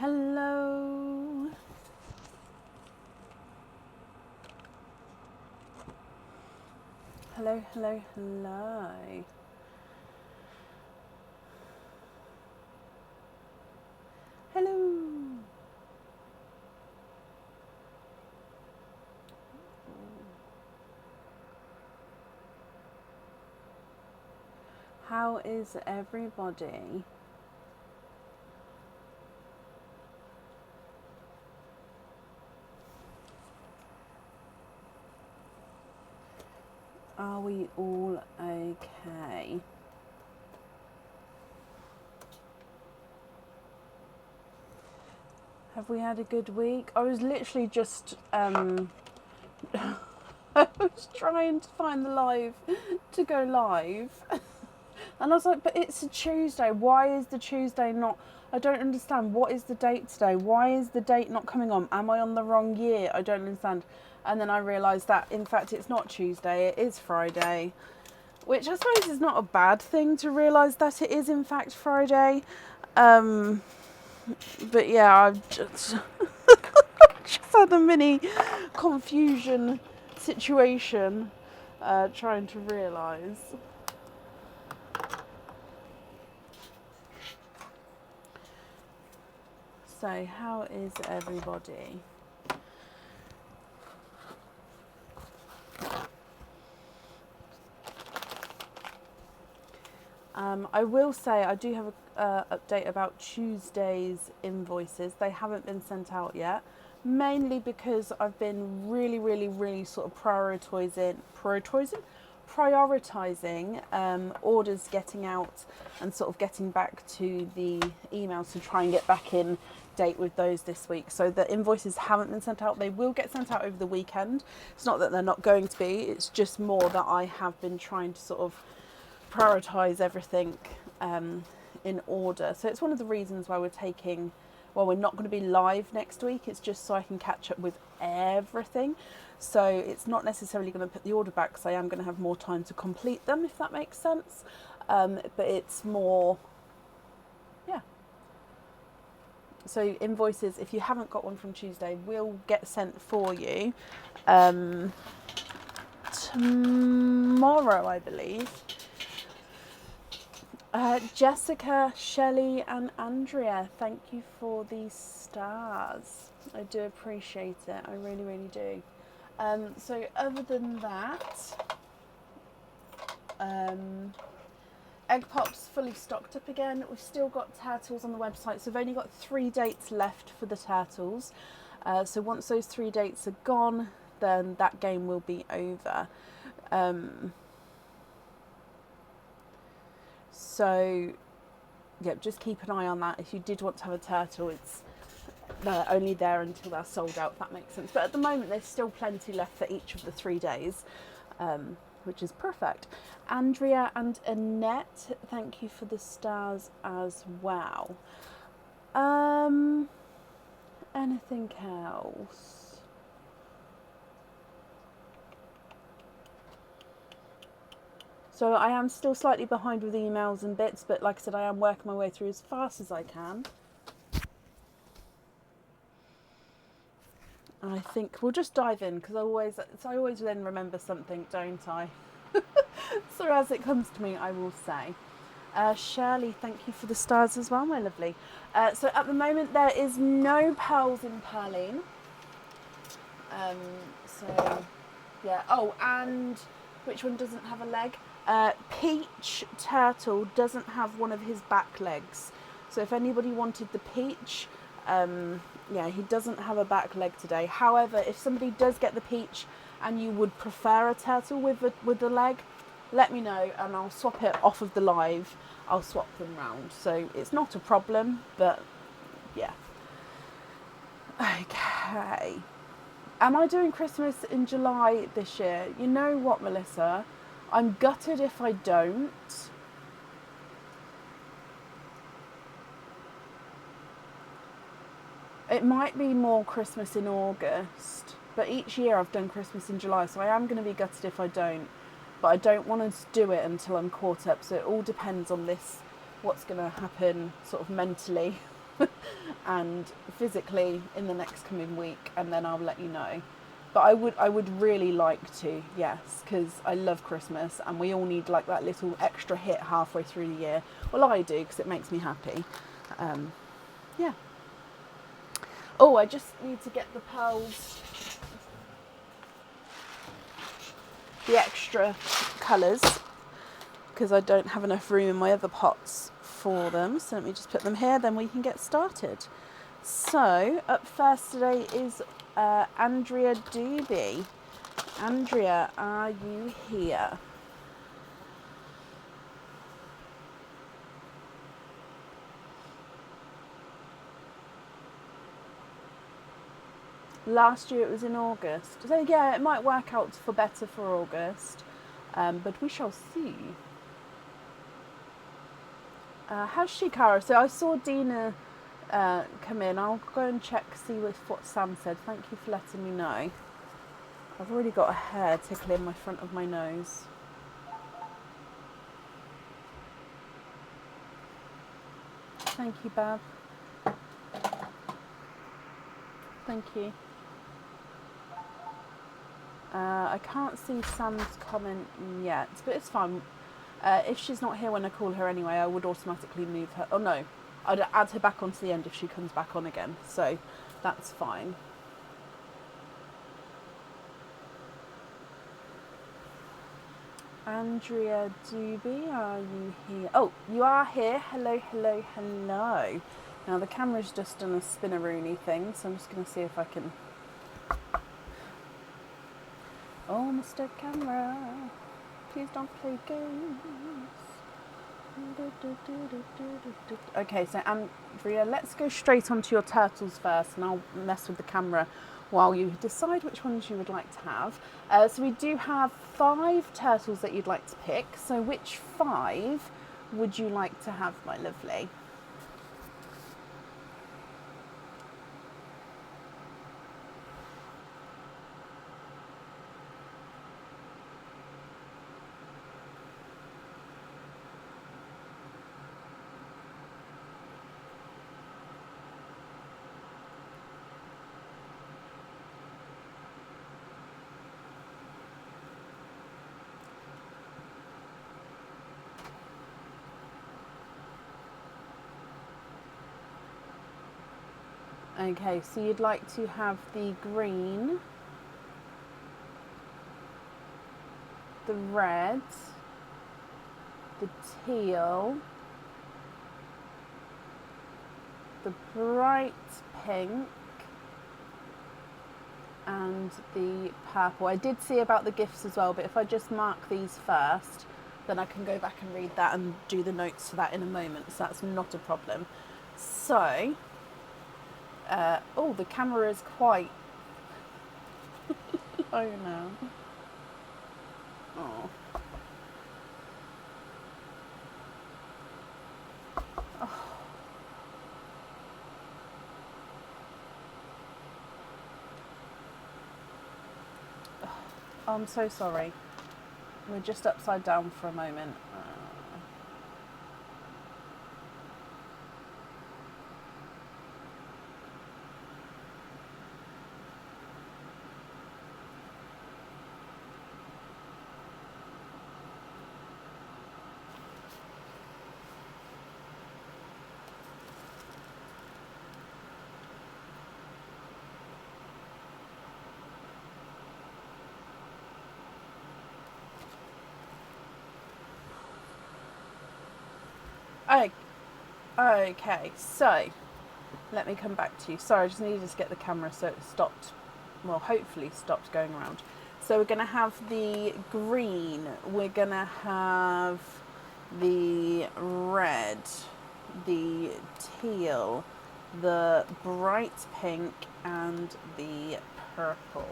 Hello. Hello, hello, hello. Hello. How is everybody? Are we all okay? Have we had a good week? I was literally just I was trying to find the live to go live. And I was like, but it's a Tuesday. Why is the Tuesday not? I don't understand. What is the date today? Why is the date not coming on? Am I on the wrong year? I don't understand. And then I realised that, in fact, it's not Tuesday. It is Friday. Which I suppose is not a bad thing to realise that it is, in fact, Friday. But yeah, I've just, just had a mini confusion situation trying to realise. So, how is everybody? I will say I do have an update about Tuesday's invoices. They haven't been sent out yet, mainly because I've been really sort of prioritising orders getting out and sort of getting back to the emails to try and get back in date with those this week. So the invoices haven't been sent out. They will get sent out over the weekend. It's not that they're not going to be, it's just more that I have been trying to sort of prioritise everything in order. So it's one of the reasons why we're not going to be live next week. It's just so I can catch up with everything. So it's not necessarily going to put the order back, because I am going to have more time to complete them, if that makes sense. But it's more, yeah. So invoices, if you haven't got one from Tuesday, will get sent for you tomorrow, I believe. Jessica, Shelley and Andrea, thank you for these stars. I do appreciate it. I really do. So other than that, Egg Pop's fully stocked up again. We've still got turtles on the website, so we've only got 3 dates left for the turtles. So once those 3 dates are gone, then that game will be over. So, yeah, just keep an eye on that. If you did want to have a turtle, they're only there until they're sold out, if that makes sense. But at the moment, there's still plenty left for each of the 3 days, which is perfect. Andrea and Annette, thank you for the stars as well. Anything else? So I am still slightly behind with emails and bits, but like I said, I am working my way through as fast as I can. And I think we'll just dive in, because I always then remember something, don't I? So as it comes to me, I will say. Shirley, thank you for the stars as well, my lovely. So at the moment, there is no pearls in Pearline. So, yeah. Oh, and which one doesn't have a leg? Peach Turtle doesn't have one of his back legs. So if anybody wanted the Peach, yeah, he doesn't have a back leg today. However, if somebody does get the Peach and you would prefer a turtle with the leg, let me know and I'll swap it off of the live. I'll swap them round. So it's not a problem, but yeah. Okay. Am I doing Christmas in July this year? You know what, Melissa? I'm gutted if I don't. It might be more Christmas in August, but each year I've done Christmas in July, so I am going to be gutted if I don't. But I don't want to do it until I'm caught up, so it all depends on this, what's going to happen sort of mentally and physically in the next coming week, and then I'll let you know. But I would really like to, yes, because I love Christmas, and we all need like that little extra hit halfway through the year. Well, I do, because it makes me happy. Yeah. Oh, I just need to get the pearls, the extra colours, because I don't have enough room in my other pots for them. So let me just put them here, then we can get started. So up first today is Andrea Doobie. Andrea, are you here? Last year it was in August. So yeah, it might work out for better for August, but we shall see. How's Shikara? So I saw Dina come in. I'll go and check, see what Sam said. Thank you for letting me know. I've already got a hair tickling my front of my nose. Thank you, Bab. Thank you. I can't see Sam's comment yet, but it's fine. If she's not here when I call her anyway, I would automatically move her. Oh no, I'd add her back onto the end if she comes back on again, so that's fine. Andrea Doobie, are you here? Oh, you are here. Hello, hello, hello. Now the camera's just done a spinneroony thing, so I'm just going to see if I can... Oh, Mr. Camera, please don't play games. Okay, so Andrea, let's go straight onto your turtles first, and I'll mess with the camera while you decide which ones you would like to have. So we do have 5 turtles that you'd like to pick. So which 5 would you like to have, my lovely? Okay, so you'd like to have the green, the red, the teal, the bright pink, and the purple. I did see about the gifts as well, but if I just mark these first, then I can go back and read that and do the notes for that in a moment, so that's not a problem. So, oh, the camera is quite... oh no. Oh. Oh, I'm so sorry. We're just upside down for a moment. Okay, so let me come back to you. Sorry, I just needed to get the camera so it stopped, well, hopefully stopped going around. So we're going to have the green, we're going to have the red, the teal, the bright pink, and the purple.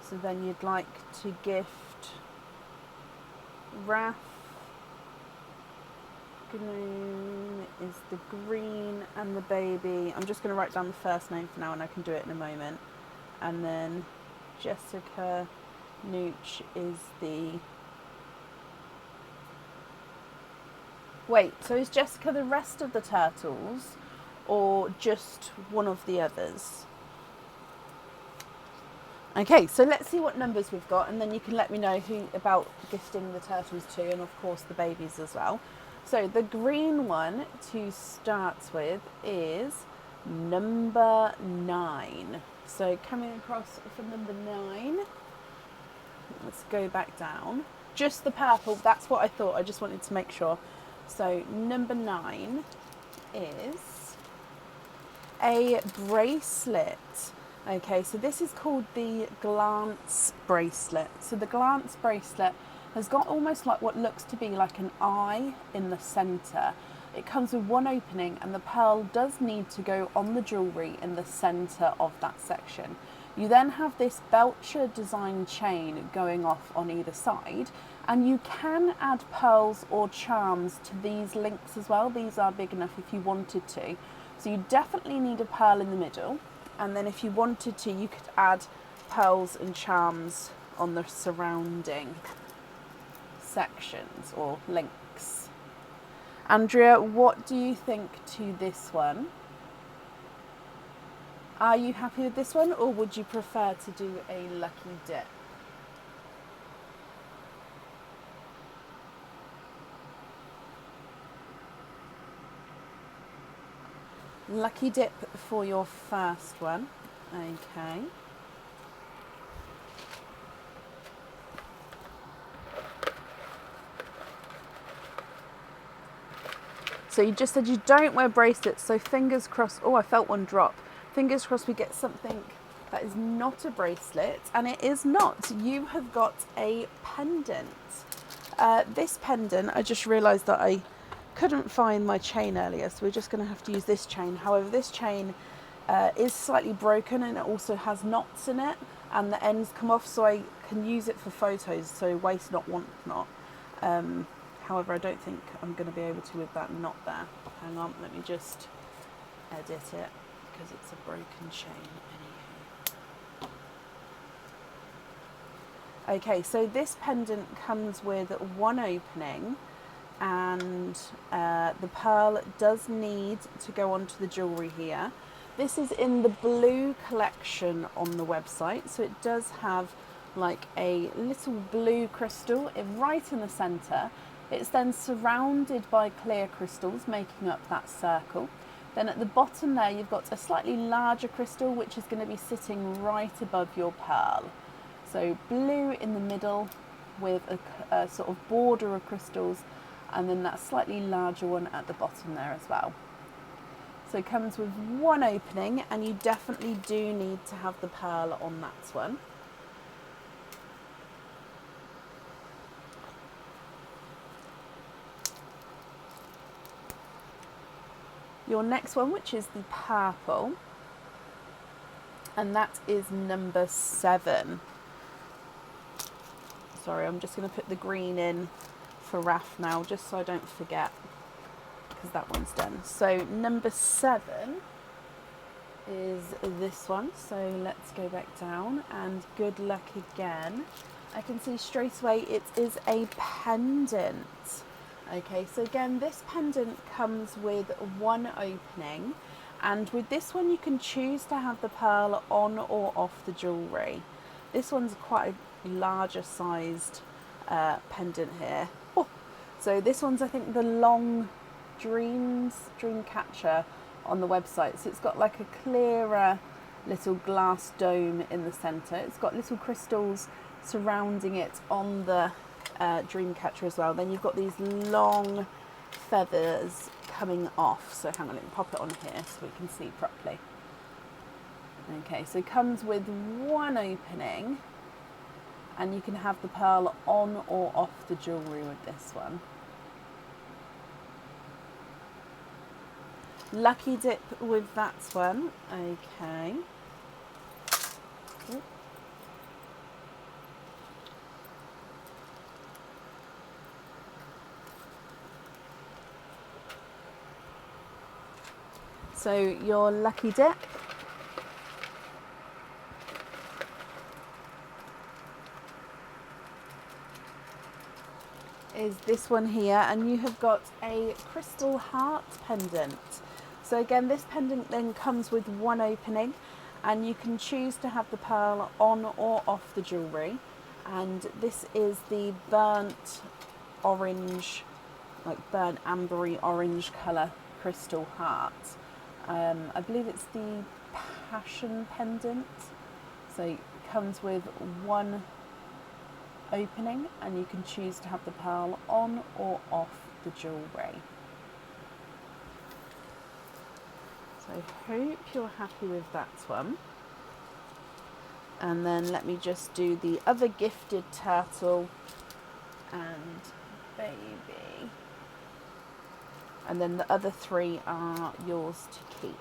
So then you'd like to gift Raph Gnome is the green, and the baby, I'm just going to write down the first name for now and I can do it in a moment. And then Jessica Nooch is the... Wait, so is Jessica the rest of the turtles or just one of the others? Okay, so let's see what numbers we've got, and then you can let me know who about gifting the turtles to, and of course the babies as well. So the green one to start with is number 9. So coming across for number 9, let's go back down. Just the purple, that's what I thought, I just wanted to make sure. So number 9 is a bracelet. Okay, so this is called the Glance bracelet. So the Glance bracelet has got almost like what looks to be like an eye in the centre. It comes with one opening, and the pearl does need to go on the jewellery in the centre of that section. You then have this Belcher design chain going off on either side, and you can add pearls or charms to these links as well. These are big enough if you wanted to. So you definitely need a pearl in the middle. And then if you wanted to, you could add pearls and charms on the surrounding sections or links. Andrea, what do you think to this one? Are you happy with this one, or would you prefer to do a lucky dip? Lucky dip for your first one. Okay. So you just said you don't wear bracelets, so fingers crossed. Oh, I felt one drop. Fingers crossed we get something that is not a bracelet, and it is not. You have got a pendant. This pendant, I just realised that I couldn't find my chain earlier, so we're just going to have to use this chain. However, this chain is slightly broken, and it also has knots in it, and the ends come off, so I can use it for photos, so waste not, want not. However, I don't think I'm going to be able to with that knot there. Hang on, let me just edit it, because it's a broken chain anyway. Okay, so this pendant comes with one opening, and the pearl does need to go onto the jewellery here. This is in the blue collection on the website, so it does have like a little blue crystal right in the centre. It's then surrounded by clear crystals making up that circle. Then at the bottom there you've got a slightly larger crystal which is going to be sitting right above your pearl. So blue in the middle with a sort of border of crystals, and then that slightly larger one at the bottom there as well. So it comes with one opening, and you definitely do need to have the pearl on that one. Your next one, which is the purple, and that is number 7. Sorry, I'm just going to put the green in for Raf now, just so I don't forget, because that one's done. So number 7 is this one. So let's go back down, and good luck again. I can see straight away it is a pendant. Okay, so again, this pendant comes with one opening, and with this one you can choose to have the pearl on or off the jewellery. This one's quite a larger sized pendant here. Oh, so this one's, I think, the long dream catcher on the website. So it's got like a clearer little glass dome in the centre. It's got little crystals surrounding it on the dream catcher as well. Then you've got these long feathers coming off. So hang on, let me pop it on here so we can see properly. Okay, so it comes with one opening, and you can have the pearl on or off the jewellery with this one. Lucky dip with that one. Okay. Ooh. So your lucky dip is this one here, and you have got a crystal heart pendant. So again, this pendant then comes with one opening, and you can choose to have the pearl on or off the jewellery. And this is the burnt orange, like burnt ambery orange colour crystal heart. I believe it's the passion pendant. So it comes with one opening, and you can choose to have the pearl on or off the jewellery. So I hope you're happy with that one. And then let me just do the other gifted turtle and baby. And then the other three are yours to keep.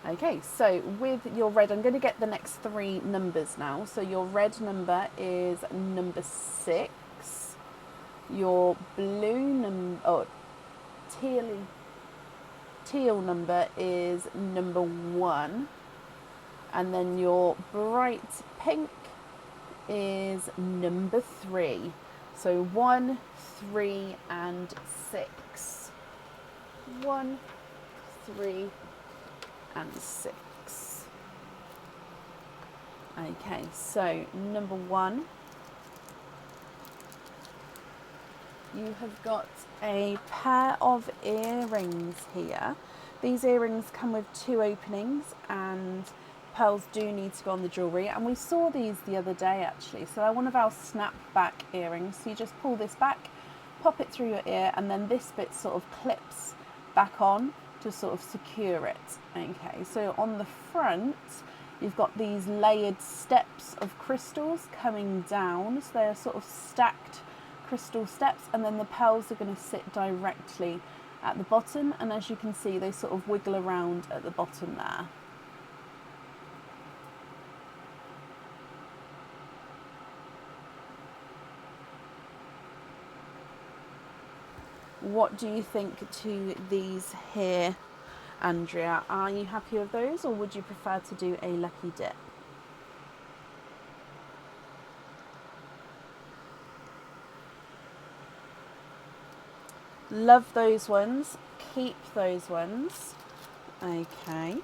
Okay, so with your red, I'm going to get the next three numbers now. So your red number is number 6. Your blue number, teal number is number 1. And then your bright pink is number 3. So 1, 3, and 6. 1, 3, and 6. Okay, so number 1, you have got a pair of earrings here. These earrings come with 2 openings, and pearls do need to go on the jewellery, and we saw these the other day actually. So they're one of our snap back earrings. So you just pull this back, pop it through your ear, and then this bit sort of clips back on to sort of secure it. Okay, so on the front you've got these layered steps of crystals coming down, so they're sort of stacked crystal steps, and then the pearls are going to sit directly at the bottom, and as you can see they sort of wiggle around at the bottom there. What do you think to these here, Andrea? Are you happy with those, or would you prefer to do a lucky dip? Love those ones. Keep those ones. Okay.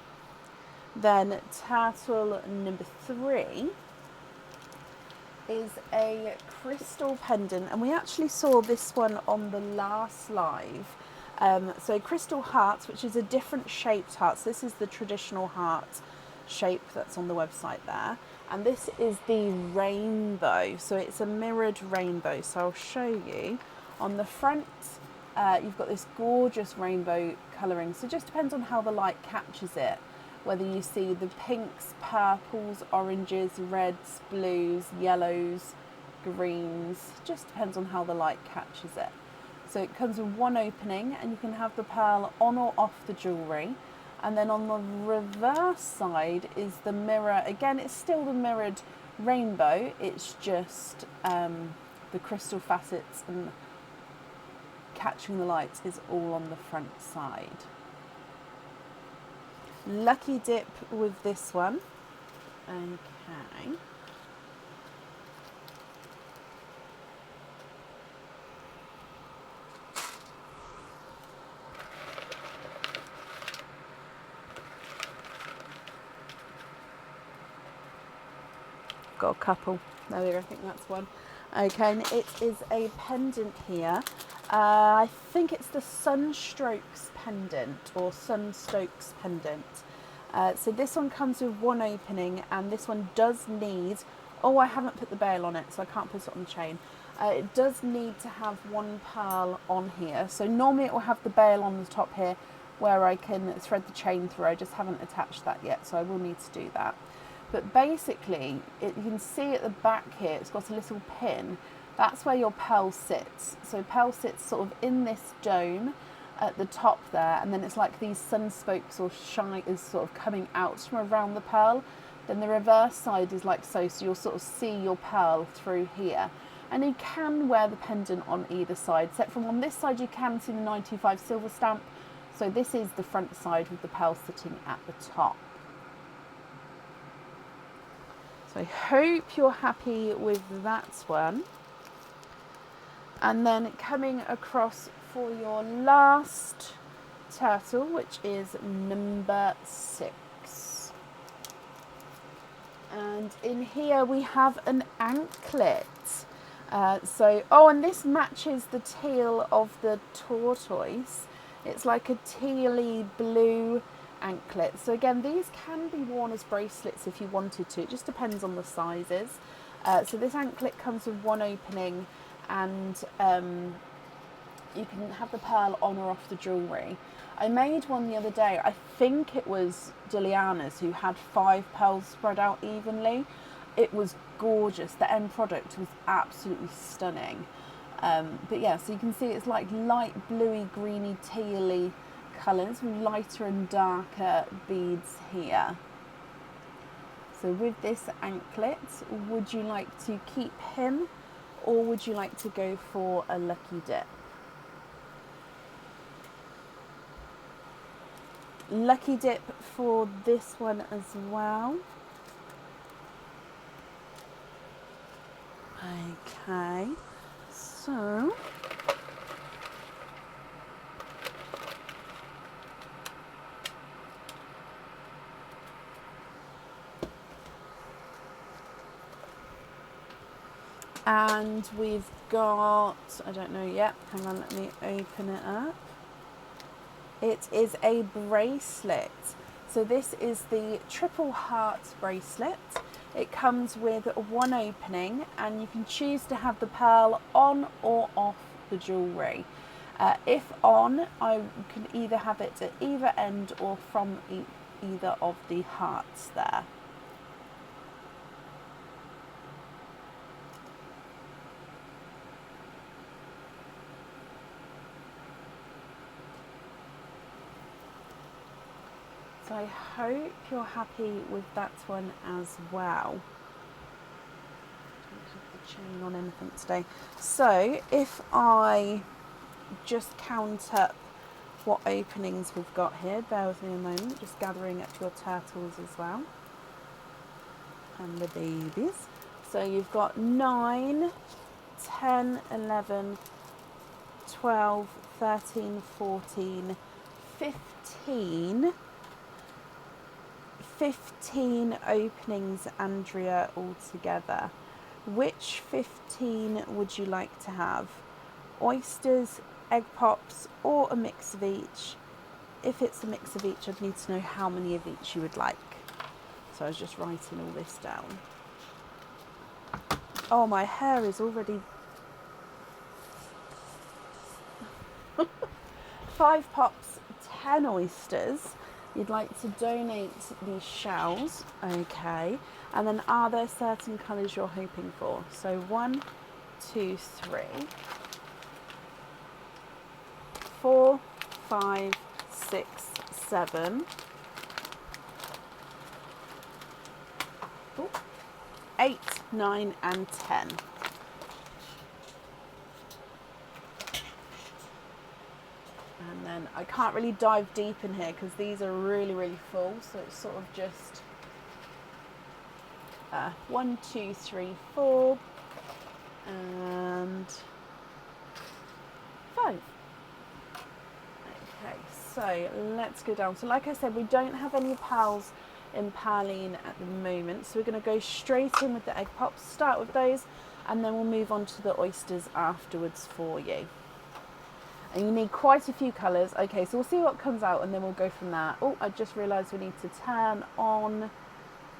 Then turtle number 3 is a crystal pendant, and we actually saw this one on the last live. So crystal hearts, which is a different shaped heart. So this is the traditional heart shape that's on the website there, and this is the rainbow. So it's a mirrored rainbow. So I'll show you. On the front you've got this gorgeous rainbow colouring, so it just depends on how the light captures it, whether you see the pinks, purples, oranges, reds, blues, yellows, greens, just depends on how the light catches it. So it comes with one opening, and you can have the pearl on or off the jewellery. And then on the reverse side is the mirror. Again, it's still the mirrored rainbow, it's just the crystal facets and catching the light is all on the front side. Lucky dip with this one. Okay. Got a couple. There we go, I think that's one. Okay, and it is a pendant here. I think it's the Sunstrokes pendant, or Sunstokes pendant. So this one comes with one opening, and this one does need, oh, I haven't put the bail on it, so I can't put it on the chain. It does need to have one pearl on here. So normally it will have the bail on the top here where I can thread the chain through. I just haven't attached that yet, so I will need to do that. But basically, you can see at the back here, it's got a little pin. That's where your pearl sits. So pearl sits sort of in this dome at the top there, and then it's like these sunspokes or shine is sort of coming out from around the pearl. Then the reverse side is like so, so you'll sort of see your pearl through here. And you can wear the pendant on either side, except from on this side you can see the 925 silver stamp. So this is the front side with the pearl sitting at the top. So I hope you're happy with that one. And then coming across for your last turtle, which is number 6. And in here we have an anklet. And this matches the teal of the tortoise. It's like a tealy blue anklet. So again, these can be worn as bracelets if you wanted to. It just depends on the sizes. So this anklet comes with one opening, and you can have the pearl on or off the jewellery. I made one the other day. I think it was Juliana's, who had 5 pearls spread out evenly. It was gorgeous. The end product was absolutely stunning. But yeah, so you can see it's like light bluey, greeny, tealy colours with lighter and darker beads here. So with this anklet, would you like to keep him, or would you like to go for a lucky dip? Lucky dip for this one as well. Okay, so and we've got, I don't know yet, hang on, let me open it up. It is a bracelet. So this is the triple heart bracelet. It comes with one opening, and you can choose to have the pearl on or off the jewellery. If on, I can either have it at either end or from either of the hearts there. So I hope you're happy with that one as well. Don't have the chain on anything today. So if I just count up what openings we've got here, bear with me a moment, just gathering up your turtles as well. And the babies. So you've got 9, 10, 11, 12, 13, 14, 15 openings, Andrea, altogether. Which 15 would you like to have? Oysters, egg pops, or a mix of each? If it's a mix of each, I'd need to know how many of each you would like. So I was just writing all this down. Oh, my hair is already... 5 pops, 10 oysters. You'd like to donate these shells, okay. And then are there certain colours you're hoping for? So 1, 2, 3, 4, 5, 6, 7, 8, 9 and 10. And then I can't really dive deep in here because these are really, really full. So it's sort of just 1, 2, 3, 4 and 5. Okay, so let's go down. So like I said, we don't have any pearls in Perline at the moment. So we're going to go straight in with the egg pops, start with those, and then we'll move on to the oysters afterwards for you. And you need quite a few colours. Okay, so we'll see what comes out and then we'll go from there. Oh, I just realised we need to turn on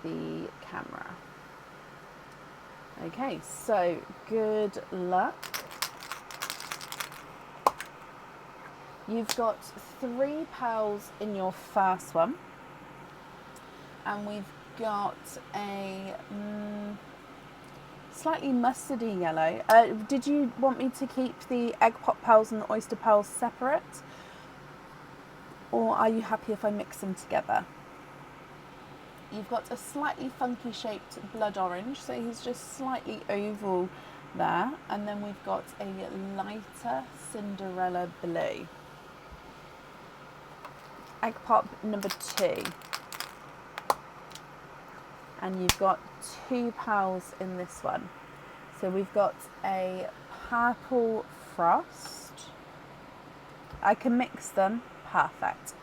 the camera. Okay, so good luck. You've got 3 pearls in your first one. And we've got a slightly mustardy yellow. Did you want me to keep the egg pop pearls and the oyster pearls separate? Or are you happy if I mix them together? You've got a slightly funky shaped blood orange, so he's just slightly oval there, and then we've got a lighter Cinderella blue. Egg pop number 2, and you've got 2 pals in this one. So we've got a purple frost. I can mix them, perfect.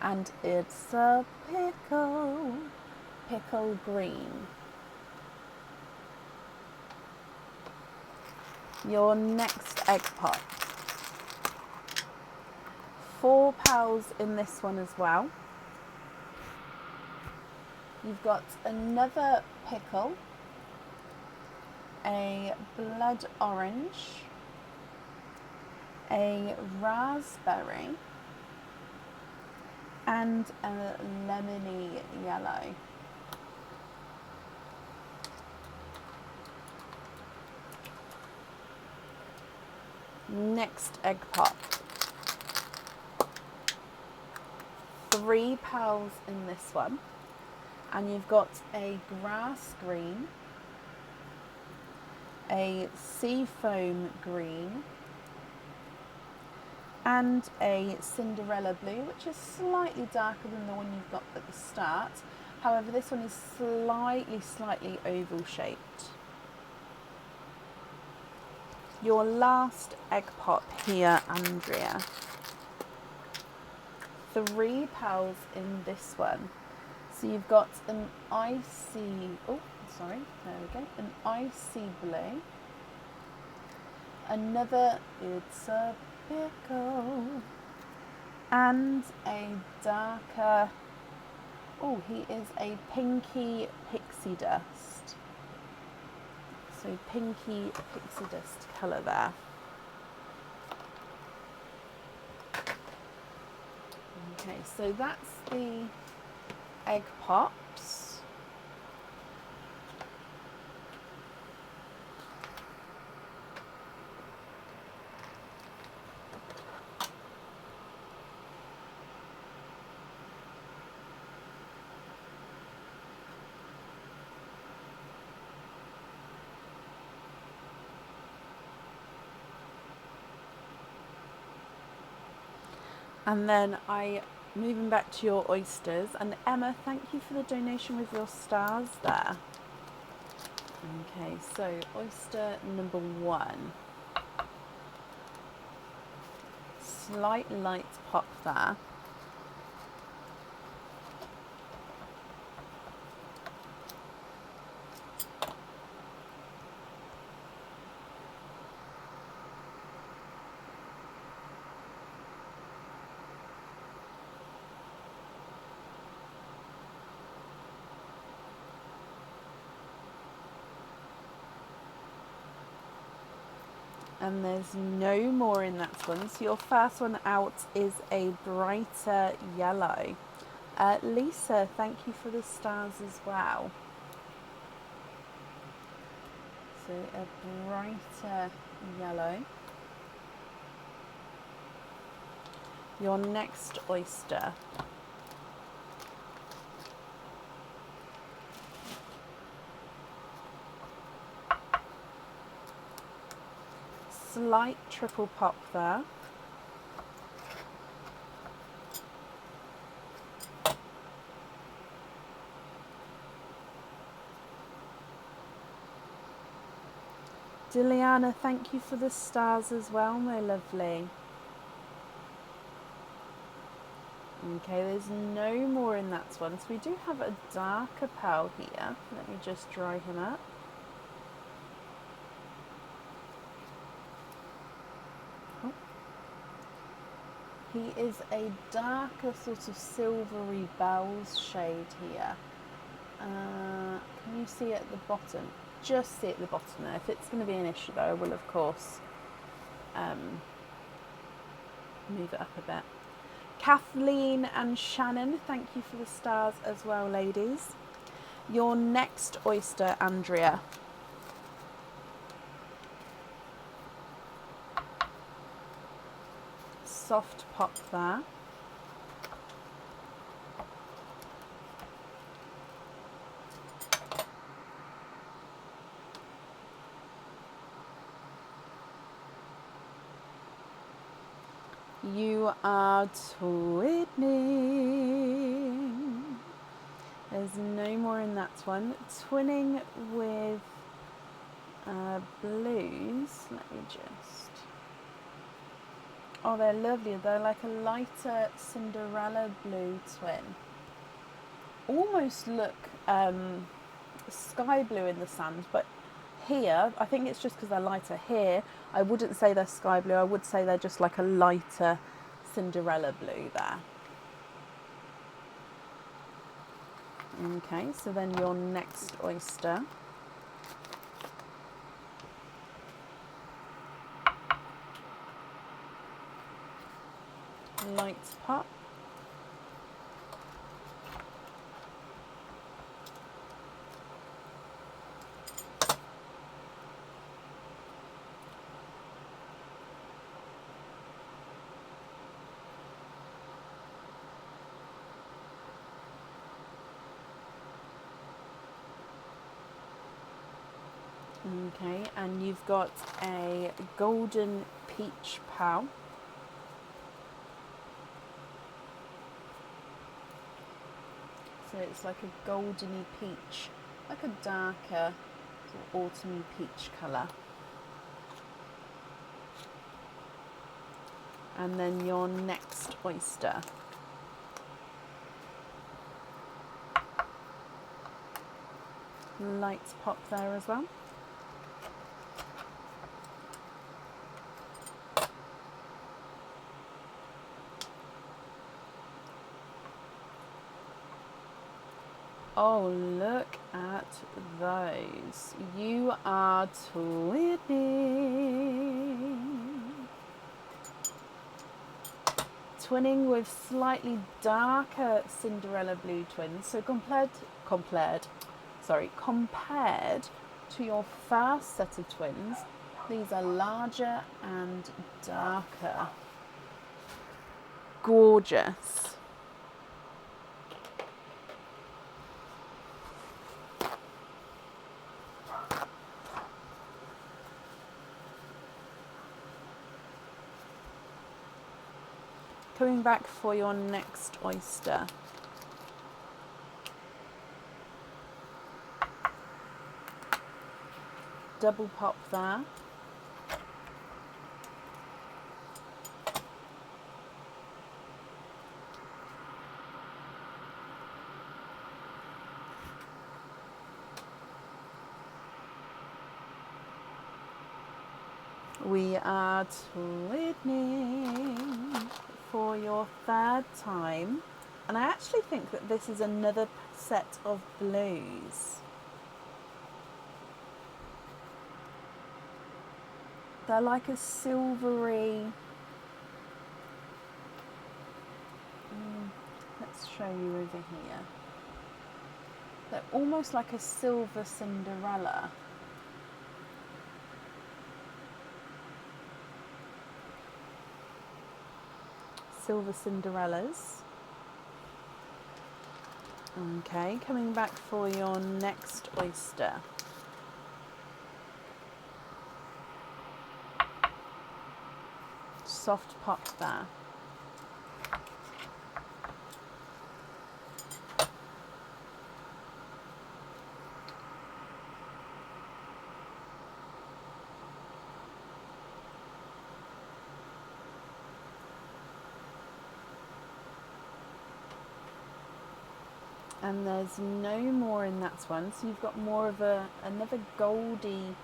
And it's a pickle green. Your next egg pop. 4 pals in this one as well. You've got another pickle, a blood orange, a raspberry, and a lemony yellow. Next egg pop. 3 pals in this one, and you've got a grass green, a seafoam green, and a Cinderella blue, which is slightly darker than the one you've got at the start. However, this one is slightly oval shaped. Your last egg pop here, Andrea. 3 pals in this one. So you've got an icy, an icy blue. Another, it's a pickle. And a darker, he is a pinky pixie dust. So pinky pixie dust colour there. Okay, so that's the egg pops. And then moving back to your oysters, and Emma, thank you for the donation with your stars there. Okay, so oyster number 1. Slight light pop there. And there's no more in that one. So your first one out is a brighter yellow. Lisa, thank you for the stars as well. So a brighter yellow. Your next oyster. Slight triple pop there. Diliana, thank you for the stars as well, my lovely. Okay, there's no more in that one. So we do have a darker pearl here. Let me just dry him up. He is a darker sort of silvery bells shade here. Can you see it at the bottom? Just see it at the bottom there. If it's going to be an issue though, I will of course move it up a bit. Kathleen and Shannon, thank you for the stars as well, ladies. Your next oyster, Andrea. Soft pop there. You are twinning. There's no more in that one. Twinning with blues. Let me just... Oh, they're lovely. They're like a lighter Cinderella blue twin. Almost look sky blue in the sand, but here, I think it's just because they're lighter. Here, I wouldn't say they're sky blue. I would say they're just like a lighter Cinderella blue there. Okay, so then your next oyster. Light pop. Okay, and you've got a golden peach pow. So it's like a goldeny peach, like a darker sort of autumny peach colour. And then your next oyster. Light pop there as well. Oh, look at those. You are twinning. Twinning with slightly darker Cinderella blue twins. So compared to your first set of twins, these are larger and darker. Gorgeous. Coming back for your next oyster. Double pop there. We are twinning for your third time. And I actually think that this is another set of blues. They're like a silvery... let's show you over here. They're almost like a silver Cinderella. Silver Cinderellas. Okay, coming back for your next oyster. Soft pop there. And there's no more in that one, so you've got more of another goldy,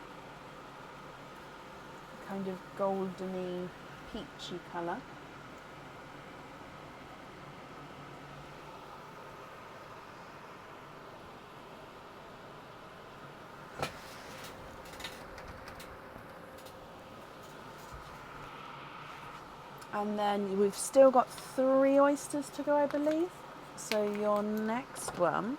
kind of goldeny, peachy colour. And then we've still got 3 oysters to go, I believe. So your next one .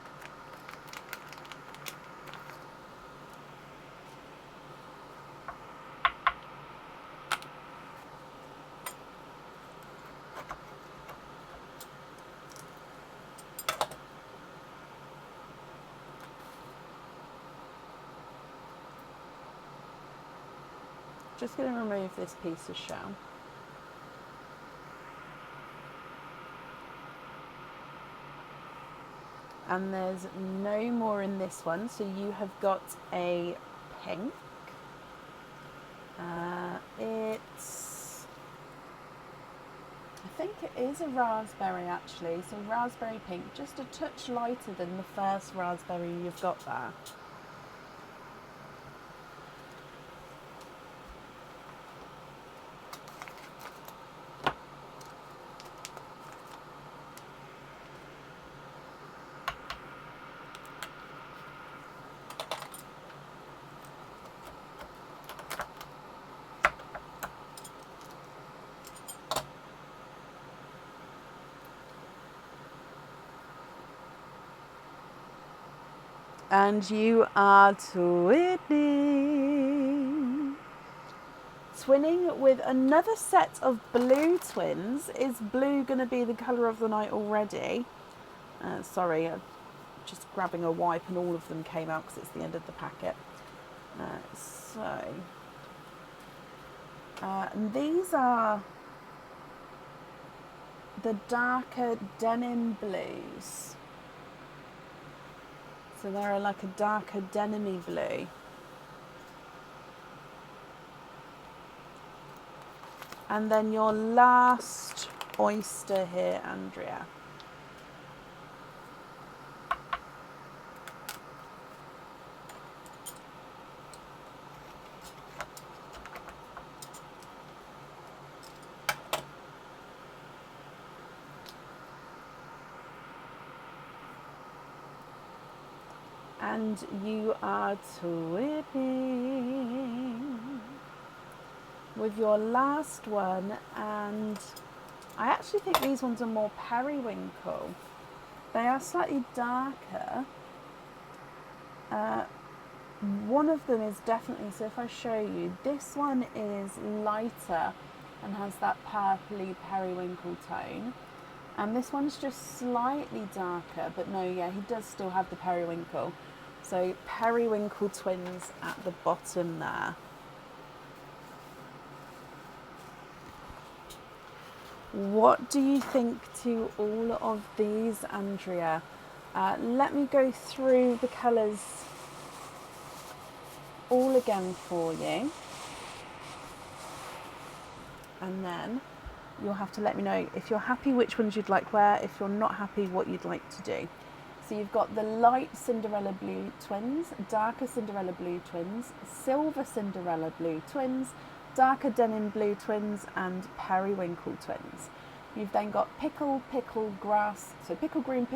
Just going to remove this piece of shell. And there's no more in this one. So you have got a pink. It's, I think it is a raspberry actually. So raspberry pink, just a touch lighter than the first raspberry you've got there. And you are twinning. Twinning with another set of blue twins. Is blue going to be the colour of the night already? Sorry, I'm just grabbing a wipe and all of them came out because it's the end of the packet. And these are the darker denim blues. So they're like a darker denim-y blue. And then your last oyster here, Andrea. And you are twinning with your last one, and I actually think these ones are more periwinkle. They are slightly darker. One of them is definitely, so if I show you, this one is lighter and has that purpley periwinkle tone. And this one's just slightly darker, but no, yeah, he does still have the periwinkle. So periwinkle twins at the bottom there. What do you think to all of these, Andrea? Let me go through the colours all again for you. And then you'll have to let me know if you're happy which ones you'd like where, if you're not happy what you'd like to do. So you've got the light Cinderella blue twins, darker Cinderella blue twins, silver Cinderella blue twins, darker denim blue twins, and periwinkle twins. You've then got pickle grass, so pickle green,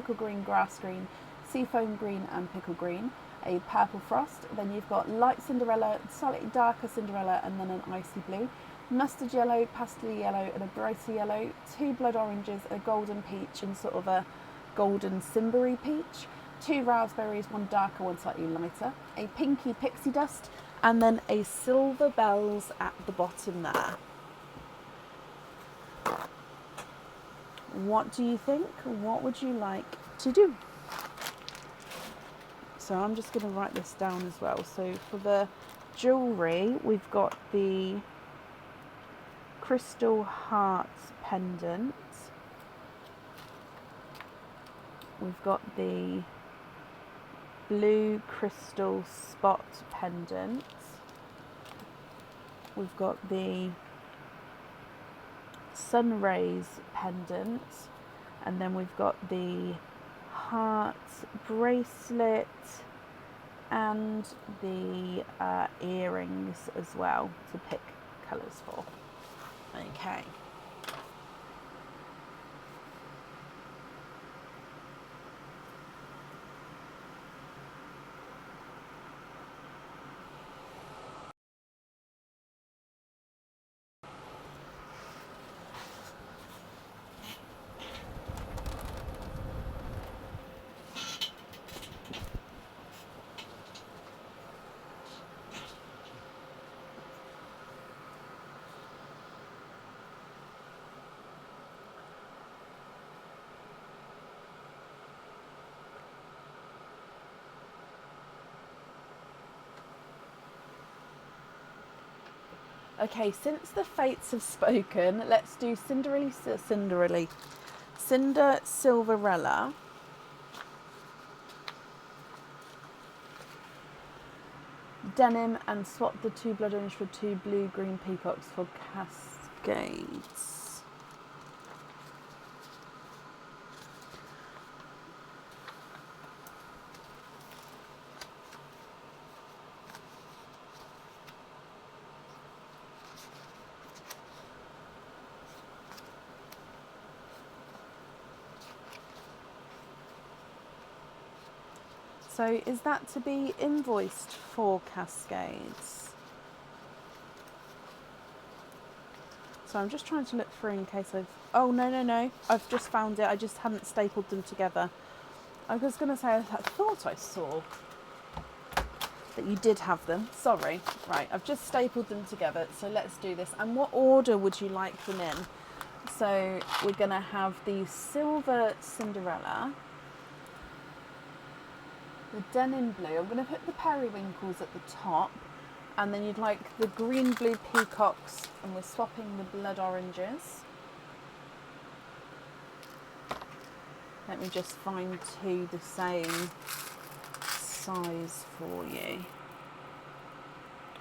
grass green, seafoam green and pickle green, a purple frost. Then you've got light Cinderella, slightly darker Cinderella, and then an icy blue, mustard yellow, pastel yellow and a brighter yellow, two blood oranges, a golden peach and sort of a golden cimbery peach, two raspberries, one darker, one slightly lighter, a pinky pixie dust, and then a silver bells at the bottom there. What do you think? What would you like to do? So I'm just going to write this down as well. So for the jewellery, we've got the crystal hearts pendant. We've got the blue crystal spot pendant. We've got the sun rays pendant, and then we've got the heart bracelet and the earrings as well to pick colours for. Okay. Okay, since the fates have spoken, let's do Cinder Silverella, denim and swap the 2 blood orange for 2 blue-green peacocks for cascades. So is that to be invoiced for cascades? So I'm just trying to look through in case I've... Oh, no. I've just found it. I just hadn't stapled them together. I was going to say, I thought I saw that you did have them. Sorry. Right, I've just stapled them together. So let's do this. And what order would you like them in? So we're going to have the Silver Cinderella, the denim blue. I'm going to put the periwinkles at the top, and then you'd like the green blue peacocks, and we're swapping the blood oranges. Let me just find 2 the same size for you.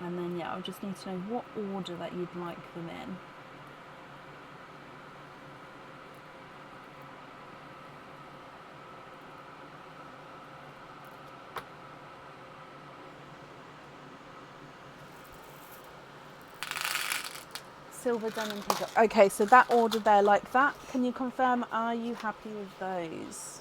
And then yeah, I just need to know what order that you'd like them in. Silver denim peacock. Okay, so that order there like that. Can you confirm, are you happy with those?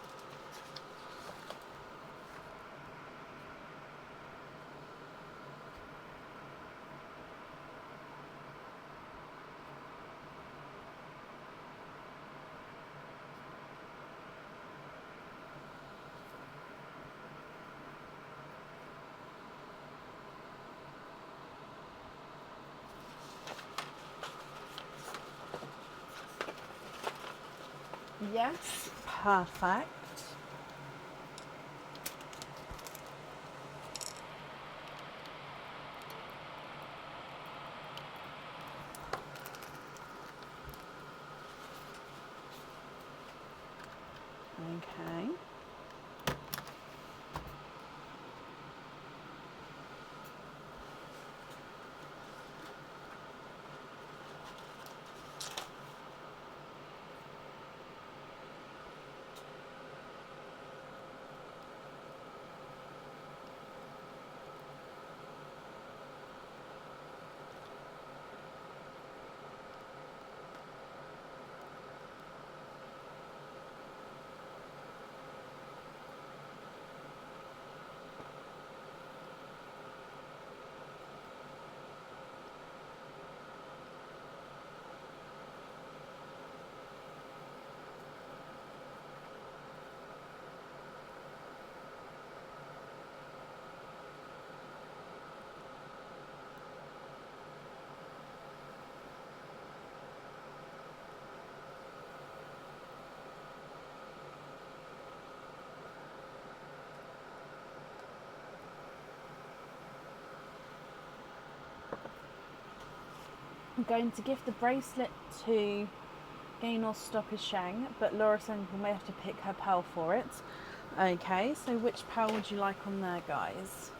Yes, perfect. Okay. I'm going to give the bracelet to Gaynor Stockishang, but Laura Senko may have to pick her pearl for it. Okay, so which pearl would you like on there, guys?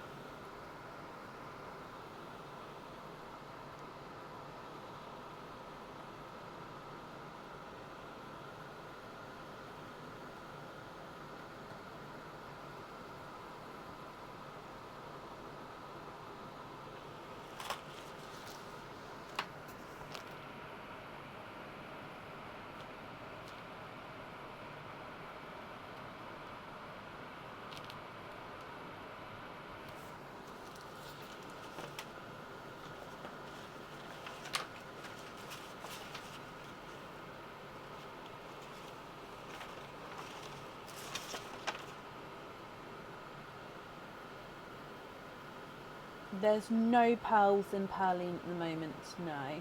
There's no pearls in Pearline at the moment, no.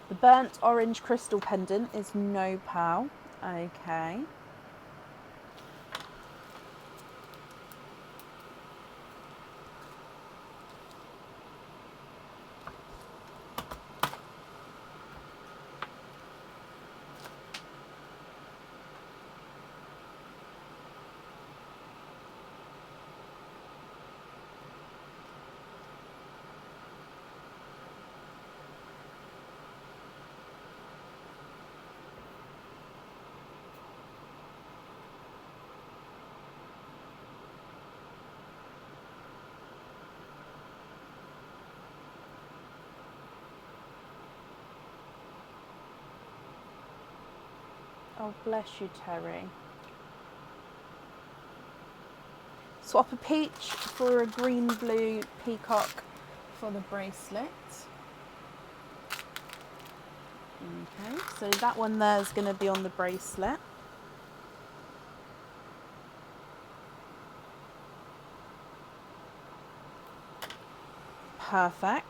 The burnt orange crystal pendant is no pearl. Okay. Oh, bless you, Terry. Swap a peach for a green blue peacock for the bracelet. Okay, so that one there is going to be on the bracelet. Perfect.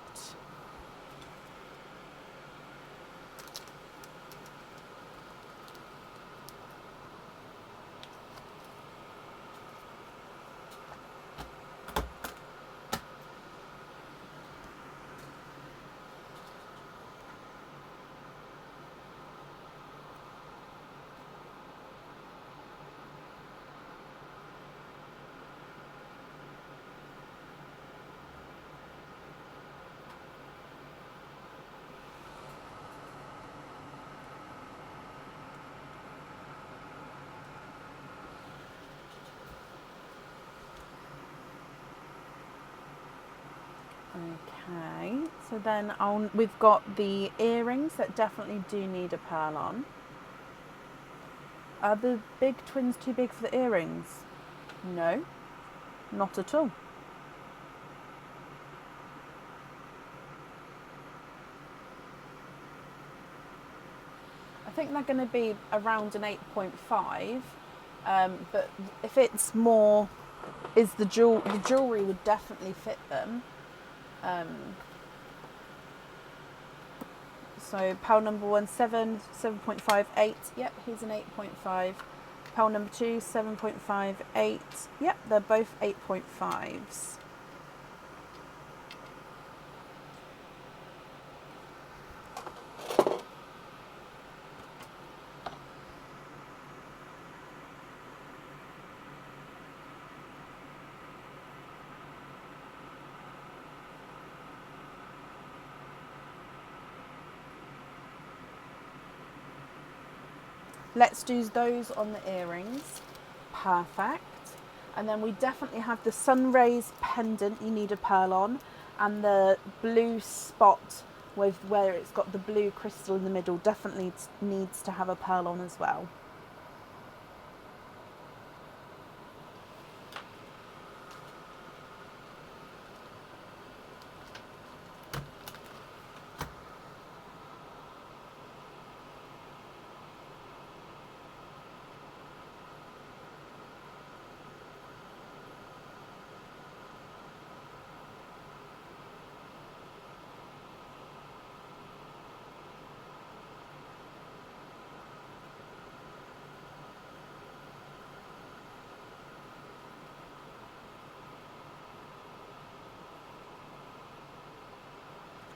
Okay, so then we've got the earrings that definitely do need a pearl on. Are the big twins too big for the earrings? No, not at all. I think they're going to be around an 8.5, but if it's more, the jewellery would definitely fit them. So pearl number 1, 7.58. Yep, here's an 8.5. Pearl number 2, 7.58. Yep, they're both 8.5s. Let's do those on the earrings. Perfect. And then we definitely have the sun rays pendant you need a pearl on, and the blue spot with where it's got the blue crystal in the middle definitely needs to have a pearl on as well.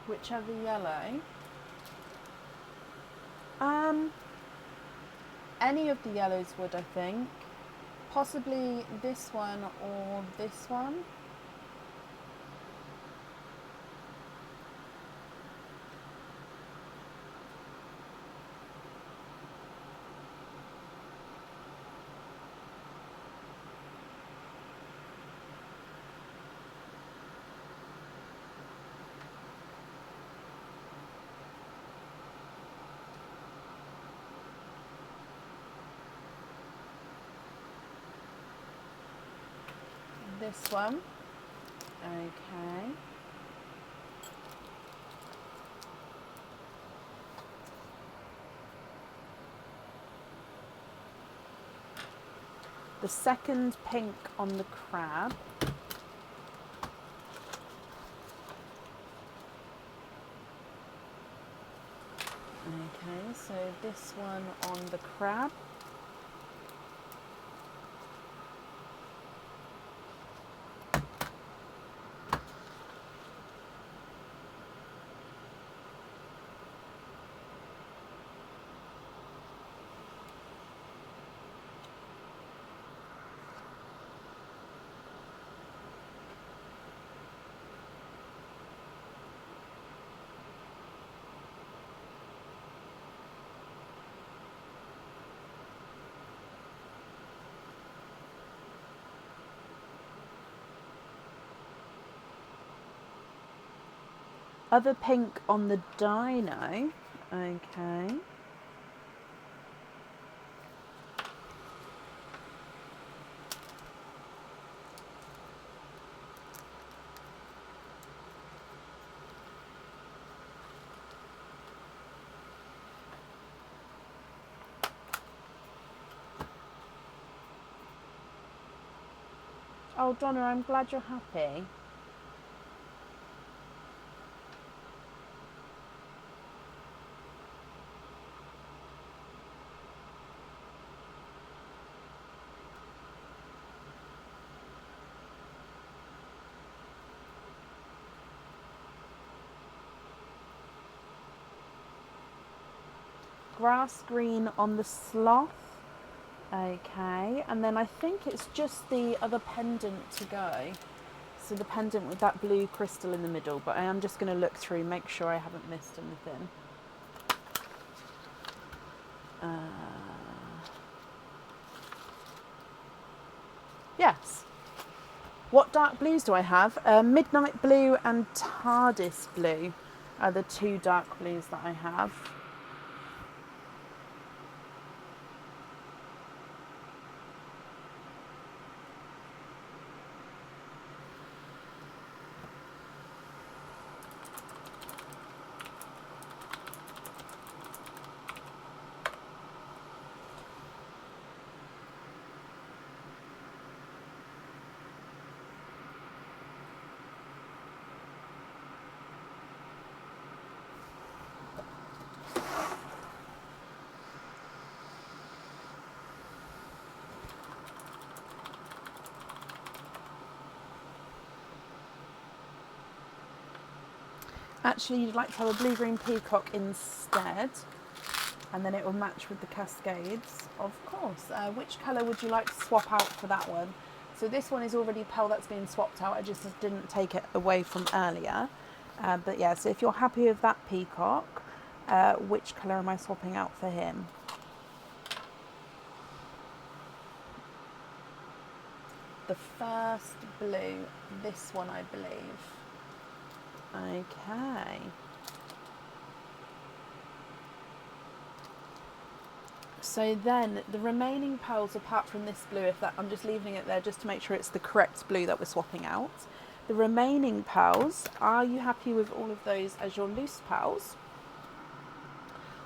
Whichever yellow. Any of the yellows would, I think. Possibly this one or this one. This one. Okay. The second pink on the crab. Okay, so this one on the crab. Other pink on the dino. Okay. Oh, Donna, I'm glad you're happy. Grass green on the sloth. Okay, and then I think it's just the other pendant to go. So the pendant with that blue crystal in the middle, but I am just going to look through, make sure I haven't missed anything. Yes. What dark blues do I have? Midnight blue and TARDIS blue are the two dark blues that I have. Actually, you'd like to have a blue-green peacock instead, and then it will match with the cascades. Of course. Which colour would you like to swap out for that one? So this one is already pearl that's been swapped out. I just didn't take it away from earlier. But yeah, so if you're happy with that peacock, which colour am I swapping out for him? The first blue, this one I believe. Okay. So then the remaining pearls, apart from this blue, if that, I'm just leaving it there just to make sure it's the correct blue that we're swapping out. The remaining pearls, are you happy with all of those as your loose pearls?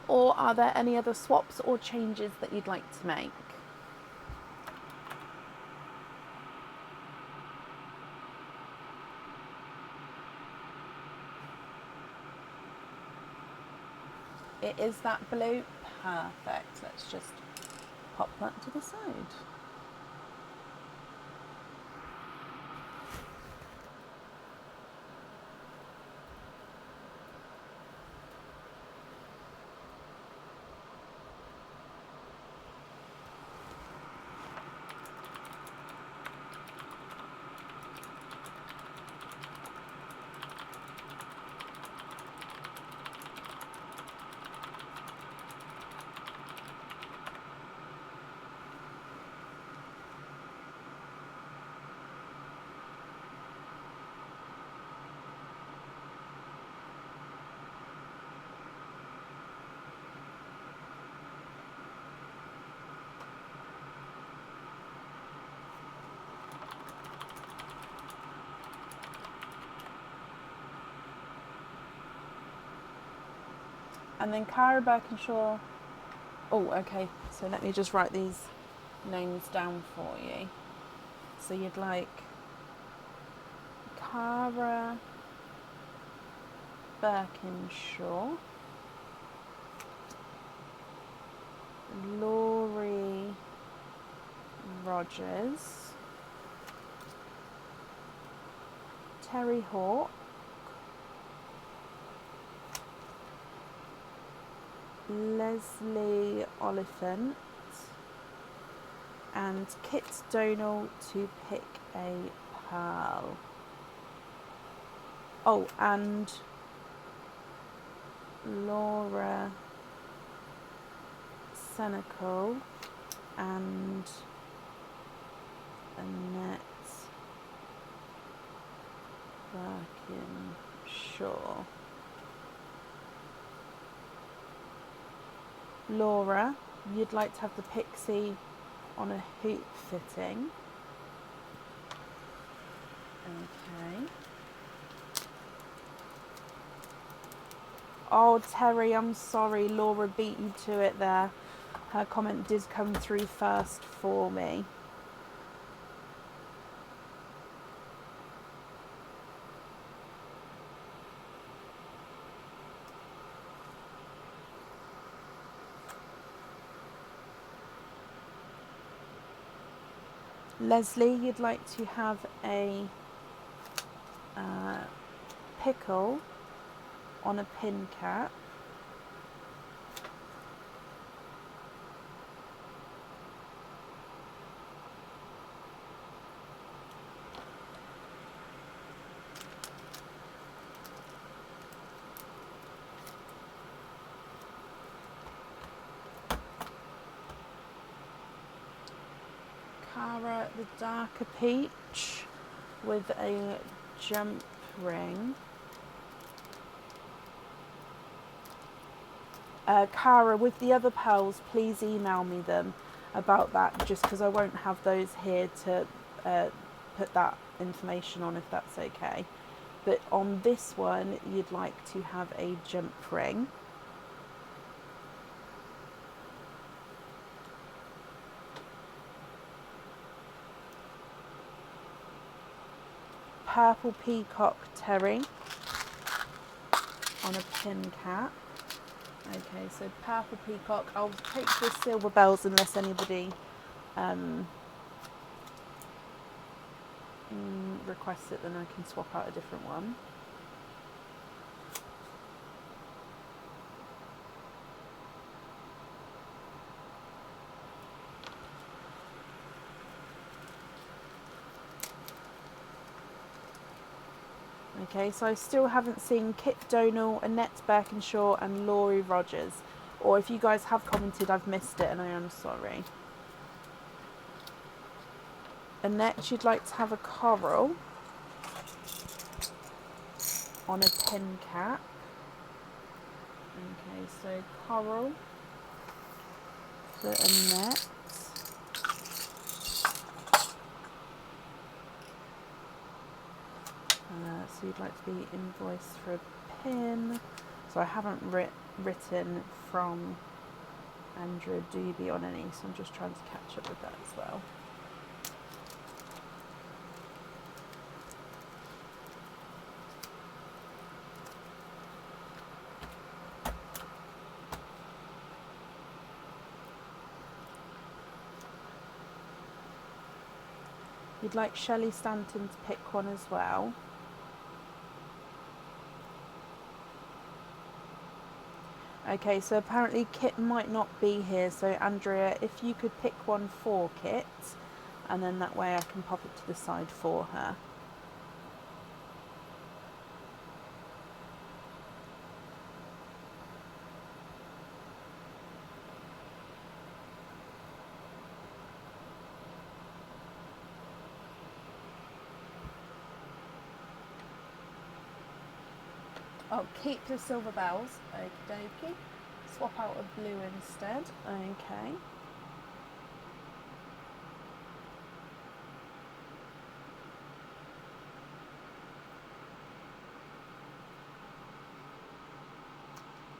Or are there any other swaps or changes that you'd like to make? It is that blue. Perfect. Let's just pop that to the side. And then Cara Birkinshaw. Oh, okay. So let me just write these names down for you. So you'd like Cara Birkinshaw, Laurie Rogers, Terry Hawk, Leslie Oliphant, and Kit Donald to pick a pearl. Oh, and Laura Senecal and Annette Birkinshaw. Laura, you'd like to have the pixie on a hoop fitting. Okay. Oh, Terry, I'm sorry. Laura beat you to it there. Her comment did come through first for me. Leslie, you'd like to have a pickle on a pin cap. Cara, the darker peach with a jump ring. Cara, with the other pearls, please email me them about that, just because I won't have those here to put that information on, if that's okay. But on this one, you'd like to have a jump ring. Purple peacock terry on a pin cap. Okay, so purple peacock. I'll take the silver bells unless anybody requests it, then I can swap out a different one. Okay, so I still haven't seen Kit Donal, Annette Birkinshaw and Laurie Rogers. Or if you guys have commented, I've missed it and I am sorry. Annette, you'd like to have a coral on a pin cap. Okay, so coral for Annette. So you'd like to be invoiced for a pin. So I haven't written from Andrea Doobie on any, so I'm just trying to catch up with that as well. You'd like Shelley Stanton to pick one as well. Okay, so apparently Kit might not be here, so Andrea, if you could pick one for Kit, and then that way I can pop it to the side for her. I'll keep the silver bells, okie dokie. Swap out a blue instead, okay.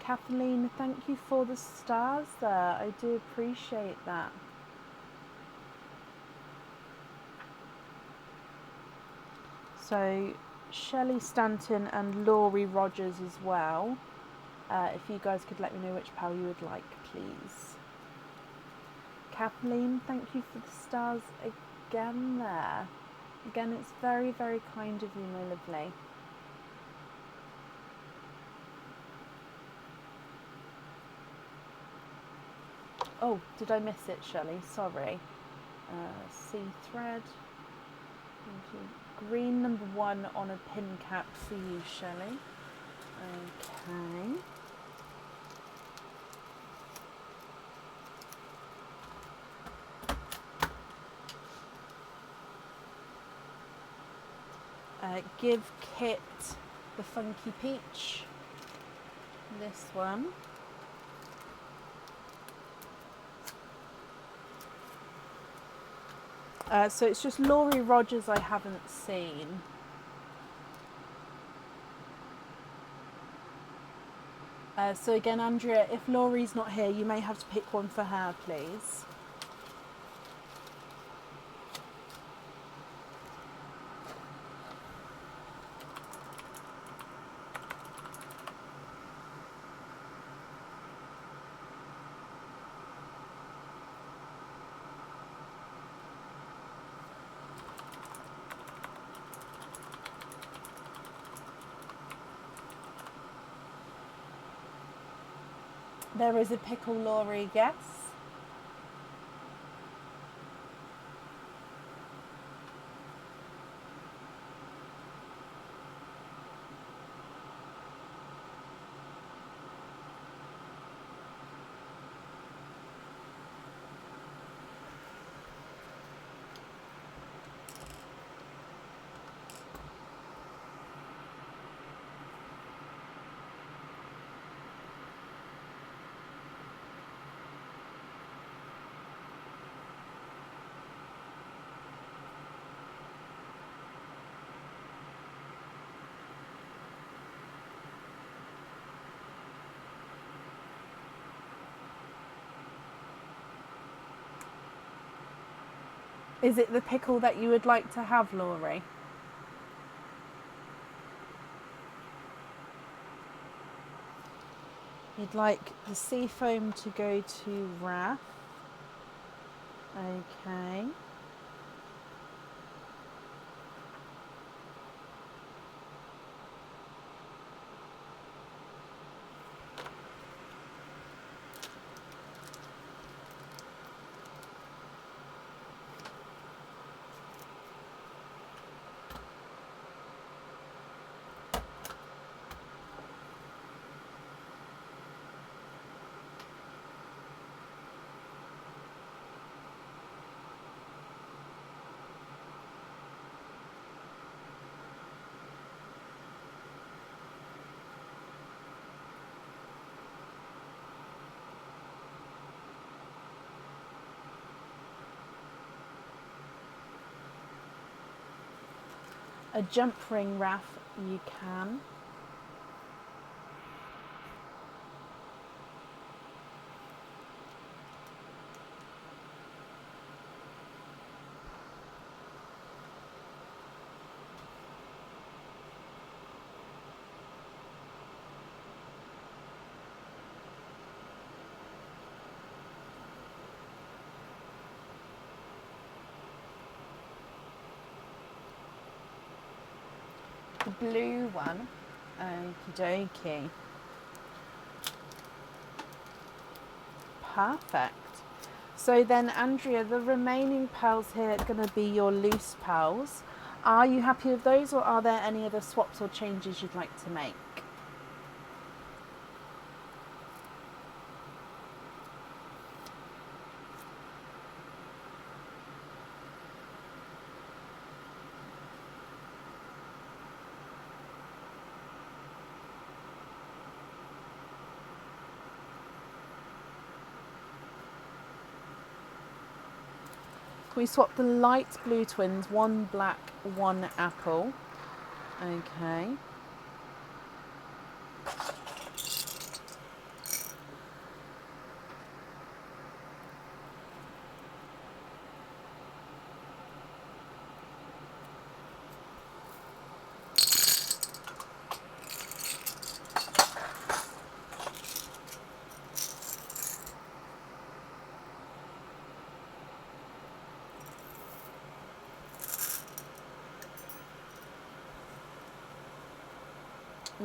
Kathleen, thank you for the stars there, I do appreciate that. So Shelley Stanton and Laurie Rogers as well. If you guys could let me know which pal you would like, please. Kathleen, thank you for the stars again there. Again, it's very, very kind of you, my lovely. Oh, did I miss it, Shelley? Sorry. C thread. Green number 1 on a pin cap for you, Shelley. Okay. Give Kit the funky peach. This one. So it's just Laurie Rogers I haven't seen. So again, Andrea, if Laurie's not here, you may have to pick one for her, please. There is a pickle, Laurie, yes. Is it the pickle that you would like to have, Laurie? You'd like the sea foam to go to Raph. Okay. A jump ring, Raph, you can. The blue one. Okie dokie. Perfect. So then, Andrea, the remaining pearls here are going to be your loose pearls. Are you happy with those, or are there any other swaps or changes you'd like to make? Can we swap the light blue twins, one black, one apple? Okay.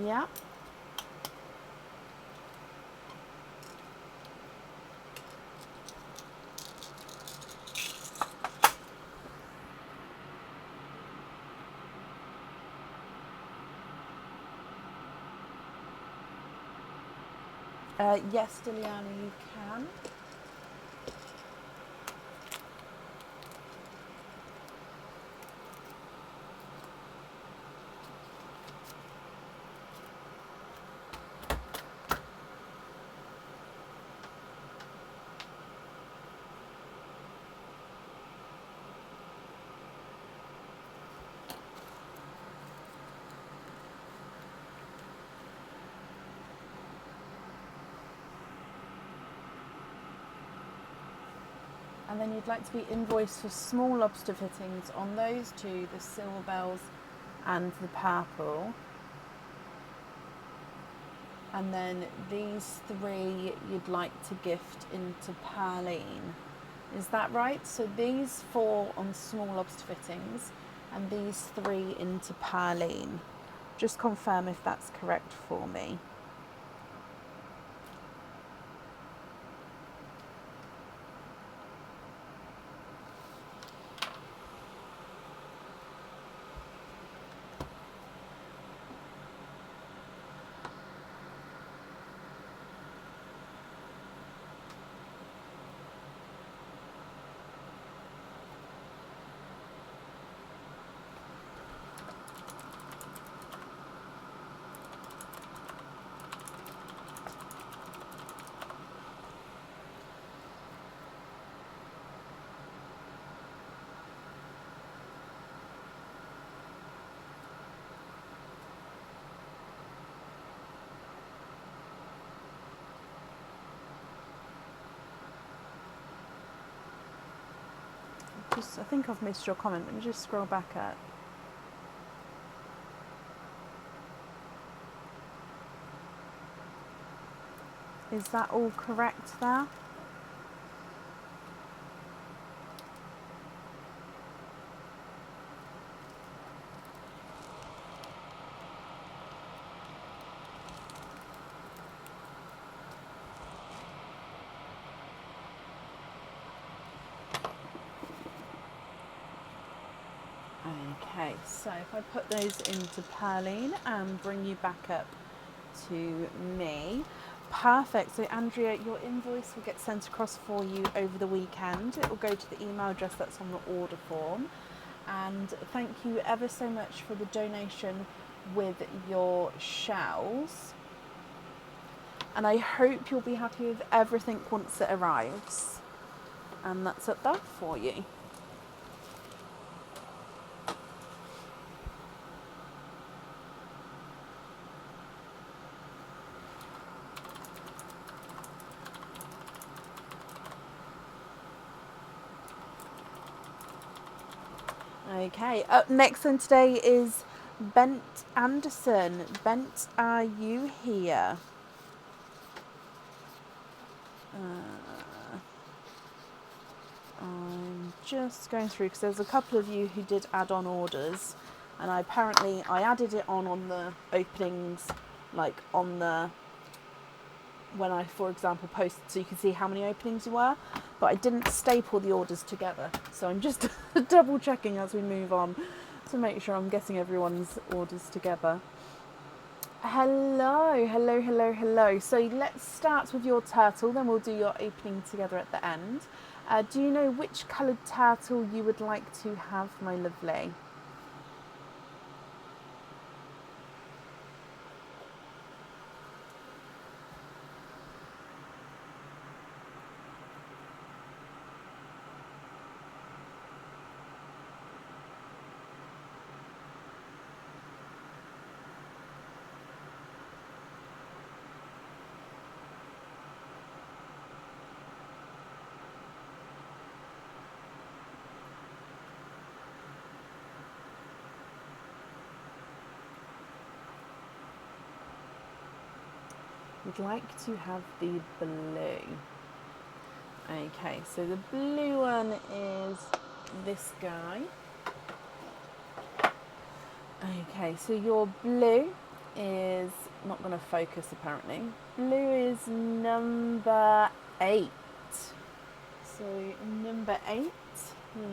Yeah. Yes, Diliana, you can. And then you'd like to be invoiced for small lobster fittings on those two, the silver bells and the purple. And then these three you'd like to gift into Perline. Is that right? So these four on small lobster fittings and these three into Perline. Just confirm if that's correct for me. I think I've missed your comment. Let me just scroll back up. Is that all correct there? Okay, so if I put those into Perline and bring you back up to me. Perfect. So Andrea, your invoice will get sent across for you over the weekend. It will go to the email address that's on the order form. And thank you ever so much for the donation with your shells. And I hope you'll be happy with everything once it arrives. And that's it there for you. Okay, up next on today is Bent Anderson. Bent, are you here? I'm just going through because there's a couple of you who did add on orders, and I added it on the openings, like on the, when I, for example, posted so you can see how many openings you were, but I didn't staple the orders together. So I'm just double checking as we move on to make sure I'm getting everyone's orders together. Hello, hello, hello, hello. So let's start with your turtle, then we'll do your opening together at the end. Do you know which coloured turtle you would like to have, my lovely? Would like to have the blue. Okay, so the blue one is this guy. Okay, so your blue is not going to focus apparently. Blue is number 8. So number 8,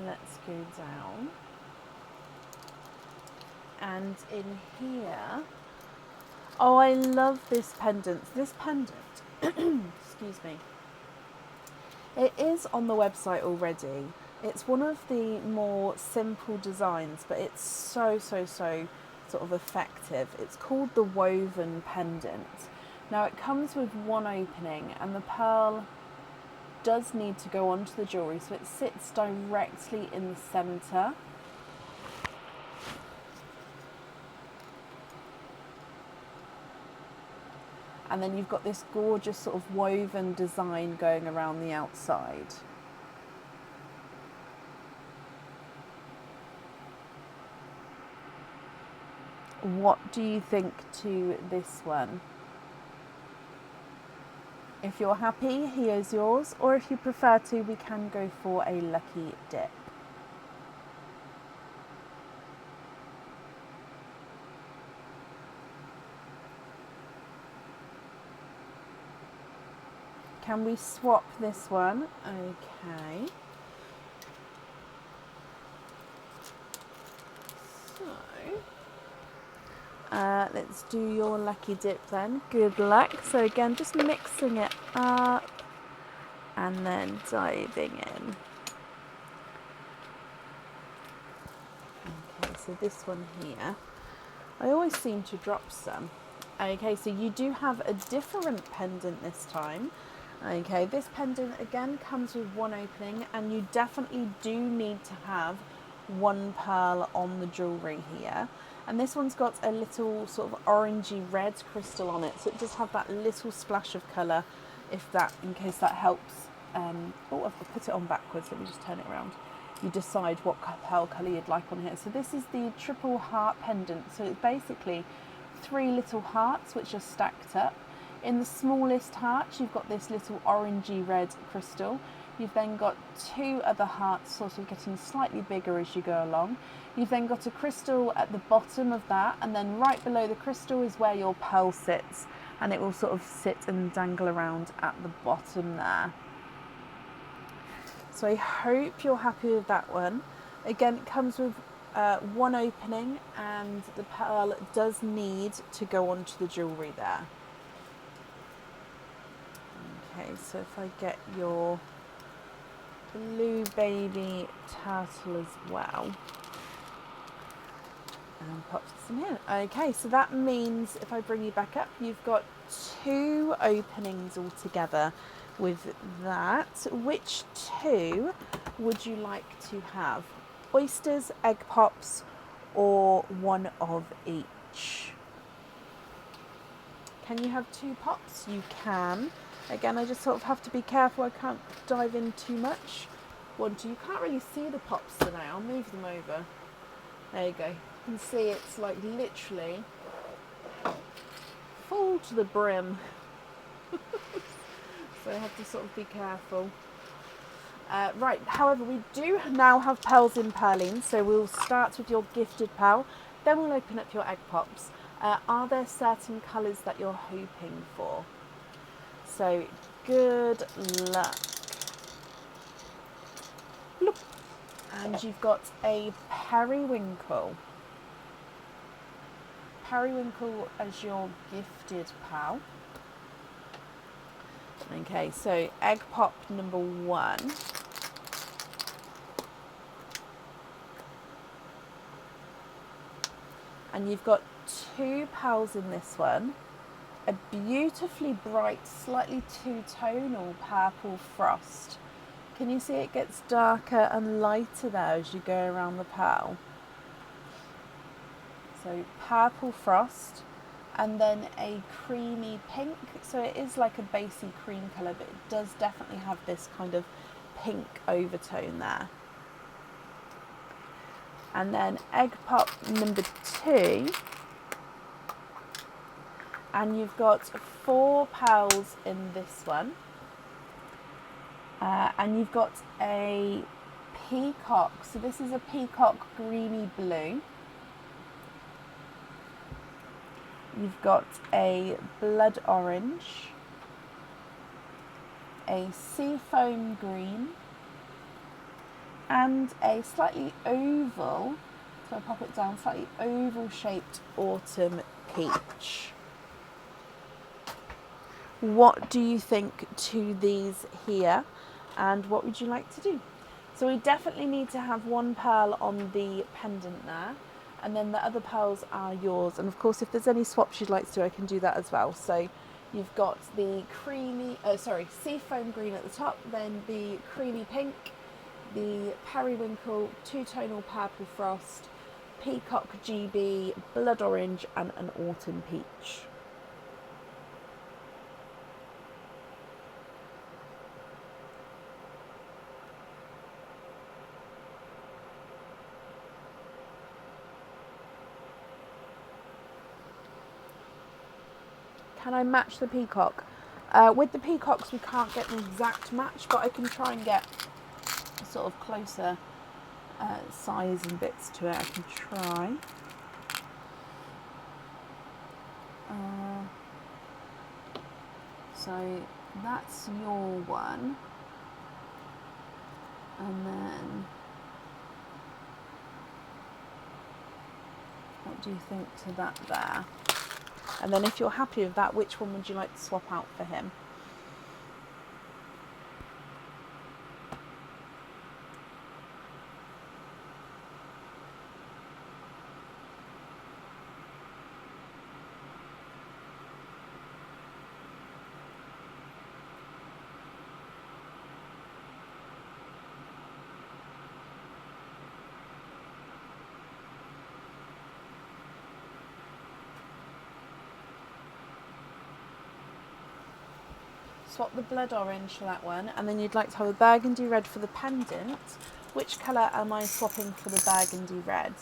let's go down. And in here, oh, I love this pendant. This pendant, excuse me, it is on the website already. It's one of the more simple designs, but it's so sort of effective. It's called the woven pendant. Now it comes with one opening, and the pearl does need to go onto the jewellery, so it sits directly in the centre. And then you've got this gorgeous sort of woven design going around the outside. What do you think to this one? If you're happy, here's yours, or if you prefer to, we can go for a lucky dip. Can we swap this one? Okay. So, let's do your lucky dip then. Good luck. So again, just mixing it up and then diving in. Okay, so this one here, I always seem to drop some. Okay, so you do have a different pendant this time. Okay, this pendant again comes with one opening, and you definitely do need to have one pearl on the jewellery here. And this one's got a little sort of orangey red crystal on it, so it does have that little splash of colour, in case that helps. Oh, I've put it on backwards, let me just turn it around. you decide what pearl colour you'd like on here. So this is the triple heart pendant. So it's basically 3 little hearts which are stacked up. In the smallest heart, you've got this little orangey red crystal. You've then got 2 other hearts sort of getting slightly bigger as you go along. You've then got a crystal at the bottom of that, and then right below the crystal is where your pearl sits, and it will sort of sit and dangle around at the bottom there. So I hope you're happy with that one. Again, it comes with 1 opening, and the pearl does need to go onto the jewellery there. Okay, so if I get your blue baby turtle as well and pop some in. Okay, so that means if I bring you back up, you've got 2 openings altogether with that. Which 2 would you like to have? Oysters, egg pops, or 1 of each? Can you have 2 pops? You can. Again, I just sort of have to be careful I can't dive in too much. 1, 2. You can't really see the pops today. I'll move them over. There you go. You can see it's like literally full to the brim. So I have to sort of be careful. Right, however, we do now have pearls in purlines, so we'll start with your gifted pearl, then we'll open up your egg pops. Are there certain colours that you're hoping for? So, good luck. Look. And you've got a periwinkle. Periwinkle as your gifted pearl. Okay, so egg pop number 1. And you've got 2 pearls in this one. A beautifully bright, slightly two-tonal purple frost. Can you see it gets darker and lighter there as you go around the pearl? So purple frost, and then a creamy pink. So it is like a basey cream colour, but it does definitely have this kind of pink overtone there. And then egg pop number 2. And you've got 4 pearls in this one. And you've got a peacock. So this is a peacock greeny blue. You've got a blood orange, a seafoam green, and a slightly oval, so I pop it down, slightly oval shaped autumn peach. What do you think to these here, and what would you like to do? So we definitely need to have 1 pearl on the pendant there, and then the other pearls are yours. And of course, if there's any swaps you'd like to do, I can do that as well. So you've got the seafoam green at the top, then the creamy pink, the periwinkle, two-tonal purple frost, peacock GB, blood orange, and an autumn peach. Can I match the peacock? With the peacocks we can't get an exact match, but I can try and get a sort of closer size and bits to it. I can try. So that's your one. And then what do you think to that there? And then if you're happy with that, which one would you like to swap out for him? Swap the blood orange for that one, and then you'd like to have a burgundy red for the pendant. Which colour am I swapping for the burgundy red?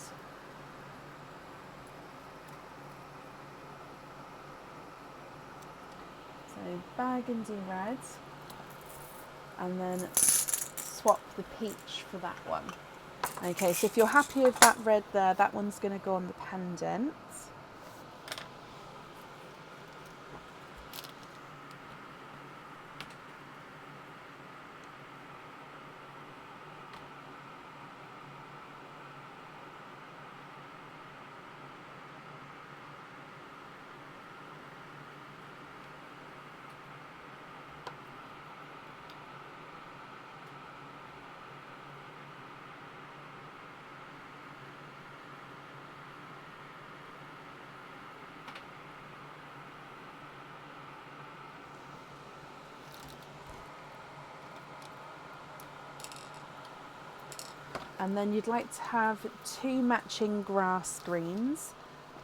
So burgundy red, and then swap the peach for that one. Okay, so if you're happy with that red there, that one's going to go on the pendant. And then you'd like to have 2 matching grass greens.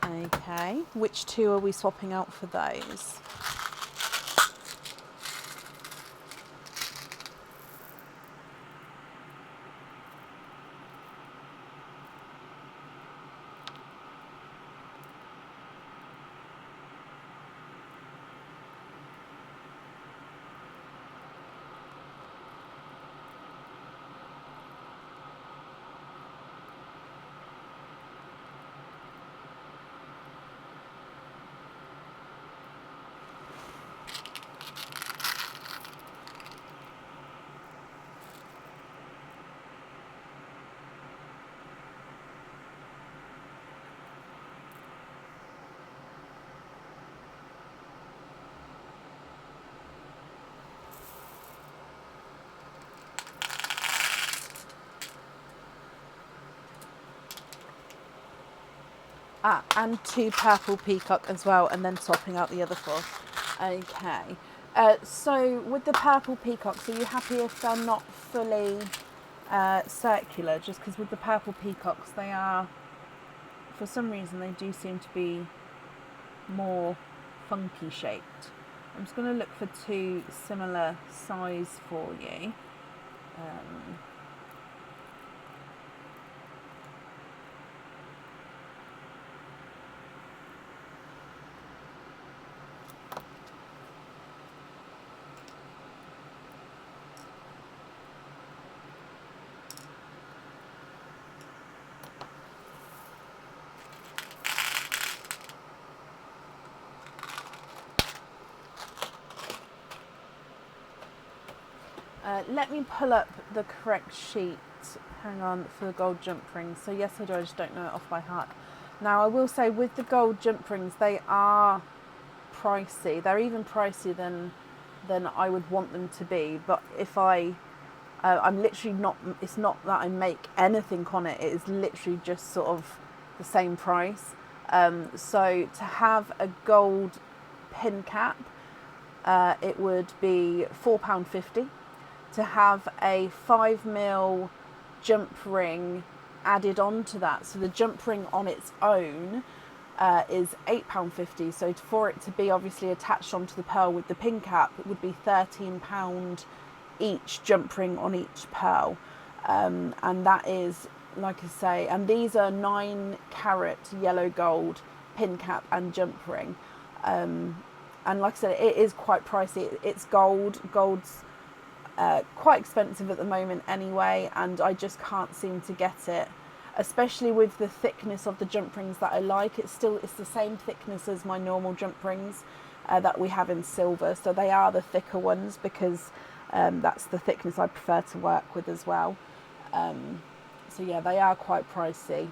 Okay, which 2 are we swapping out for those? And 2 purple peacock as well, and then swapping out the other 4. Okay. So with the purple peacocks, are you happy if they're not fully circular? Just because with the purple peacocks, they are, for some reason, they do seem to be more funky shaped. I'm just going to look for 2 similar size for you. Let me pull up the correct sheet, hang on, for the gold jump rings. So yes I do, I just don't know it off by heart. Now I will say with the gold jump rings, they are pricey. They're even pricier than I would want them to be. But if I'm literally not, it's not that I make anything on it, it is literally just sort of the same price. So to have a gold pin cap, it would be £4.50. To have a 5mm jump ring added on to that, so the jump ring on its own is £8.50. So for it to be obviously attached onto the pearl with the pin cap, it would be £13 each jump ring on each pearl. And that is, like I say, and these are 9-carat yellow gold pin cap and jump ring. And like I said, it is quite pricey. It's gold. Gold's quite expensive at the moment anyway, and I just can't seem to get it, especially with the thickness of the jump rings that I like. It's the same thickness as my normal jump rings that we have in silver, so they are the thicker ones because that's the thickness I prefer to work with as well. So yeah, they are quite pricey.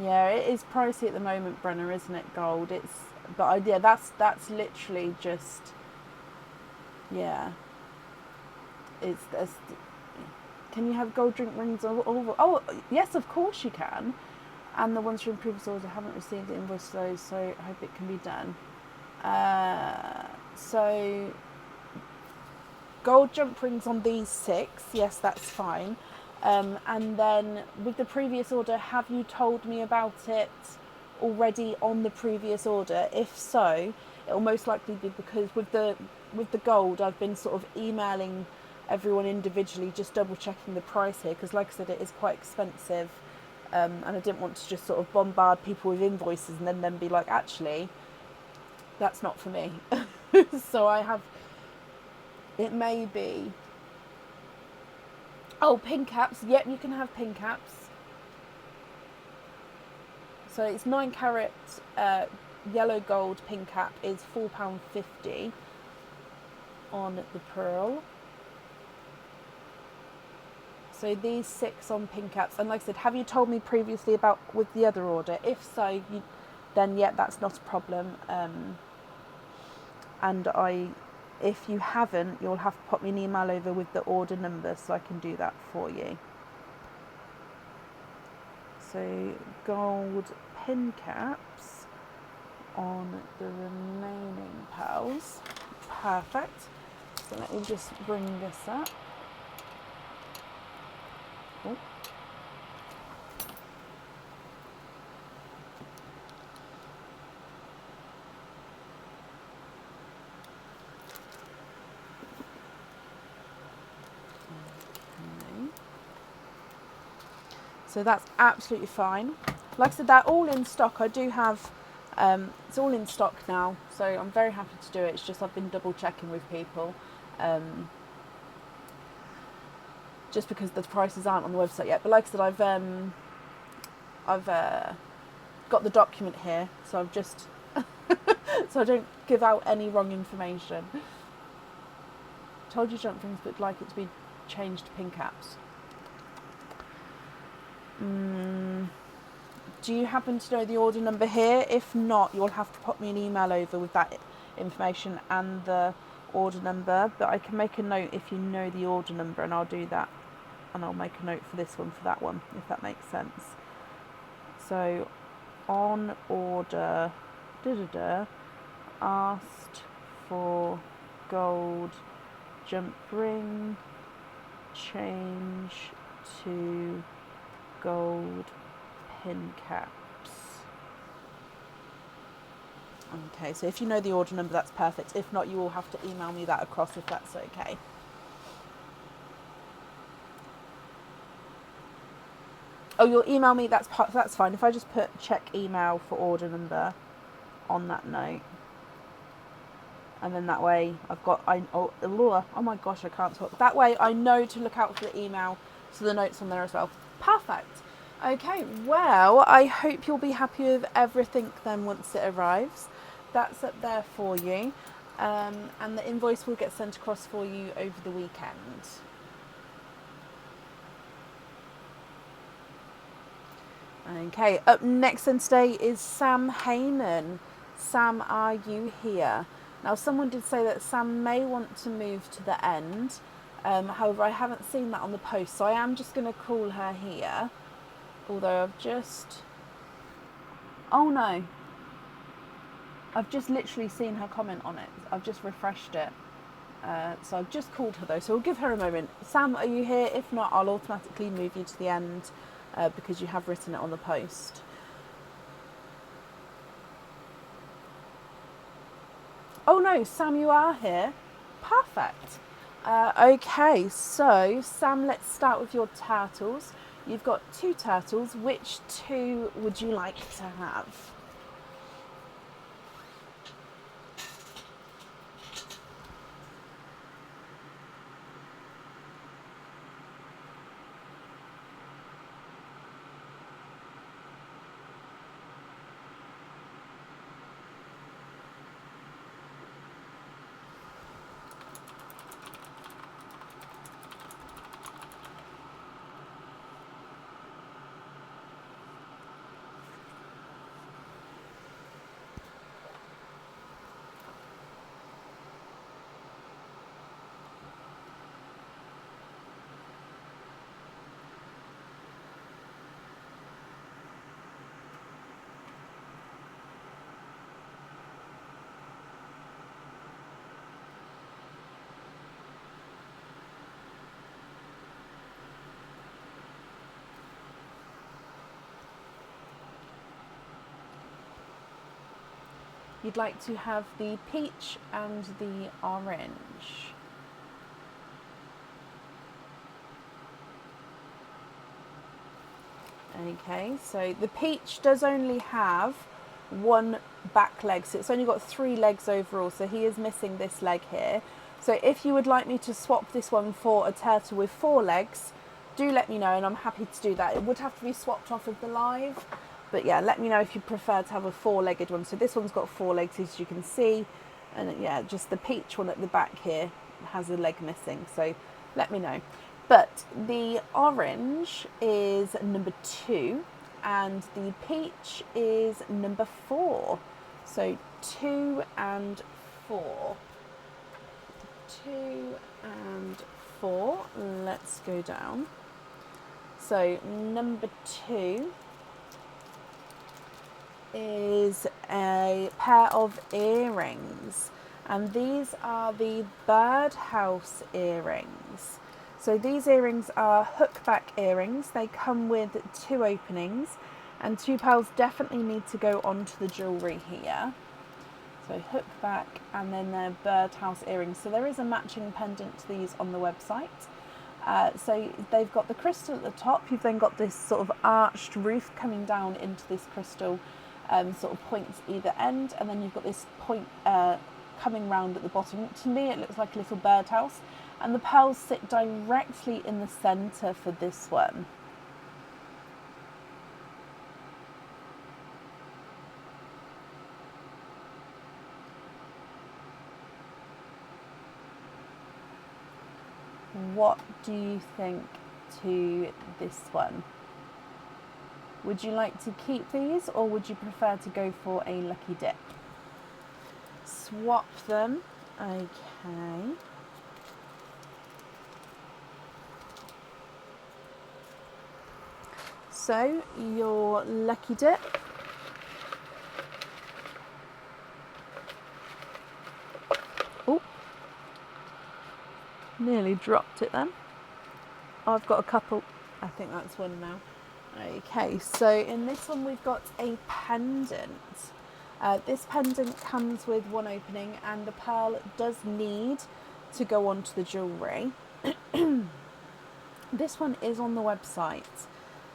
Yeah, it is pricey at the moment, Brenna, isn't it? Gold. Yeah, that's literally just, yeah. Can you have gold drink rings? Oh, yes, of course you can. And the ones from previous order haven't received the invoice for those, so I hope it can be done. So gold jump rings on these 6, yes, that's fine. And then with the previous order, have you told me about it already on the previous order? If so, it'll most likely be because with the gold, I've been sort of emailing everyone individually, just double checking the price here, because like I said, it is quite expensive, and I didn't want to just sort of bombard people with invoices and then be like, actually, that's not for me. So I have, it may be, oh, pin caps, yep, you can have pin caps. So it's 9 carat yellow gold pin cap is £4.50 on the pearl. So these 6 on pin caps, and like I said, have you told me previously about with the other order? If so, then yeah, that's not a problem. And if you haven't, you'll have to pop me an email over with the order number so I can do that for you. So gold pin caps on the remaining pearls. Perfect. So let me just bring this up. Oh. So that's absolutely fine. Like I said, they're all in stock. I do have, it's all in stock now, so I'm very happy to do it. It's just I've been double checking with people, just because the prices aren't on the website yet. But like I said, I've got the document here, so I've just, so I don't give out any wrong information. Told you jump rings, but like it to be changed to pin caps. Do you happen to know the order number here? If not, you'll have to pop me an email over with that information and the order number, but I can make a note if you know the order number, and I'll do that, and I'll make a note for this one for that one, if that makes sense. So on order, asked for gold jump ring, change to gold pin caps. Okay, so if you know the order number, that's perfect. If not, you will have to email me that across if that's okay. Oh, you'll email me, that's fine. If I just put check email for order number on that note, and then that way I've got, oh my gosh, I can't talk. That way I know to look out for the email, so the note's on there as well. Perfect. Okay, well, I hope you'll be happy with everything then once it arrives. That's up there for you, and the invoice will get sent across for you over the weekend. Okay, up next then today is Sam Heyman. Sam, are you here? Now, someone did say that Sam may want to move to the end. However, I haven't seen that on the post, so I am just going to call her here. Although I've just... Oh no. I've just literally seen her comment on it. I've just refreshed it. So I've just called her though, so we'll give her a moment. Sam, are you here? If not, I'll automatically move you to the end because you have written it on the post. Oh no, Sam, you are here. Perfect. Okay, so Sam, let's start with your turtles. You've got 2 turtles. Which 2 would you like to have? You'd like to have the peach and the orange. Okay, so the peach does only have one back leg, so it's only got 3 legs overall, so he is missing this leg here. So if you would like me to swap this one for a turtle with 4 legs, do let me know and I'm happy to do that. It would have to be swapped off of the live, but yeah, let me know if you prefer to have a 4-legged one. So this one's got 4 legs, as you can see, and yeah, just the peach one at the back here has a leg missing, so let me know. But the orange is number 2 and the peach is number 4. So 2 and 4. 2 and 4. Let's go down. So number 2 is a pair of earrings, and these are the birdhouse earrings. So these earrings are hookback earrings. They come with 2 openings, and 2 pearls definitely need to go onto the jewellery here. So hookback, and then they're birdhouse earrings. So there is a matching pendant to these on the website. So they've got the crystal at the top. You've then got this sort of arched roof coming down into this crystal sort of points either end, and then you've got this point coming round at the bottom. To me it looks like a little birdhouse, and the pearls sit directly in the centre for this one. What do you think to this one? Would you like to keep these, or would you prefer to go for a lucky dip? Swap them. Okay. So your lucky dip nearly dropped it then. I've got a couple. I think that's one now. Okay, so in this one we've got a pendant. This pendant comes with 1 opening, and the pearl does need to go onto the jewellery. This one is on the website,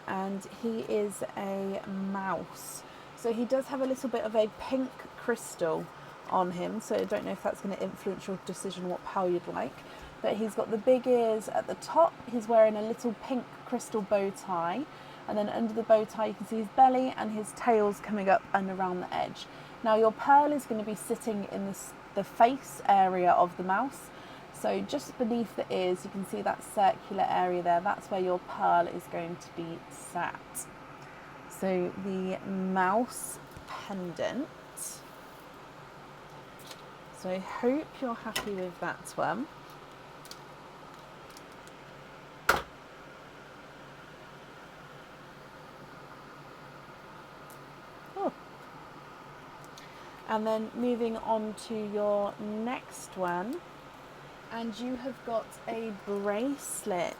and he is a mouse. So he does have a little bit of a pink crystal on him, so I don't know if that's going to influence your decision what pearl you'd like. But he's got the big ears at the top. He's wearing a little pink crystal bow tie, and then under the bow tie you can see his belly and his tail's coming up and around the edge. Now your pearl is going to be sitting in the face area of the mouse. So just beneath the ears you can see that circular area there. That's where your pearl is going to be sat. So the mouse pendant. So I hope you're happy with that one. And then moving on to your next one, and you have got a bracelet.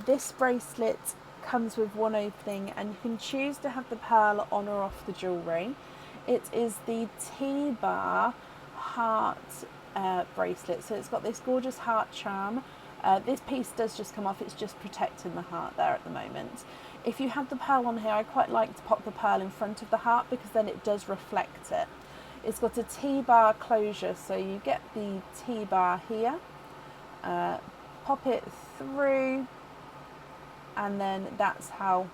This bracelet comes with 1 opening, and you can choose to have the pearl on or off the jewellery. It is the T-bar heart bracelet, so it's got this gorgeous heart charm. This piece does just come off, it's just protecting the heart there at the moment. If you have the pearl on here, I quite like to pop the pearl in front of the heart because then it does reflect it. It's got a T-bar closure, so you get the T-bar here, pop it through, and then that's how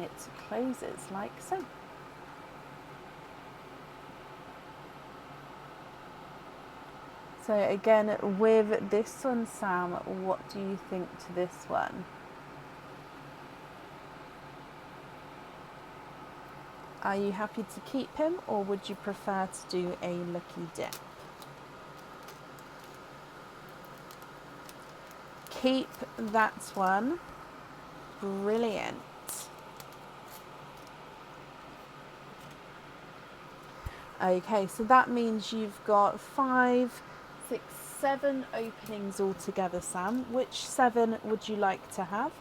it closes, like so. So again, with this one, Sam, what do you think to this one? Are you happy to keep him, or would you prefer to do a lucky dip? Keep that one. Brilliant. Okay, so that means you've got 5, 6, 7 openings altogether, Sam. Which 7 would you like to have?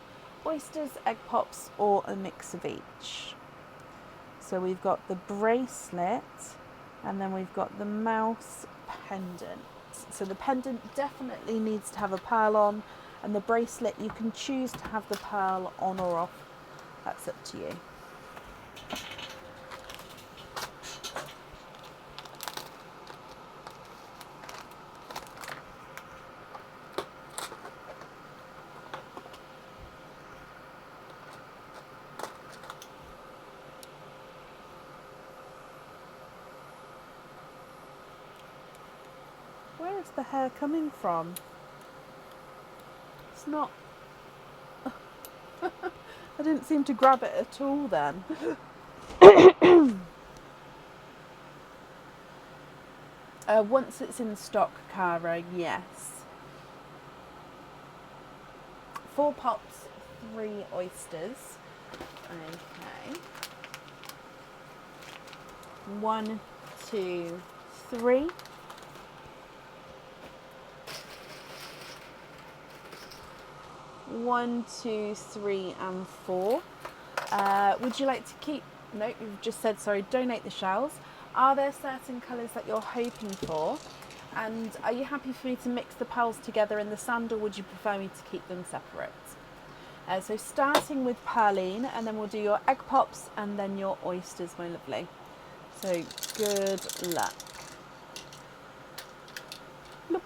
Oysters, egg pops, or a mix of each? So we've got the bracelet, and then we've got the mouse pendant. So the pendant definitely needs to have a pearl on, and the bracelet you can choose to have the pearl on or off. That's up to you. Where is the hair coming from? It's not... I didn't seem to grab it at all then. Once it's in stock, Cara, yes. 4 pops, 3 oysters. Okay. 1, 2, 3. One, 2, 3, and 4. Would you like to keep... No, you've just said, sorry, donate the shells. Are there certain colours that you're hoping for? And are you happy for me to mix the pearls together in the sand, or would you prefer me to keep them separate? So starting with Pearline, and then we'll do your egg pops and then your oysters, my lovely. So good luck. Look,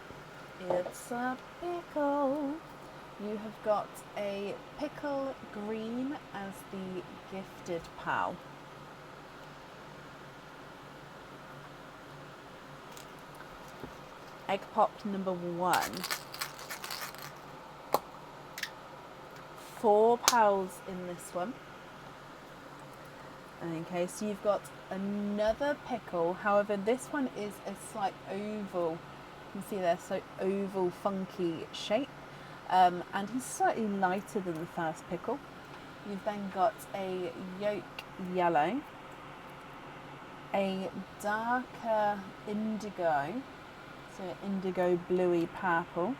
it's a pickle. You have got a pickle green as the gifted pal. Egg popped number 1. 4 pals in this one. Okay, so you've got another pickle. However, this one is a slight oval. You can see there, so oval, funky shape. And he's slightly lighter than the first pickle. You've then got a yolk yellow, a darker indigo, so indigo bluey purple,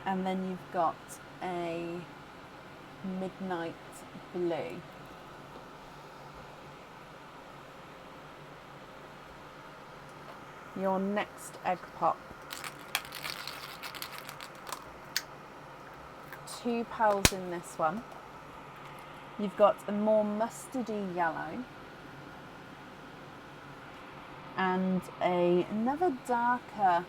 and then you've got a midnight blue. Your next egg pop. 2 pearls in this one. You've got a more mustardy yellow and another darker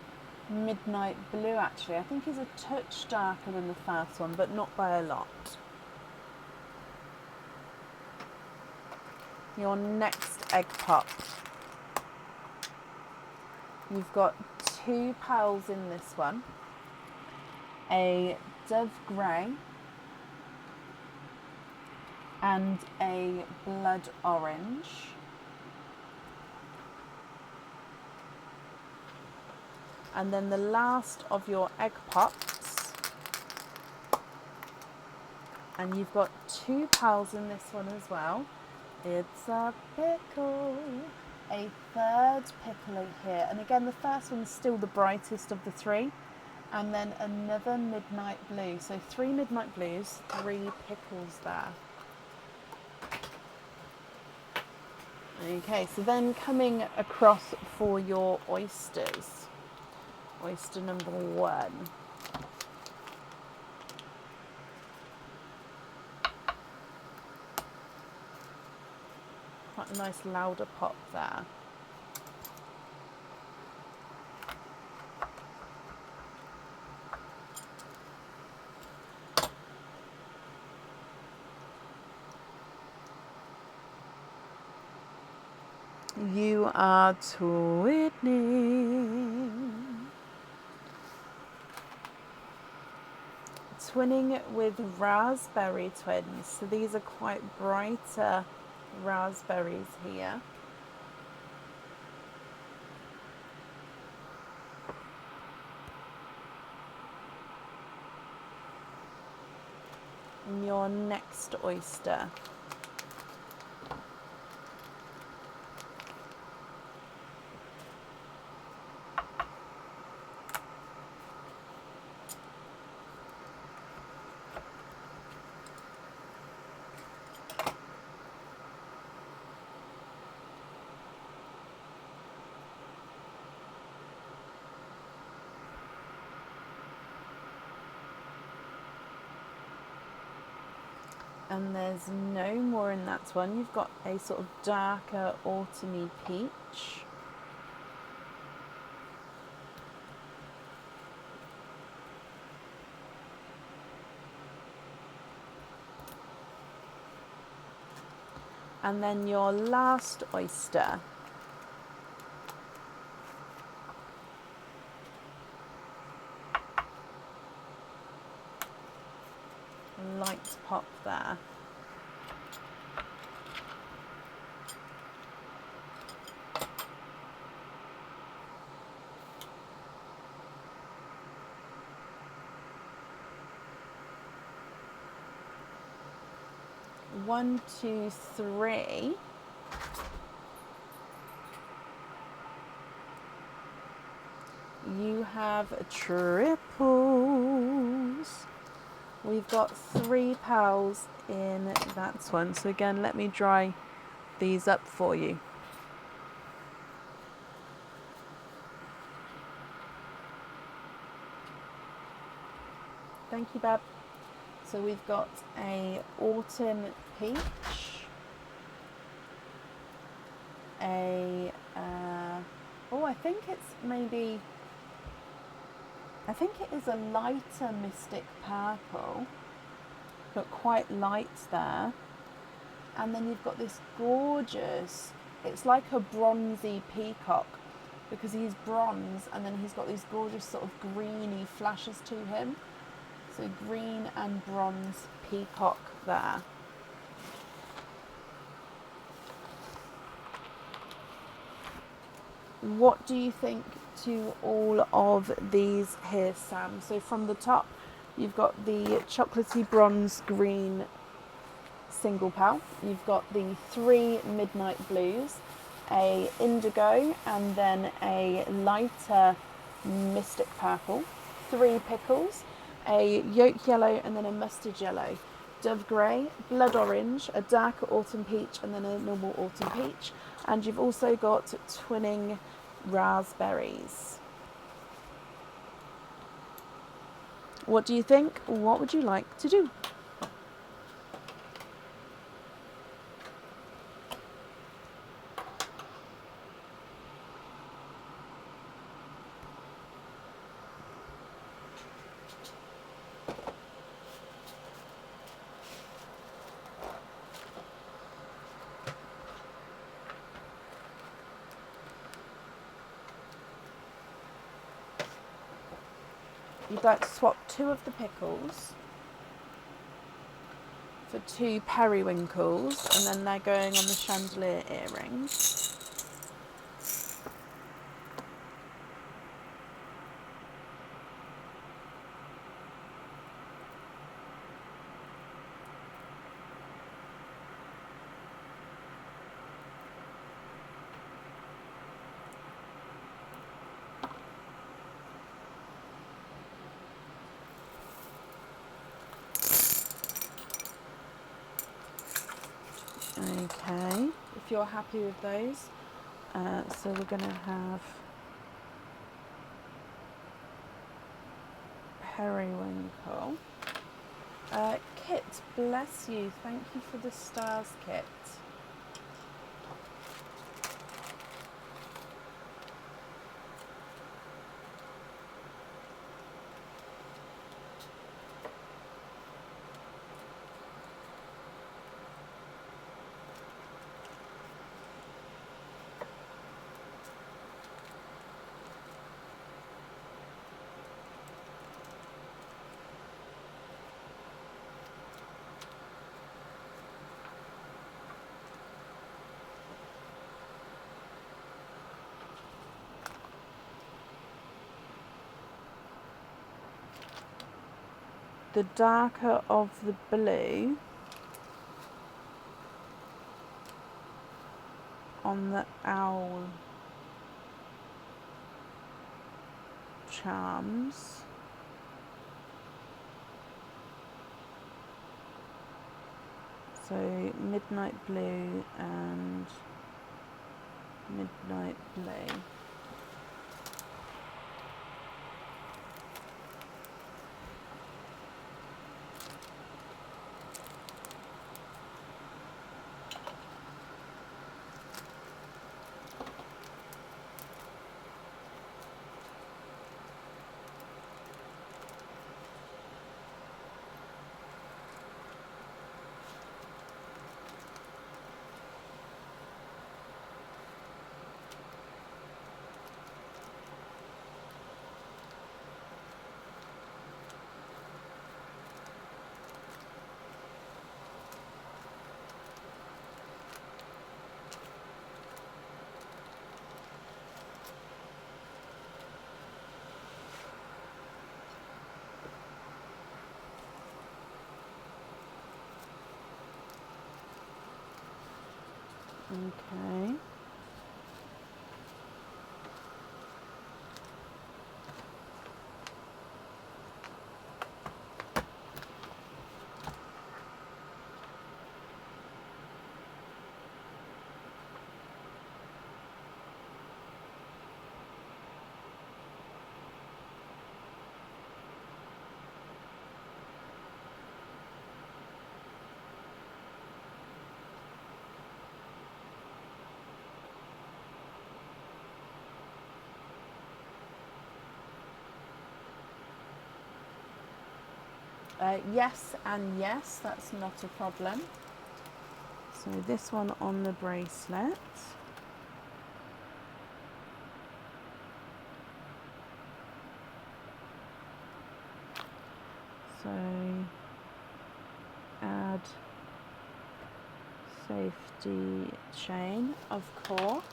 midnight blue. Actually, I think he's a touch darker than the first one, but not by a lot. Your next egg pop. You've got 2 pearls in this one. A dove grey and a blood orange. And then the last of your egg pops, and you've got 2 pearls in this one as well. It's a pickle, a third pickle in here, and again the first one's still the brightest of the 3. And then another midnight blue. So 3 midnight blues, 3 pickles there. Okay, so then coming across for your oysters. Oyster number 1. Quite a nice louder pop there. You are twinning. Twinning with raspberry twins. So these are quite brighter raspberries here. And your next oyster. And there's no more in that one. You've got a sort of darker autumny peach. And then your last oyster. Light pop there. One, two, three. You have triples. We've got 3 pals in that one. So again, let me dry these up for you. Thank you, Bab. So we've got a autumn peach, I think it is a lighter mystic purple, but quite light there. And then you've got this gorgeous, it's like a bronzy peacock because he's bronze and then he's got these gorgeous sort of greeny flashes to him. So green and bronze peacock there. What do you think to all of these here, Sam? So from the top, you've got the chocolatey bronze green single pal. You've got the 3 midnight blues, a indigo, and then a lighter mystic purple, 3 pickles, a yolk yellow, and then a mustard yellow, dove grey, blood orange, a darker autumn peach, and then a normal autumn peach. And you've also got twinning raspberries. What do you think? What would you like to do? You'd like to swap 2 of the pickles for 2 periwinkles, and then they're going on the chandelier earrings. Okay, if you're happy with those, so we're going to have periwinkle. Kit, bless you. Thank you for the stars, Kit. The darker of the blue on the owl charms. So midnight blue and midnight blue. Okay. Yes and yes, that's not a problem. So this one on the bracelet. So add safety chain, of course.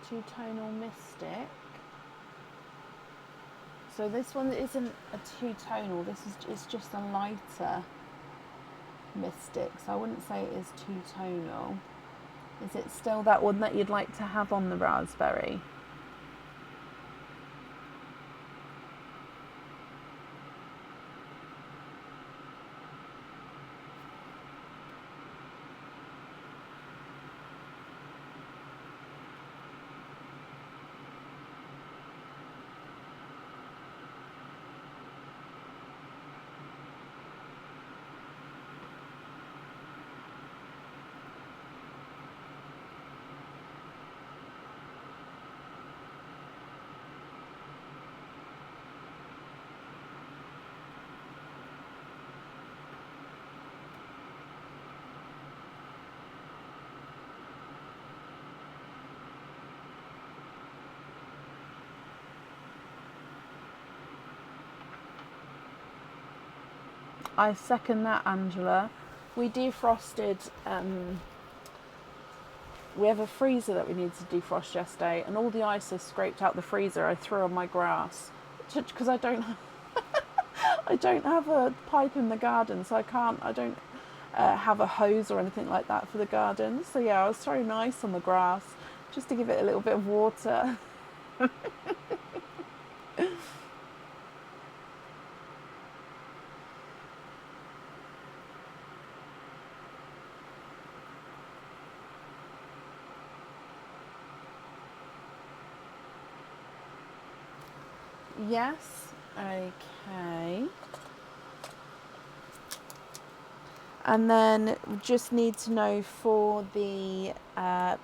Two-tonal mystic. So this one isn't a two-tonal, it's just a lighter mystic, so I wouldn't say it is two-tonal. Is it still that one that you'd like to have on the raspberry? I second that, Angela. We defrosted, we have a freezer that we needed to defrost yesterday, and all the ice has scraped out the freezer. I threw on my grass because I don't have a pipe in the garden, so I don't have a hose or anything like that for the garden. So yeah, I was throwing ice on the grass just to give it a little bit of water. Yes, okay. And then we just need to know for the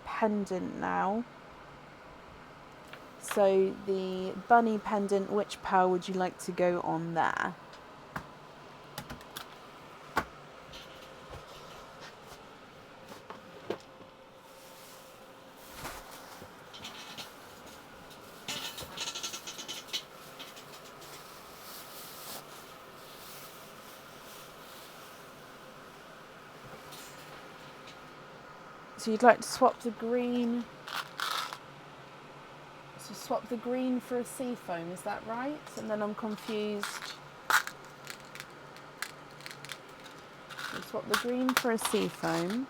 pendant now. So the bunny pendant, which pearl would you like to go on there? So you'd like to swap the green. So swap the green for a sea foam, is that right? And then I'm confused. So swap the green for a sea foam.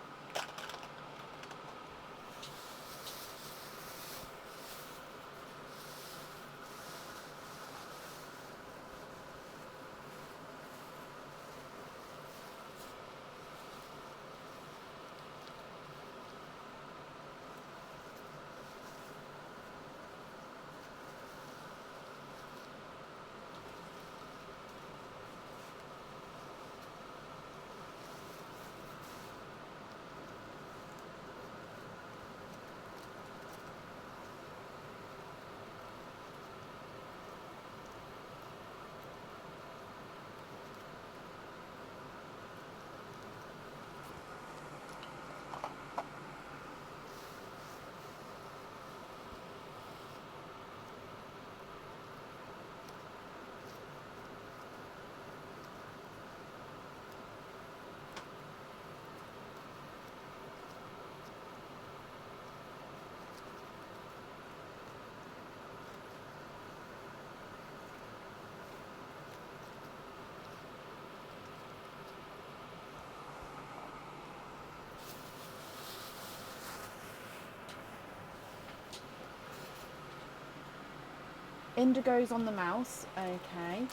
Indigo's on the mouse. Okay.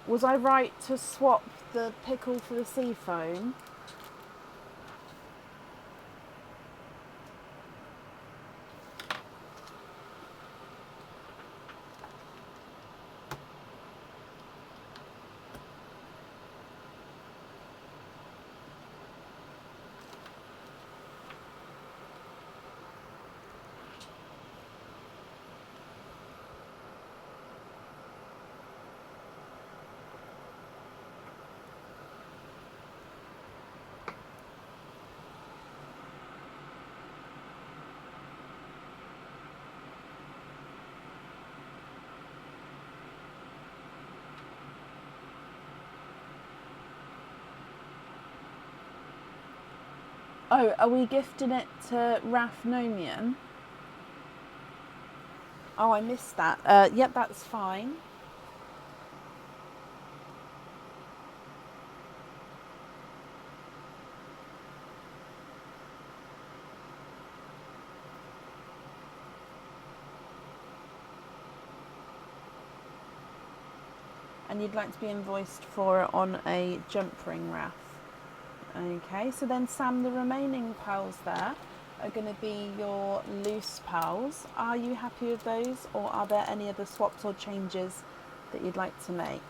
Was I right to swap the pickle for the sea foam? Oh, are we gifting it to Raf Nomian? Oh, I missed that. Yep, that's fine. And you'd like to be invoiced for it on a jump ring, Raf. Okay, so then Sam, the remaining pearls there are going to be your loose pearls. Are you happy with those, or are there any other swaps or changes that you'd like to make?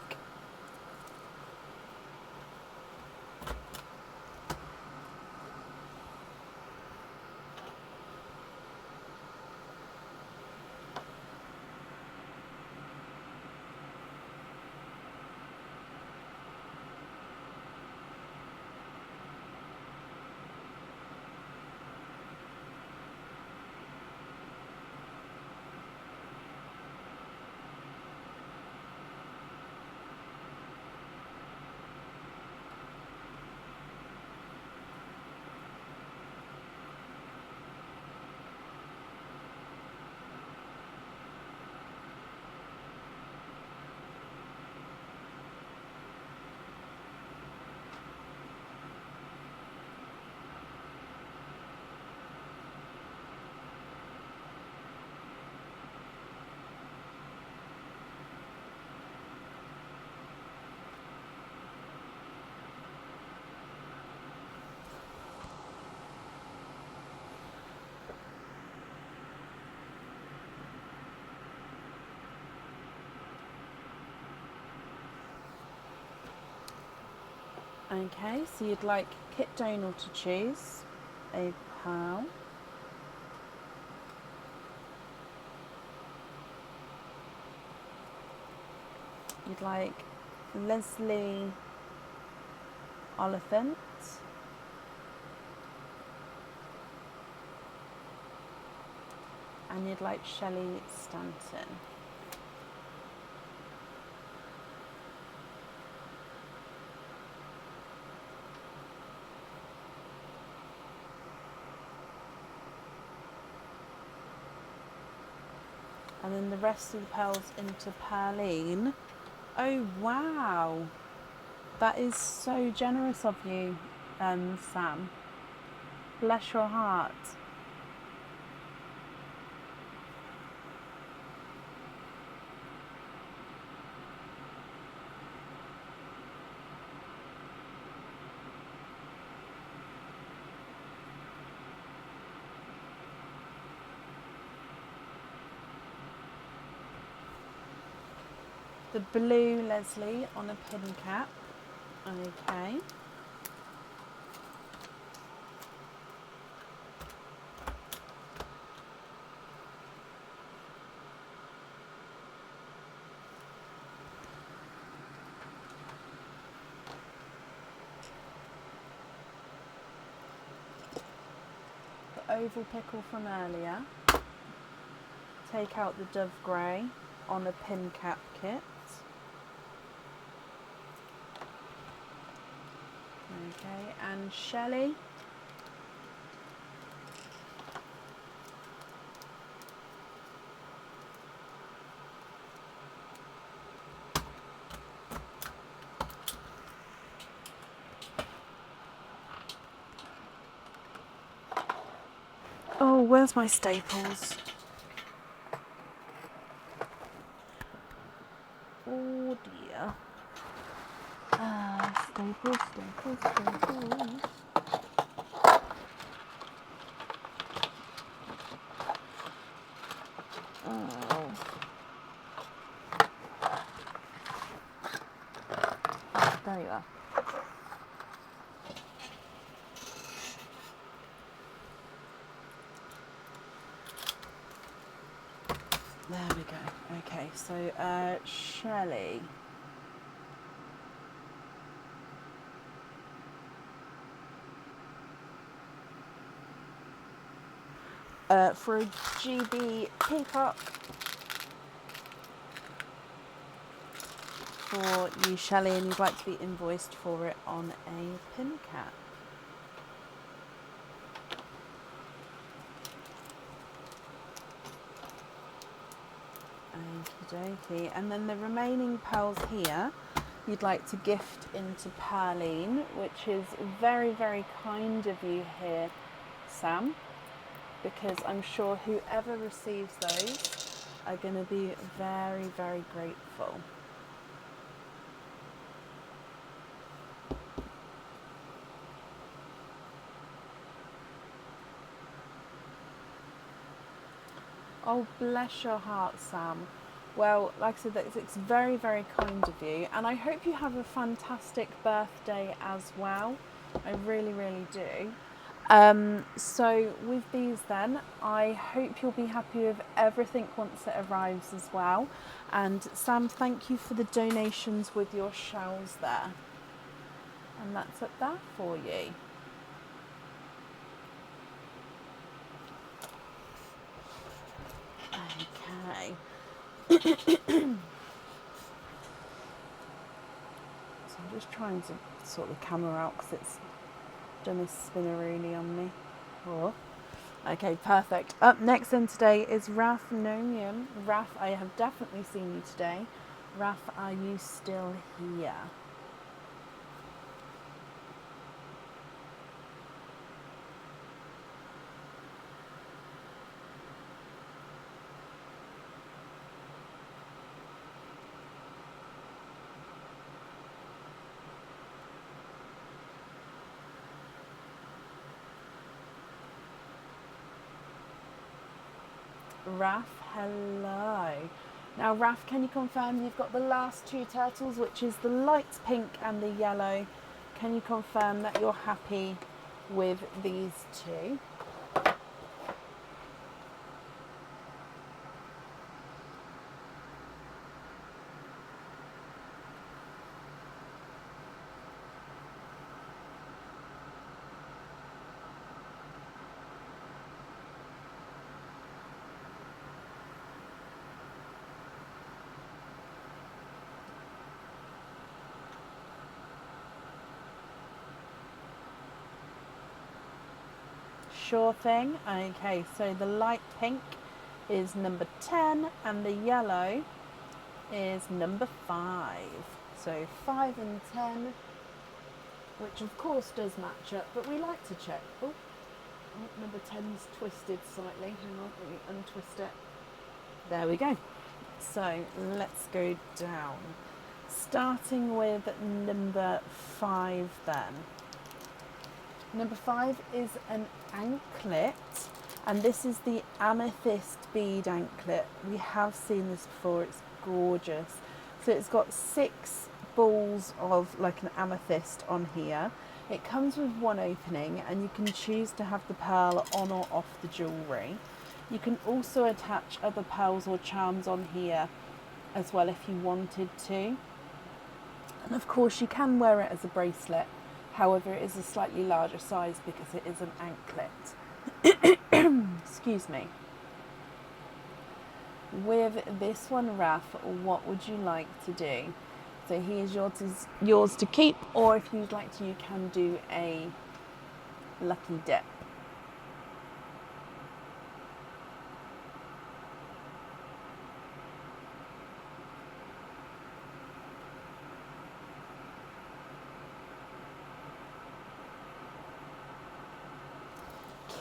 Okay, so you'd like Kit Donal to choose a pearl. You'd like Leslie Oliphant. And you'd like Shelley Stanton. And then the rest of the pearls into Pearline. Oh, wow. That is so generous of you, Sam. Bless your heart. The blue Leslie on a pin cap. Okay. The oval pickle from earlier. Take out the dove grey on a pin cap kit. Okay, and Shelley. Oh, where's my staples? Sprinkles, sprinkles. Oh. There you are. There we go. Okay, so Shelley. For a GB peacock for you, Shelley, and you'd like to be invoiced for it on a pin cap. Okie dokie. And then the remaining pearls here you'd like to gift into Perline, which is very, very kind of you here, Sam, because I'm sure whoever receives those are going to be very, very grateful. Oh, bless your heart, Sam. Well, like I said, it's very, very kind of you. And I hope you have a fantastic birthday as well. I really, really do. So with these then, I hope you'll be happy with everything once it arrives as well. And Sam, thank you for the donations with your shells there. And that's up there for you. Okay. So I'm just trying to sort the camera out because it's done a spinneroonie on me. Oh. Okay, perfect. Up next in today is Raf Nomium. Raf, I have definitely seen you today. Raf, are you still here? Raf, hello. Now, Raf, can you confirm you've got the last two turtles, which is the light pink and the yellow? Can you confirm that you're happy with these two? Sure thing. Okay, so the light pink is number 10 and the yellow is number 5. So 5 and 10, which of course does match up, but we like to check. Oh, number 10's twisted slightly. Hang on, let me untwist it. There we go. So let's go down. Starting with number 5 then. Number 5 is an anklet, and this is the amethyst bead anklet. We have seen this before, it's gorgeous. So it's got 6 balls of like an amethyst on here. It comes with one opening, and you can choose to have the pearl on or off the jewellery. You can also attach other pearls or charms on here as well if you wanted to. And of course you can wear it as a bracelet. However, it is a slightly larger size because it is an anklet. Excuse me. With this one, Raf, what would you like to do? So he is yours to keep, or if you'd like to, you can do a lucky dip.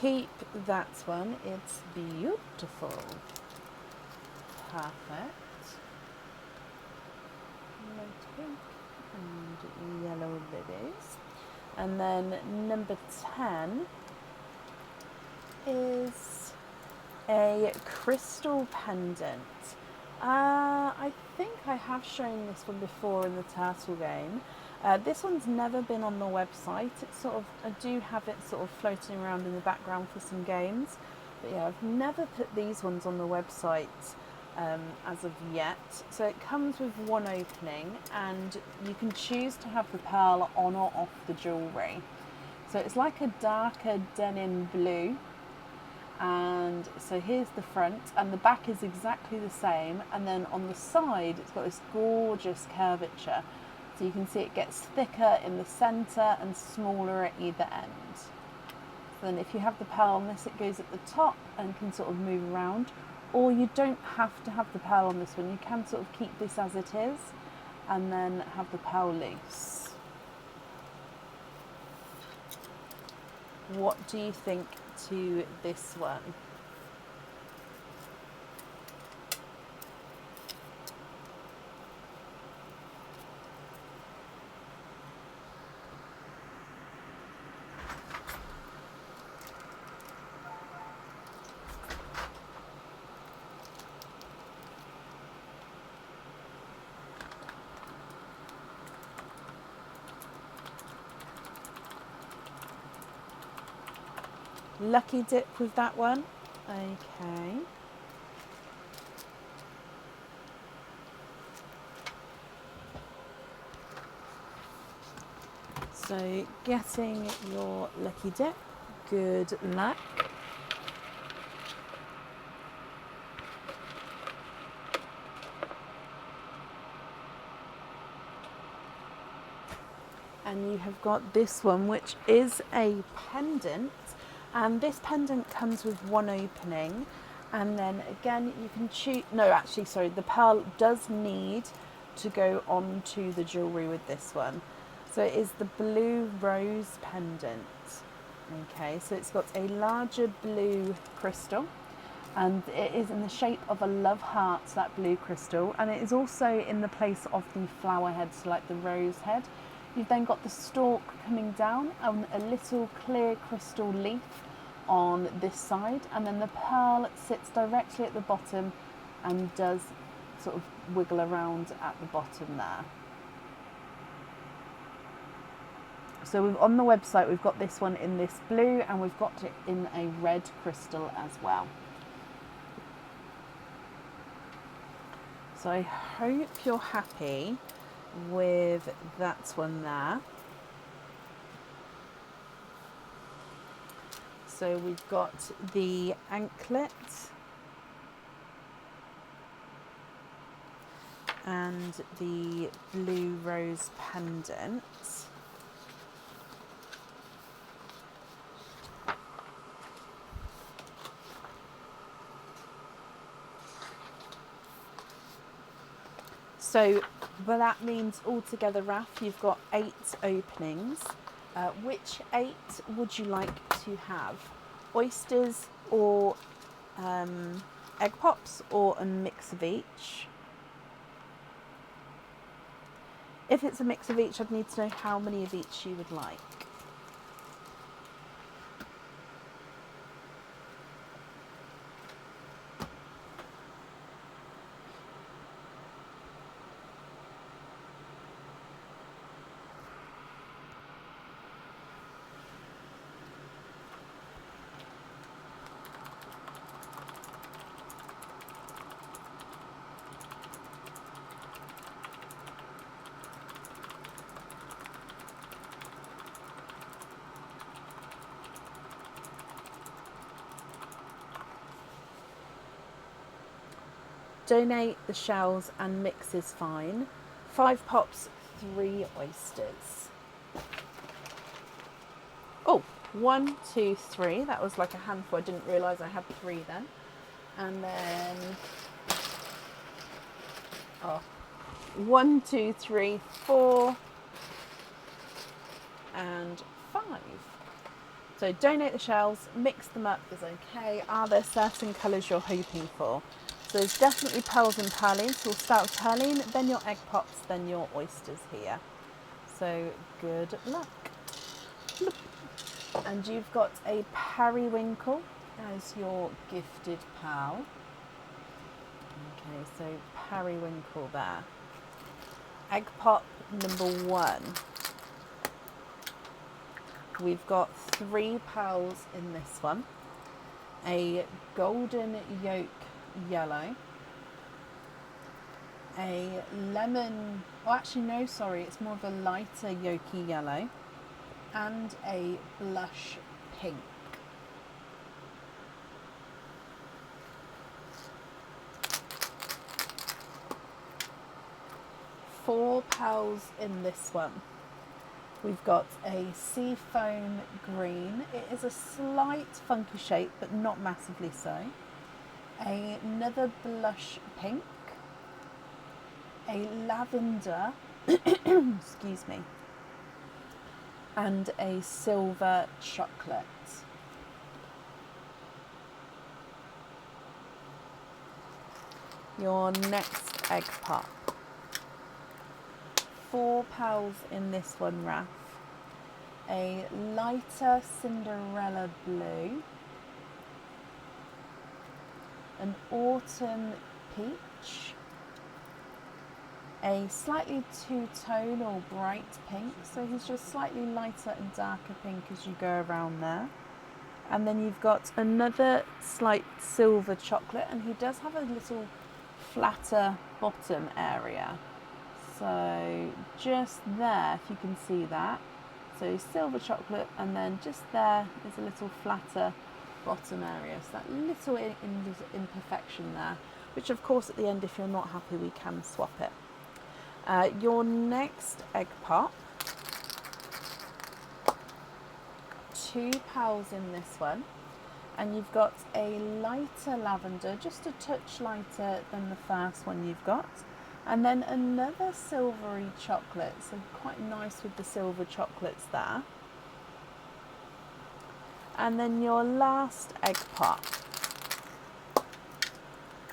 Keep that one, it's beautiful. Perfect. Light pink and yellow lilies. And then number 10 is a crystal pendant. I think I have shown this one before in the turtle game. This one's never been on the website. It's sort of, I do have it sort of floating around in the background for some games. But yeah, I've never put these ones on the website as of yet. So it comes with one opening, and you can choose to have the pearl on or off the jewellery. So it's like a darker denim blue. And so here's the front, and the back is exactly the same, and then on the side it's got this gorgeous curvature, so you can see it gets thicker in the centre and smaller at either end. So then if you have the pearl on this, it goes at the top and can sort of move around, or you don't have to have the pearl on this one. You can sort of keep this as it is and then have the pearl loose. What do you think to this one? Lucky dip with that one. Okay. So getting your lucky dip, good luck. And you have got this one, which is a pendant. And this pendant comes with one opening, and then again you can choose, no actually sorry, the pearl does need to go onto the jewellery with this one. So it is the blue rose pendant. Okay, so it's got a larger blue crystal, and it is in the shape of a love heart, that blue crystal, and it is also in the place of the flower head, so like the rose head. You've then got the stalk coming down and a little clear crystal leaf on this side, and then the pearl sits directly at the bottom and does sort of wiggle around at the bottom there. So on the website we've got this one in this blue, and we've got it in a red crystal as well. So I hope you're happy with that one there. So we've got the anklet and the blue rose pendant. So, but that means altogether, Raf, you've got 8 openings. Which 8 would you like to have? Oysters or egg pops, or a mix of each? If it's a mix of each, I'd need to know how many of each you would like. Donate the shells and mix is fine. 5 pops, 3 oysters. Oh, 1, 2, 3. That was like a handful. I didn't realise I had 3 then. And then 1, 2, 3, 4, and 5. So donate the shells, mix them up is okay. Are there certain colours you're hoping for? So there's definitely pearls and perline, so we'll start with perline, then your egg pops, then your oysters here. So good luck. And you've got a periwinkle as your gifted pal. Okay, so periwinkle there. Egg pop number 1. We've got 3 pals in this one. A golden yolk yellow. A lemon, oh actually no, sorry, it's more of a lighter yolky yellow. And a blush pink. Four pals in this one. We've got a seafoam green. It is a slight funky shape, but not massively so. Another blush pink. A lavender, excuse me, and a silver chocolate. Your next egg pop. 4 pals in this one, Raf. A lighter Cinderella blue, an autumn peach, a slightly two-tone or bright pink, so he's just slightly lighter and darker pink as you go around there. And then you've got another slight silver chocolate, and he does have a little flatter bottom area. So just there, if you can see that. So silver chocolate, and then just there is a little flatter bottom area. So that little imperfection there, which of course at the end, if you're not happy, we can swap it. Your next egg pop. 2 pals in this one. And you've got a lighter lavender, just a touch lighter than the first one you've got. And then another silvery chocolate, so quite nice with the silver chocolates there. And then your last egg pop.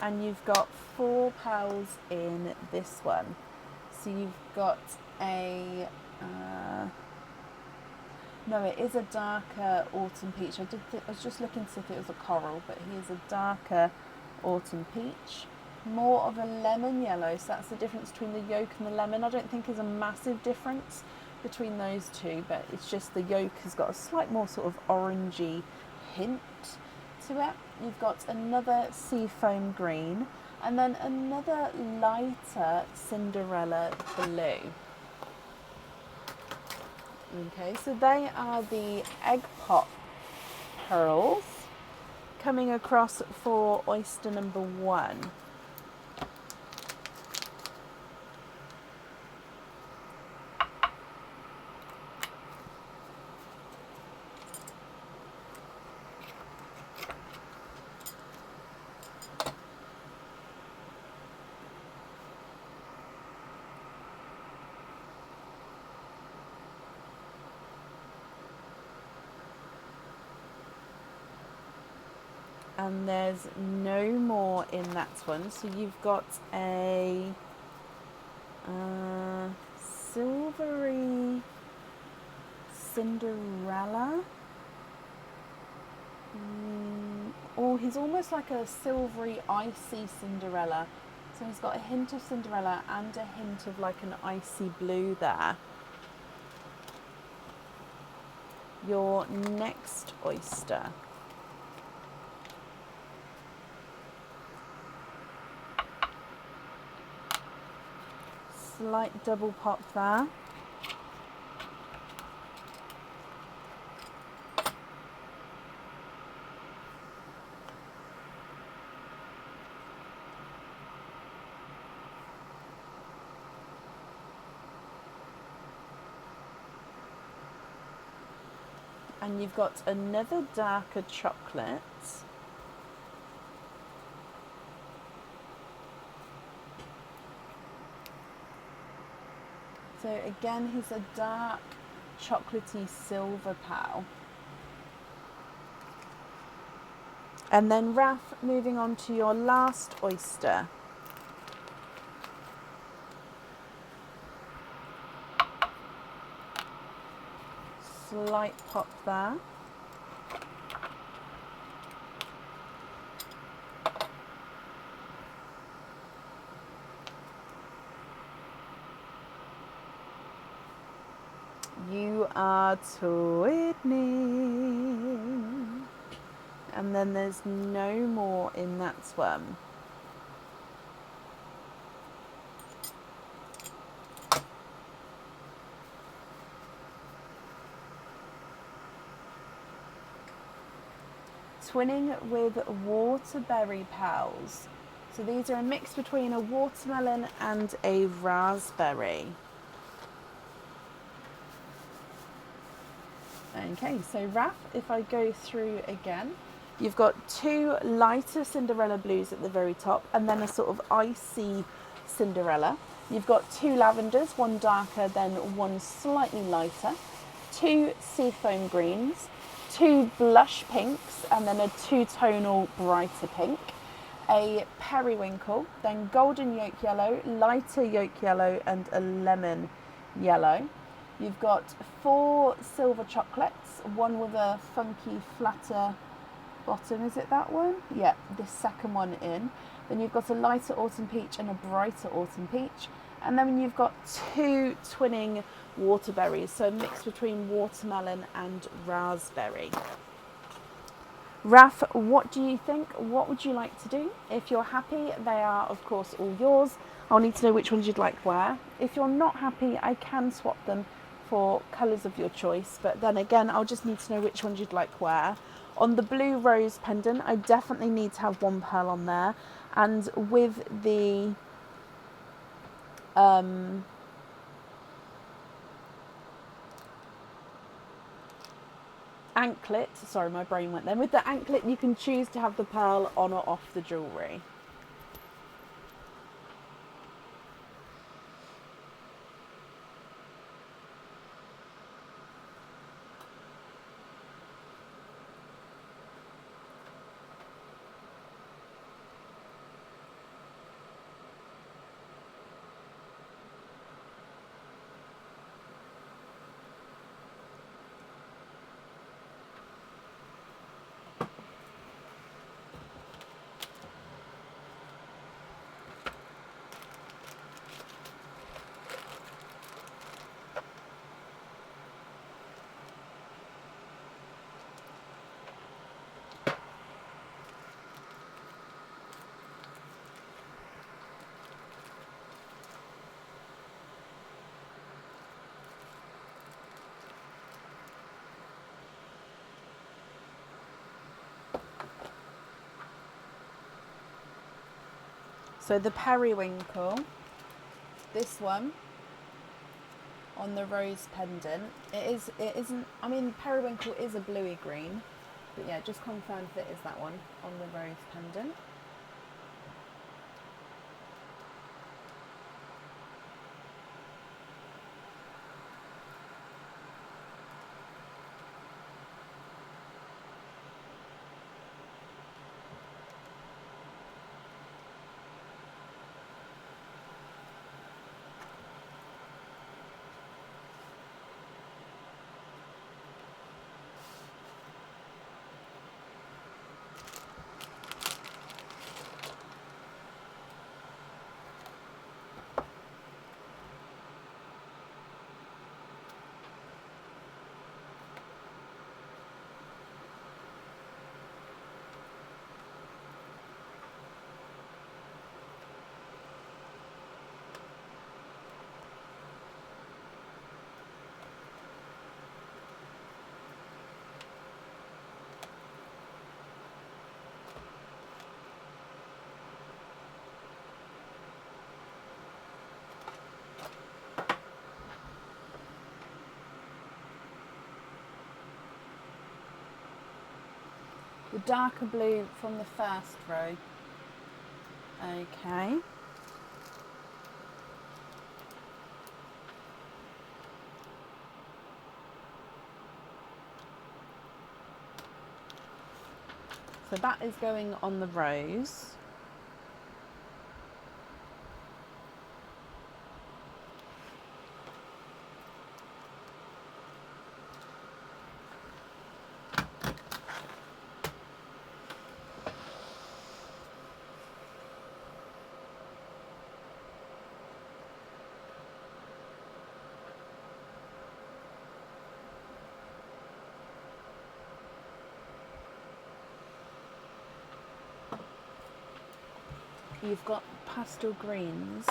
And you've got 4 pals in this one. So you've got a, no, it is a darker autumn peach. I was just looking to see if it was a coral, but he is a darker autumn peach. More of a lemon yellow, so that's the difference between the yolk and the lemon. I don't think there's a massive difference between those two, but it's just the yolk has got a slight more sort of orangey hint to it. You've got another seafoam green, and then another lighter Cinderella blue. Okay, so they are the egg pop pearls coming across for oyster number 1. And there's no more in that one. So you've got a silvery Cinderella. Or he's almost like a silvery icy Cinderella. So he's got a hint of Cinderella and a hint of like an icy blue there. Your next oyster. Slight double pop there. And you've got another darker chocolate. So again, he's a dark chocolatey silver pal. And then Raf, moving on to your last oyster. Slight pop there. twinning. And then there's no more in that one. Twinning with waterberry pearls. So these are a mix between a watermelon and a raspberry. Okay, so Raph, if I go through again, you've got 2 lighter Cinderella blues at the very top and then a sort of icy Cinderella. You've got 2 lavenders, one darker than one slightly lighter, 2 seafoam greens, 2 blush pinks and then a 2-tonal brighter pink, a periwinkle, then golden yolk yellow, lighter yolk yellow and a lemon yellow. You've got 4 silver chocolates, one with a funky flatter bottom, is it that one? Yeah, this second one in. Then you've got a lighter autumn peach and a brighter autumn peach. And then you've got 2 twinning waterberries, so a mix between watermelon and raspberry. Raph, what do you think? What would you like to do? If you're happy, they are of course all yours. I'll need to know which ones you'd like where. If you're not happy, I can swap them for colours of your choice, but then again, I'll just need to know which ones you'd like where. On the blue rose pendant, I definitely need to have 1 pearl on there, and with the anklet, sorry my brain went there, with the anklet you can choose to have the pearl on or off the jewellery. So the periwinkle, this one on the rose pendant, it isn't, I mean periwinkle is a bluey green, but yeah, just confirm if it is that one on the rose pendant. The darker blue from the first row. Okay. So that is going on the rose. You've got pastel greens.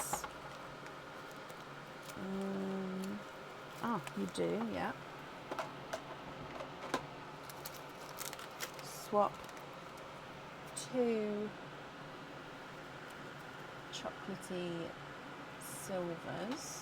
You do, yeah. Swap 2 chocolatey silvers.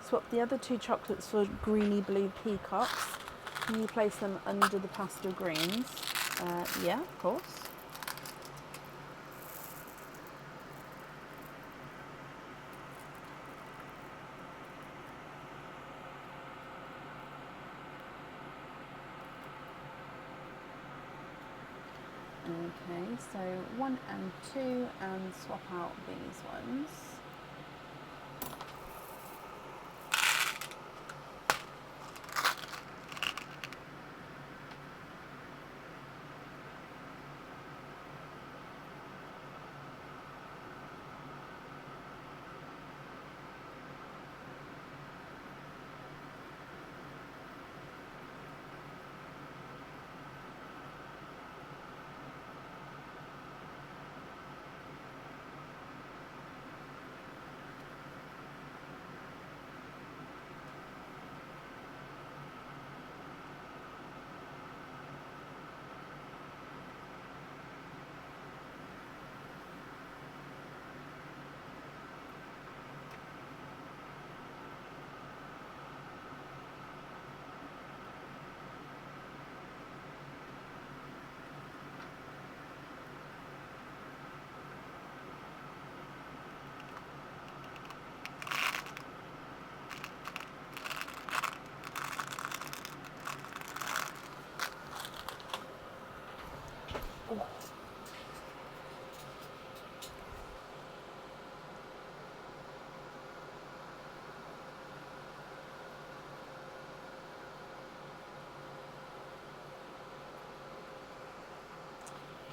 Swap the other 2 chocolates for greeny blue peacocks. Can you place them under the pastel greens? Yeah, of course. Okay, so 1 and 2, and swap out these ones.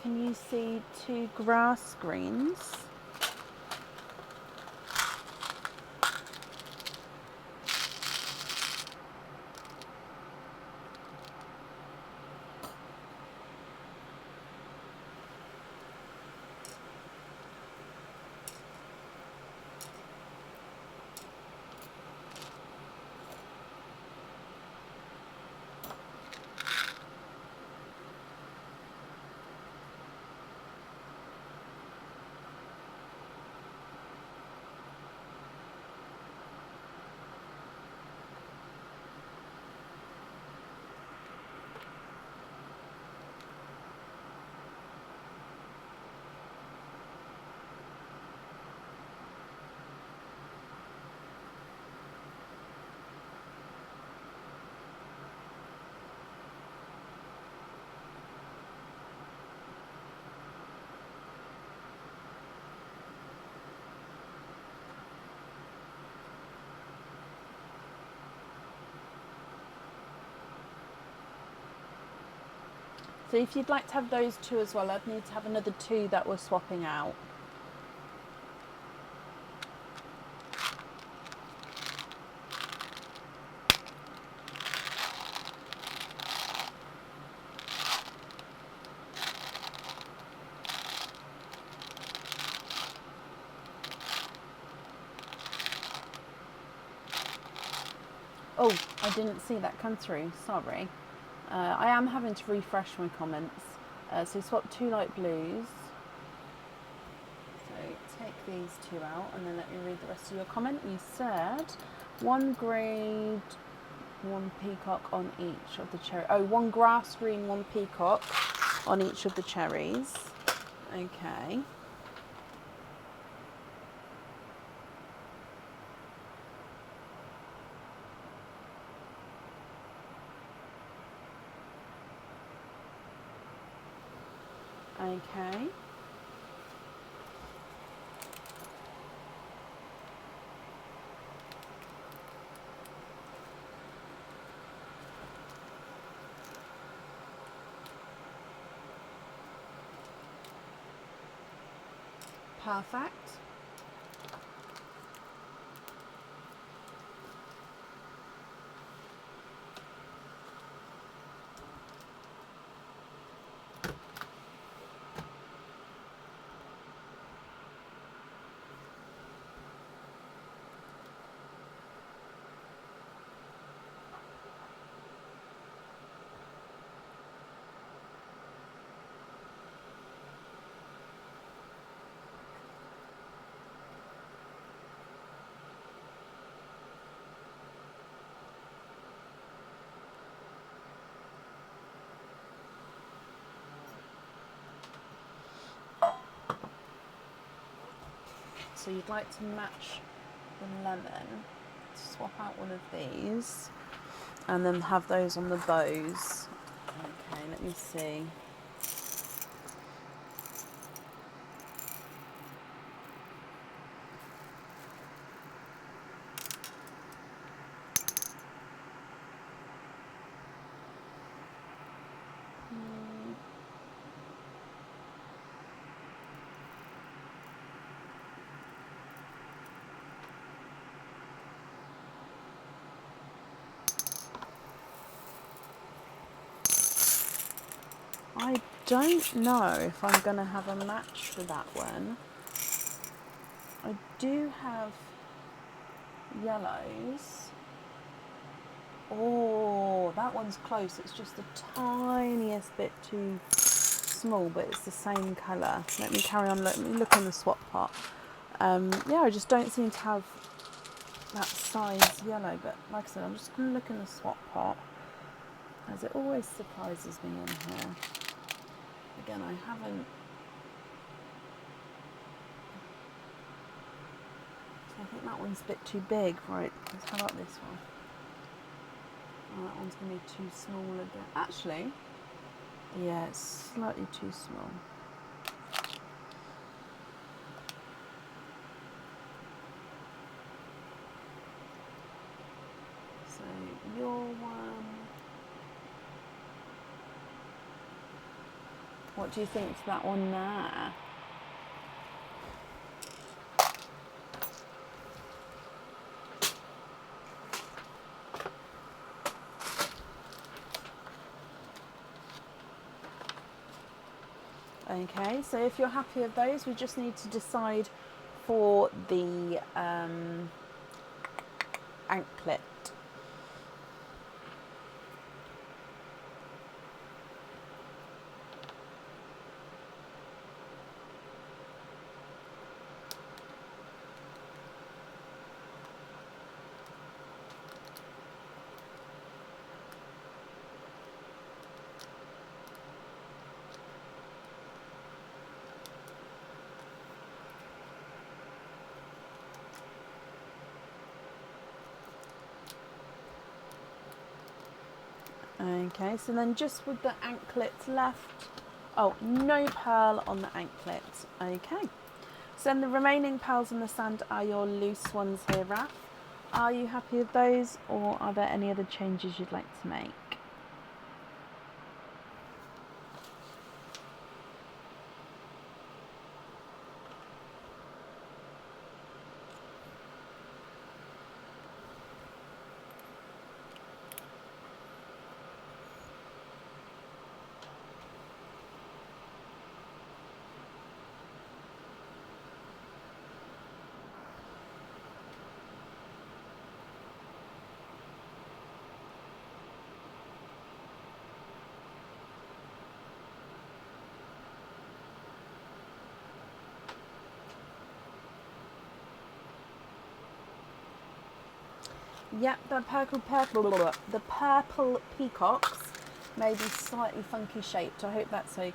Can you see 2 grass greens? So if you'd like to have those 2 as well, I'd need to have another 2 that we're swapping out. Oh, I didn't see that come through, sorry. I am having to refresh my comments. So swap 2 light blues. So take these two out and then let me read the rest of your comment. You said one grade, one peacock on each of the cherry. Oh, one grass green, one peacock on each of the cherries. Okay. Okay. Perfect. So you'd like to match the lemon, swap out one of these and then have those on the bows. Okay, let me see. I don't know if I'm going to have a match for that one. I do have yellows. Oh, that one's close. It's just the tiniest bit too small, but it's the same colour. Let me carry on. Let me look in the swap pot. Yeah, I just don't seem to have that size yellow, but like I said, I'm just going to look in the swap pot, as it always surprises me in here. Again, I haven't. I think that one's a bit too big. Right, how about this one? Oh, that one's going to be too small again. Actually, yeah, it's slightly too small. So your one. What do you think to that one there? Okay, so if you're happy with those, we just need to decide for the anklet. Okay, so then just with the anklets left. Oh, no pearl on the anklet. Okay. So then the remaining pearls in the sand are your loose ones here, Raf. Are you happy with those, or are there any other changes you'd like to make? Yep, the purple peacocks may be slightly funky shaped. I hope that's okay.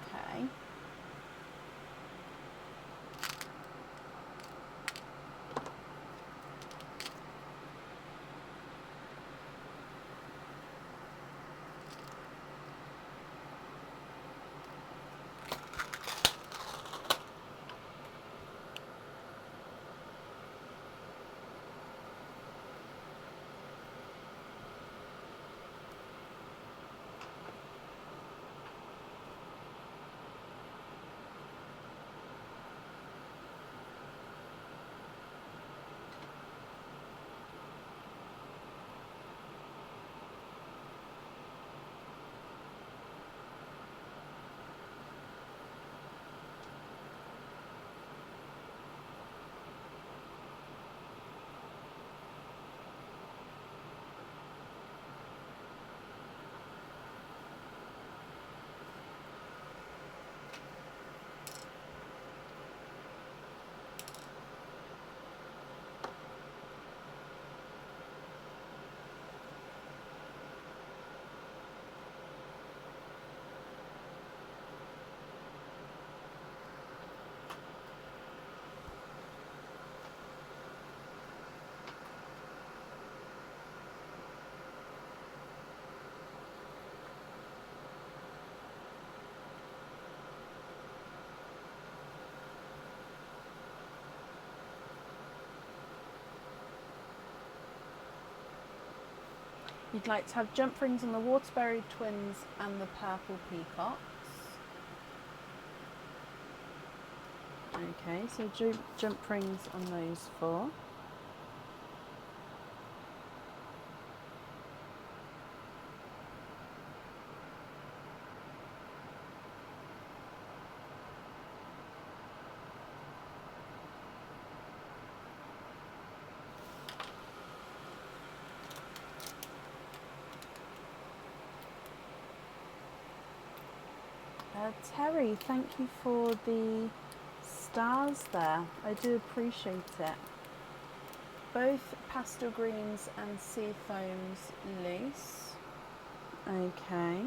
You'd like to have jump rings on the waterberry twins and the purple peacocks. Okay, so jump rings on those 4. Terry, thank you for the stars there. I do appreciate it. Both pastel greens and sea foams loose. Okay.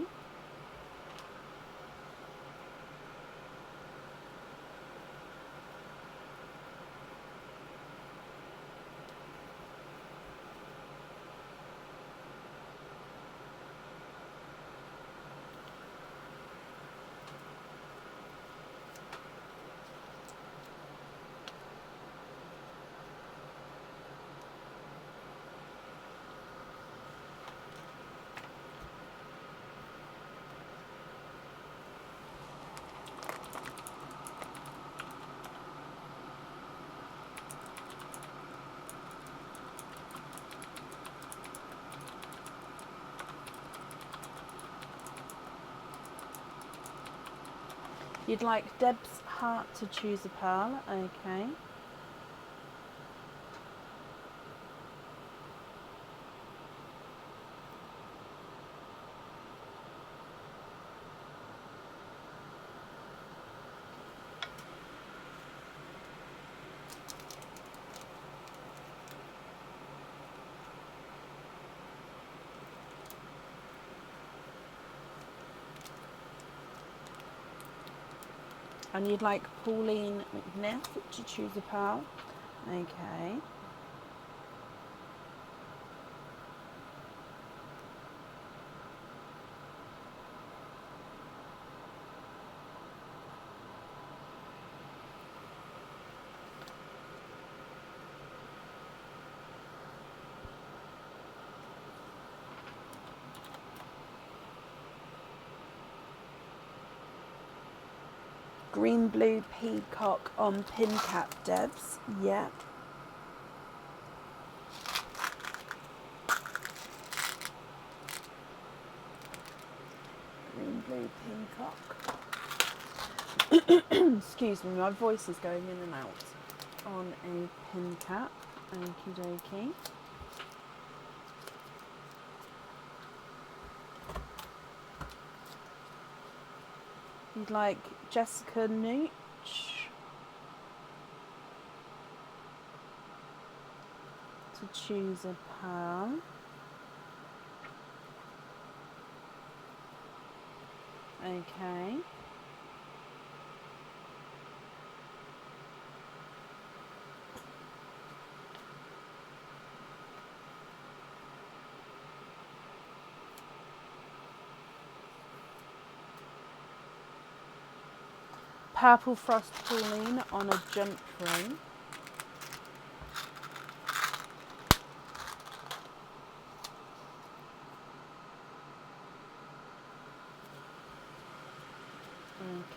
You'd like Deb's heart to choose a pearl, okay. And you'd like Pauline McNiff to choose a pearl, okay. Green blue peacock on pin cap, Debs. Yeah. Green blue peacock. Excuse me, my voice is going in and out. On a pin cap. Okie dokie. You'd like Jessica Nooch to choose a pearl. Okay. Purple frost pauline on a jump ring.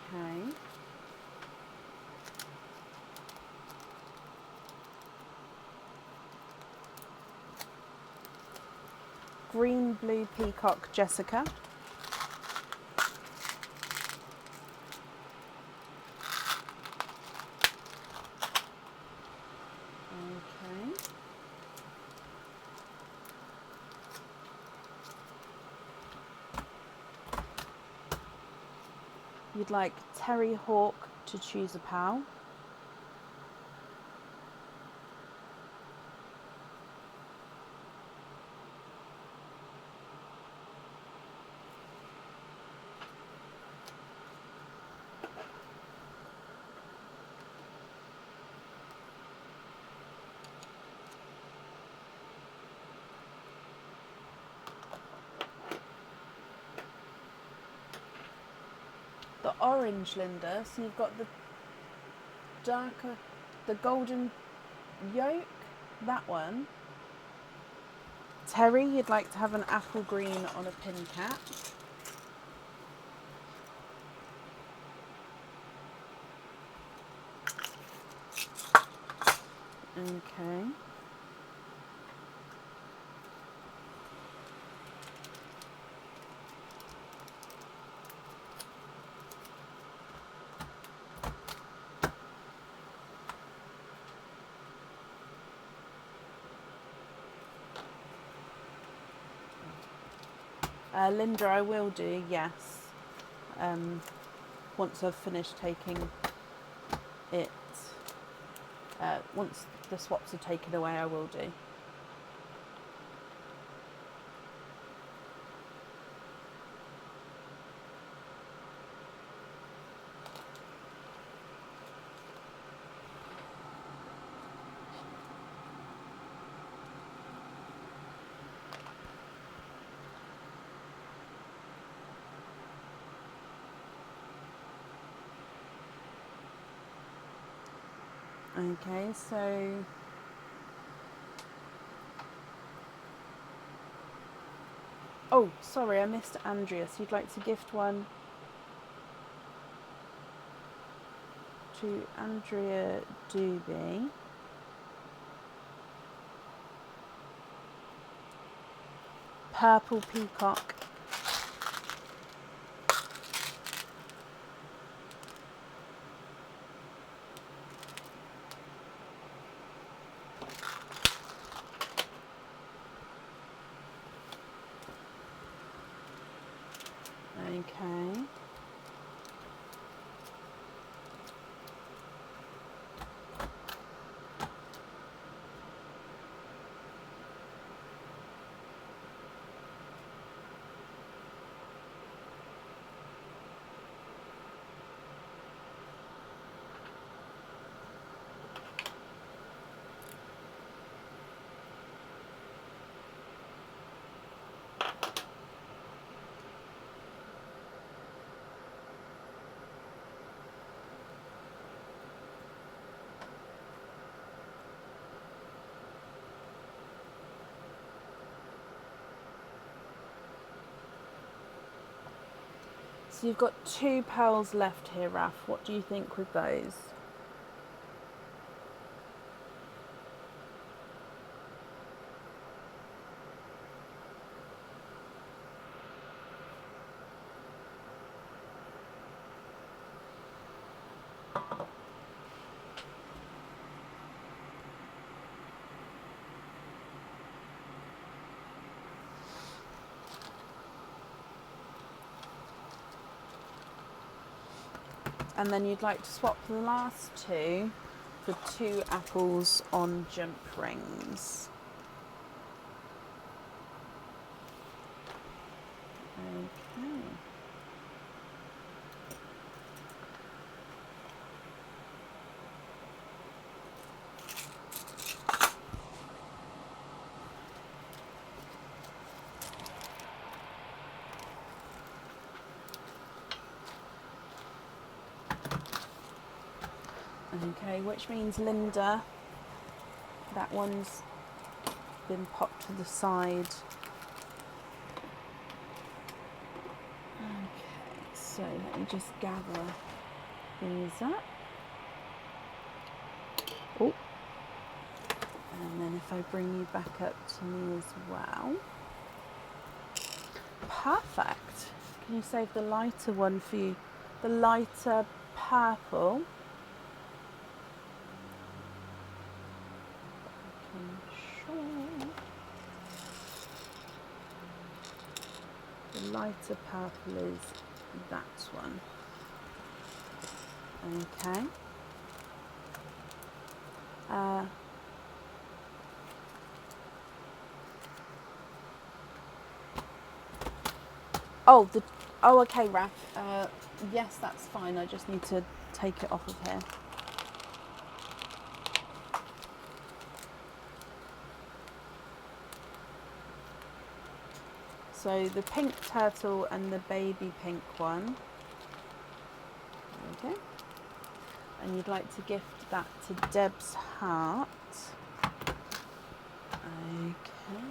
Okay. Green blue peacock Jessica. Okay. You'd like Terry Hawk to choose a pal. The orange, Linda, so you've got the darker, the golden yolk, that one. Terry, you'd like to have an apple green on a pin cap. Okay. Linda, I will do, yes. Once I've finished taking it, once the swaps are taken away, I will do. Okay, so oh, sorry, I missed Andrea. So you'd like to gift one to Andrea Doobie. Purple peacock. Okay. So you've got 2 pearls left here, Raf. What do you think with those? And then you'd like to swap the last 2 for 2 apples on jump rings. Okay. Okay, which means Linda, that one's been popped to the side. Okay, so let me just gather these up. Oh, and then if I bring you back up to me as well. Perfect. Can you save the lighter one for you? The lighter purple. Sure. The lighter purple is that one. Okay. Oh, okay, Raph. Yes, that's fine. I just need to take it off of here. So the pink turtle and the baby pink one. Okay. And you'd like to gift that to Deb's heart. Okay.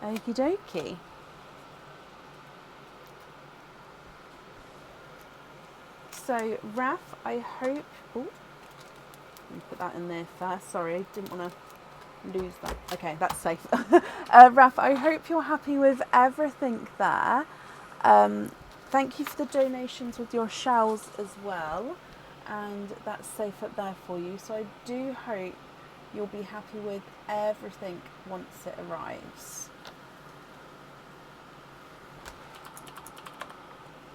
Okie dokie. So, Raph, I hope... Oh, let me put that in there first. Sorry, I didn't want to lose that. Okay, that's safe. Raph, I hope you're happy with everything there. Thank you for the donations with your shells as well. And that's safe up there for you. So I do hope you'll be happy with everything once it arrives.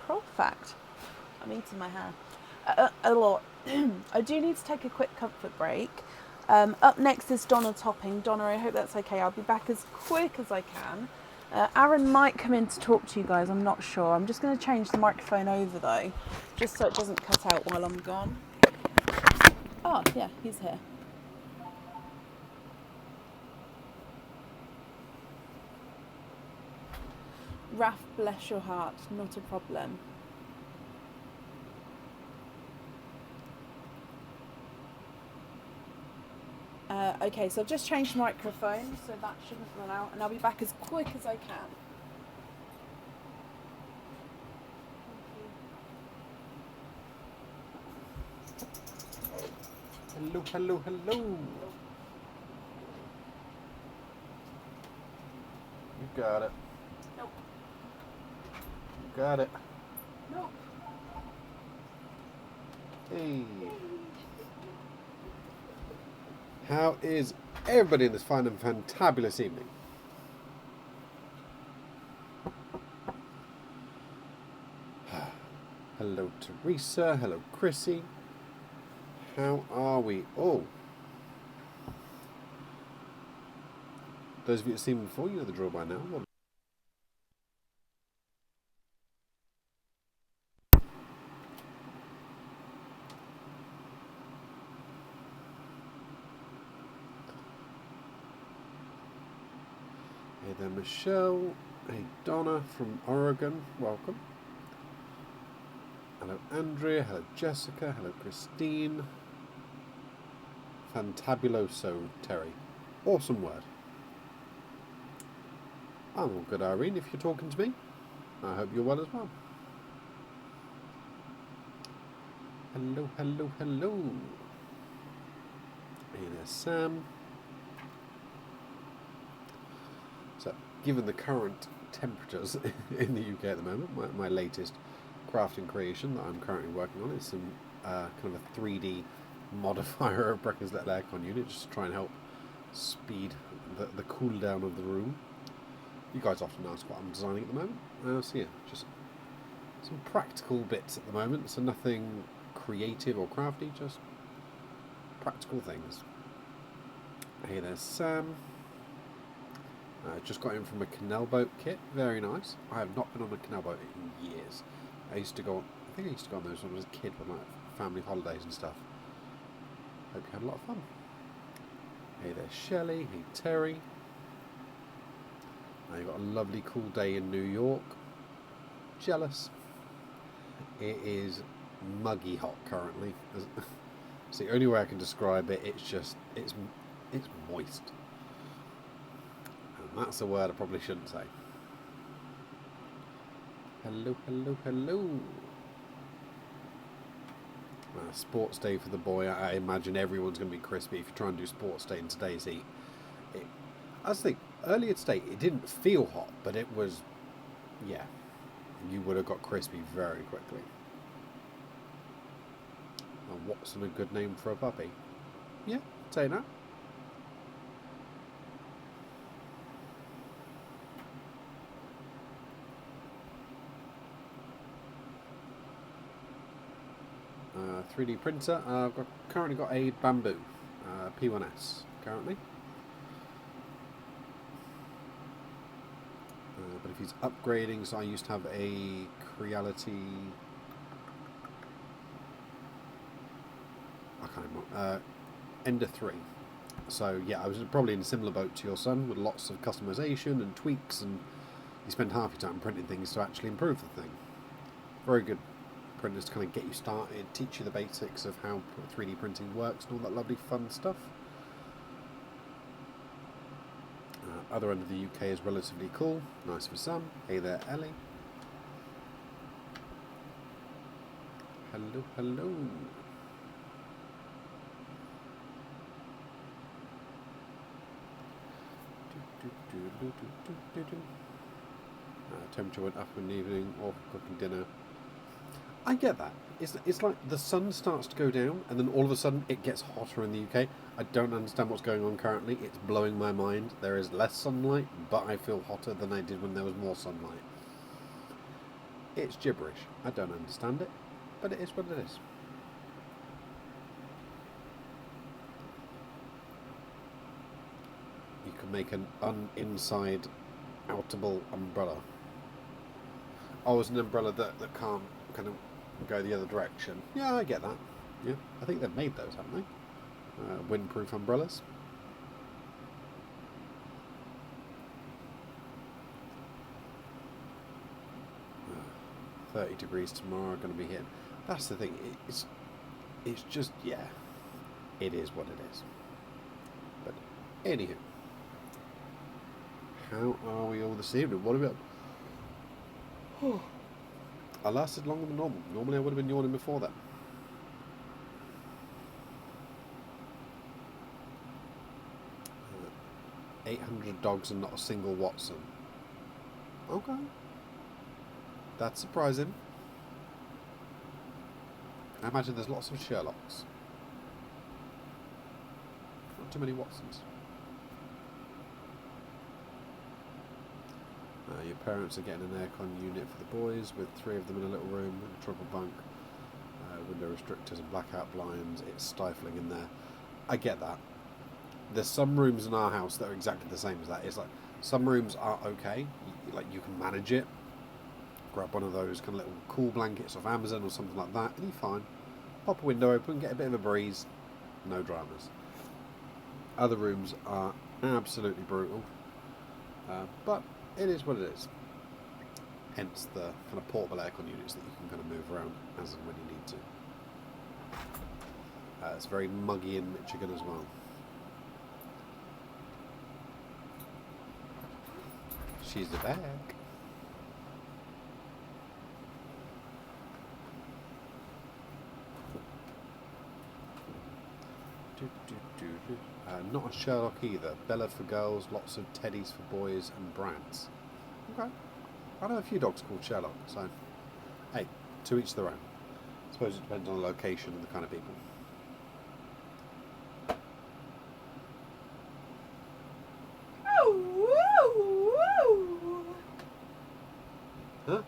Perfect. I'm eating my hair a lot. I do need to take a quick comfort break. Up next is Donna Topping. Donna, I hope that's okay. I'll be back as quick as I can. Aaron might come in to talk to you guys. I'm not sure. I'm just going to change the microphone over though, just so it doesn't cut out while I'm gone. Oh, yeah, he's here. Raph, bless your heart. Not a problem. Okay, so I've just changed the microphone, so that shouldn't run out, and I'll be back as quick as I can. Hello, hello, hello. You got it. Nope. You got it. Nope. Hey. How is everybody in this fine and fantabulous evening? Hello, Teresa. Hello, Chrissy. How are we all? Those of you who've seen me before, you know the drill by now. Hey there, Michelle. Hey, Donna from Oregon. Welcome. Hello, Andrea. Hello, Jessica. Hello, Christine. Fantabuloso, Terry. Awesome word. I'm all good, Irene, if you're talking to me. I hope you're well as well. Hello, hello, hello. Hey there, Sam. So, given the current temperatures in the UK at the moment, my latest crafting creation that I'm currently working on is some kind of a 3D modifier of Brecken's Little Aircon unit, just to try and help speed the cool down of the room. You guys often ask what I'm designing at the moment. So yeah, just some practical bits at the moment, so nothing creative or crafty, just practical things. Hey, there's Sam. Just got in from a canal boat kit, very nice. I have not been on a canal boat in years. I think I used to go on those when I was a kid, with like family holidays and stuff. Hope you had a lot of fun. Hey there, Shelley. Hey, Terry. You've got a lovely cool day in New York. Jealous. It is muggy hot currently. It's the only way I can describe it. It's moist. And that's a word I probably shouldn't say. Hello, hello, hello. Sports day for the boy. I imagine everyone's going to be crispy if you try and do sports day in today's heat. I was thinking, earlier today it didn't feel hot, but it was, yeah, you would have got crispy very quickly. And Watson a good name for a puppy? Yeah, say that. 3D printer. I've currently got a bamboo P1S currently. But if he's upgrading, so I used to have a Creality. I can't remember. Ender 3. So yeah, I was probably in a similar boat to your son, with lots of customization and tweaks, and you spend half your time printing things to actually improve the thing. Very good printers to kind of get you started, teach you the basics of how 3D printing works and all that lovely fun stuff. Other end of the UK is relatively cool, nice for some. Hey there, Ellie. Hello, hello. Temperature went up in the evening, or cooking dinner. I get that. It's like the sun starts to go down, and then all of a sudden it gets hotter in the UK. I don't understand what's going on currently. It's blowing my mind. There is less sunlight, but I feel hotter than I did when there was more sunlight. It's gibberish. I don't understand it, but it is what it is. You can make an inside outable umbrella. Oh, it's an umbrella that can't kind of go the other direction. Yeah, I get that. Yeah, I think they've made those, haven't they? Windproof umbrellas. Uh, 30 degrees tomorrow, going to be hit. That's the thing. It's just, yeah, it is what it is. But anywho, how are we all this evening? What about? I lasted longer than normal. Normally I would have been yawning before that. Uh, 800 dogs and not a single Watson. Okay. That's surprising. I imagine there's lots of Sherlocks. Not too many Watsons. Your parents are getting an aircon unit for the boys, with 3 of them in a little room with a triple bunk, window restrictors and blackout blinds. It's stifling in there. I get that. There's some rooms in our house that are exactly the same as that. It's like some rooms are okay, you can manage it. Grab one of those kind of little cool blankets off Amazon or something like that, and you're fine. Pop a window open, get a bit of a breeze, no dramas. Other rooms are absolutely brutal, but it is what it is. Hence the kind of portable aircon units that you can kind of move around as and when you need to. It's very muggy in Michigan as well. She's back. Not a Sherlock either. Bella for girls, lots of teddies for boys, and Brants. Okay. I know a few dogs called Sherlock, so hey, to each their own. I suppose it depends on the location and the kind of people. Huh?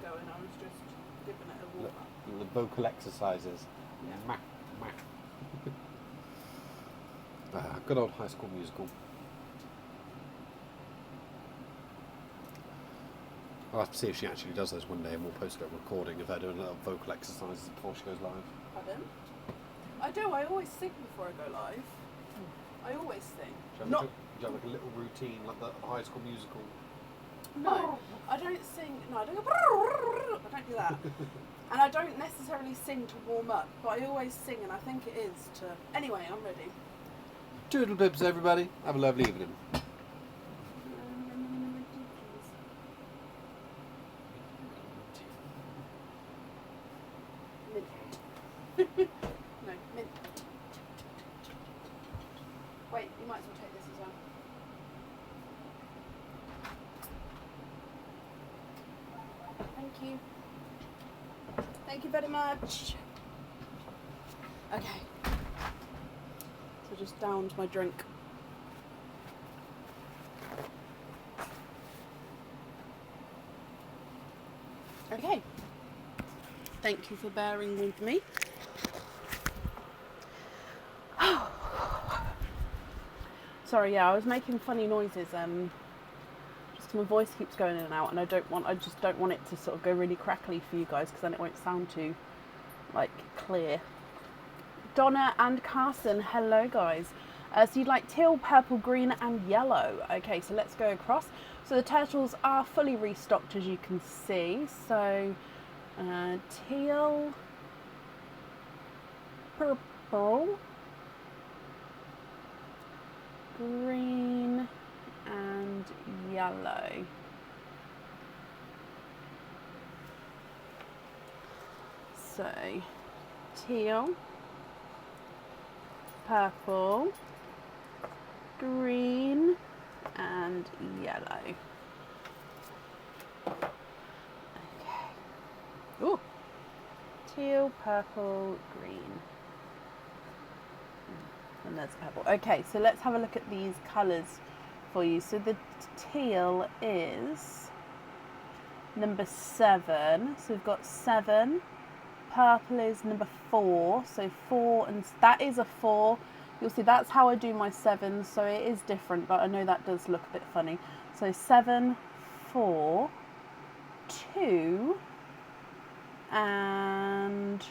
going. I was just giving it a warm up. The vocal exercises. Yeah. Mah, mah. Good old High School Musical. I'll have to see if she actually does those one day, and we'll post a recording of her doing little vocal exercises before she goes live. Pardon? I do. I always sing before I go live. I always sing. Do you have like a little routine like the High School Musical? No, I don't sing. No, I don't go. I don't do that. And I don't necessarily sing to warm up, but I always sing, and I think it is to. Anyway, I'm ready. Toodle pips, everybody. Have a lovely evening. Mint. No, mint. Wait, you might as well take this as well. Thank you. Thank you very much. Okay. So just downed my drink. Okay. Thank you for bearing with me. Sorry, yeah, I was making funny noises. Just my voice keeps going in and out, and I just don't want it to sort of go really crackly for you guys, because then it won't sound too like clear. Donna and Carson, hello guys. So you'd like teal, purple, green and yellow. Okay, so let's go across. So the turtles are fully restocked, as you can see. So teal, purple, green and yellow. So teal, purple, green and yellow. Okay. Ooh. Teal, purple, green. And there's purple. Okay, so let's have a look at these colours for you. So the teal is number 7. So we've got 7. Purple is number 4. So 4, and that is a 4. You'll see that's how I do my 7s. So it is different, but I know that does look a bit funny. So 7, 4, 2, and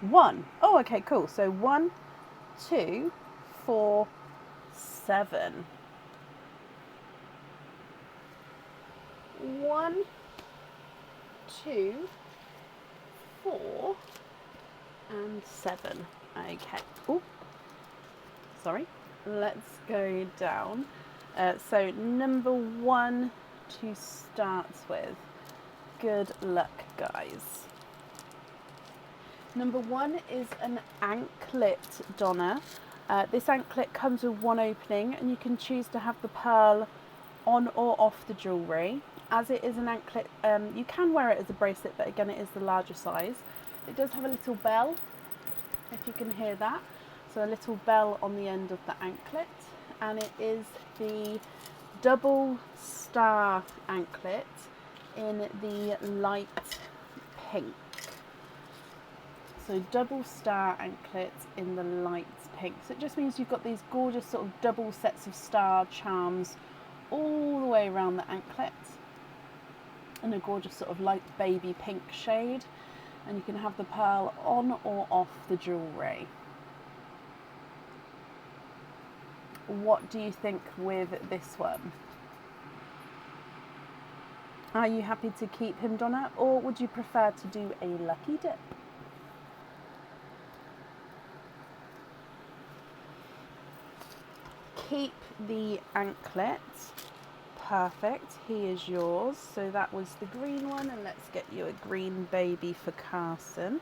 1. Oh, okay, cool. So 1, 2, 4, 7. 1, 2, 4, and 7. Okay. Oh, sorry. Let's go down. So number 1 to start with. Good luck, guys. Number 1 is an anklet, Donna. This anklet comes with 1 opening, and you can choose to have the pearl on or off the jewellery. As it is an anklet, you can wear it as a bracelet, but again it is the larger size. It does have a little bell, if you can hear that. So a little bell on the end of the anklet, and it is the double star anklet in the light pink. So double star anklet in the light pink. So it just means you've got these gorgeous sort of double sets of star charms all the way around the anklet in a gorgeous sort of light baby pink shade, and you can have the pearl on or off the jewellery. What do you think with this one? Are you happy to keep him, Donna, or would you prefer to do a lucky dip? Keep the anklet. Perfect, he is yours. So that was the green one, and let's get you a green baby for Carson.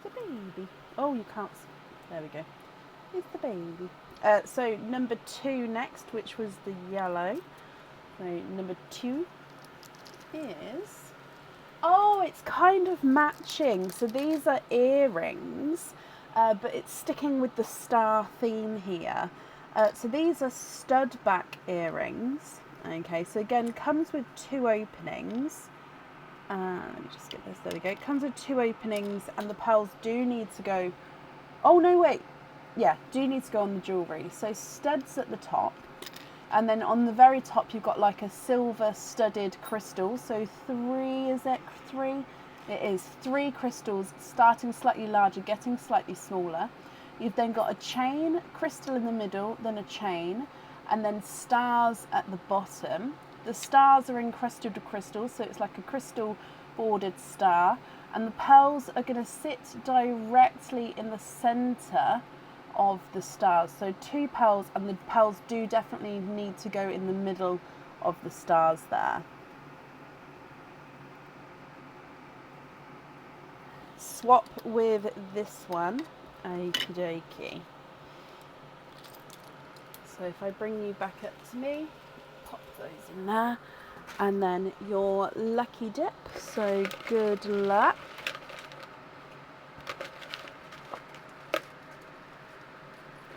The baby. Oh, you can't. There we go. It's the baby. So number 2 next, which was the yellow. So number 2 is. Oh, it's kind of matching. So these are earrings, but it's sticking with the star theme here. So these are stud back earrings. Okay, so again, comes with 2 openings. Let me just get this. There we go. It comes with 2 openings, and the pearls do need to go. Oh no, wait. Yeah, do need to go on the jewellery. So studs at the top, and then on the very top you've got like a silver studded crystal. So 3, is it 3? It is 3 crystals, starting slightly larger, getting slightly smaller. You've then got a chain crystal in the middle, then a chain, and then stars at the bottom. The stars are encrusted with crystals, so it's like a crystal bordered star. And the pearls are going to sit directly in the centre of the stars. So 2 pearls, and the pearls do definitely need to go in the middle of the stars there. Swap with this one. Okie dokie. So if I bring you back up to me, pop those in there, and then your lucky dip. So good luck.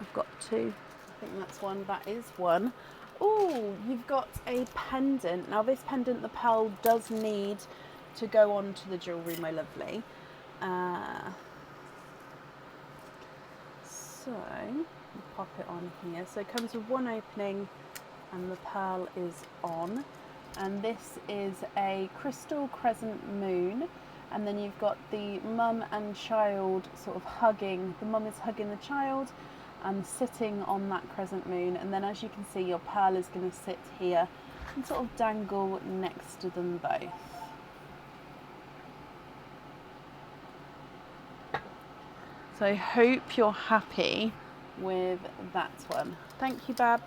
I've got 2. I think that's 1. That is 1. Oh, you've got a pendant. Now this pendant, the pearl does need to go on to the jewellery, my lovely. So pop it on here. So it comes with 1 opening, and the pearl is on. And this is a crystal crescent moon. And then you've got the mum and child sort of hugging. The mum is hugging the child and sitting on that crescent moon. And then as you can see, your pearl is going to sit here and sort of dangle next to them both. So I hope you're happy with that one. Thank you, Bab.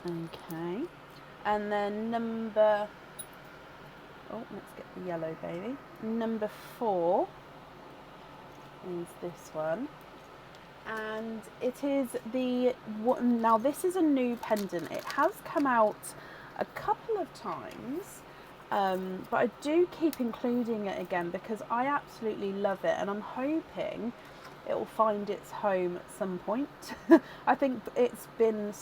Okay. And then number... Oh, let's get the yellow, baby. Number 4 is this one. And it is the... Now, this is a new pendant. It has come out a couple of times, but I do keep including it again because I absolutely love it, and I'm hoping it will find its home at some point. I think it's been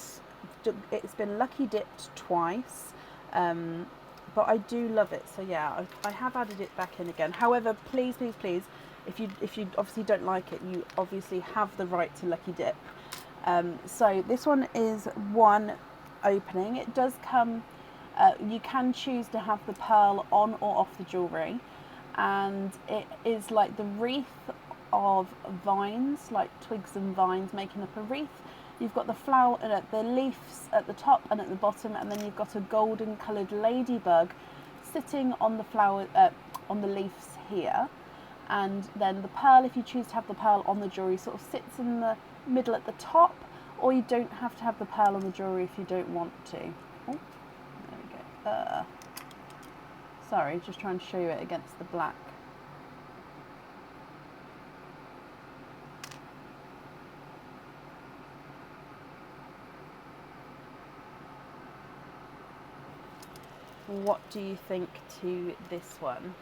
lucky dipped twice, but I do love it. So yeah, I have added it back in again. However, please, if you obviously don't like it, you obviously have the right to lucky dip. So this one is 1 opening. It does come, you can choose to have the pearl on or off the jewellery, and it is like the wreath of vines, like twigs and vines making up a wreath. You've got the flower, the leaves at the top and at the bottom, and then you've got a golden coloured ladybug sitting on the flower, on the leaves here. And then the pearl, if you choose to have the pearl on the jewellery, sort of sits in the middle at the top, or you don't have to have the pearl on the jewellery if you don't want to. Oh, there we go. Sorry, just trying to show you it against the black. What do you think to this one?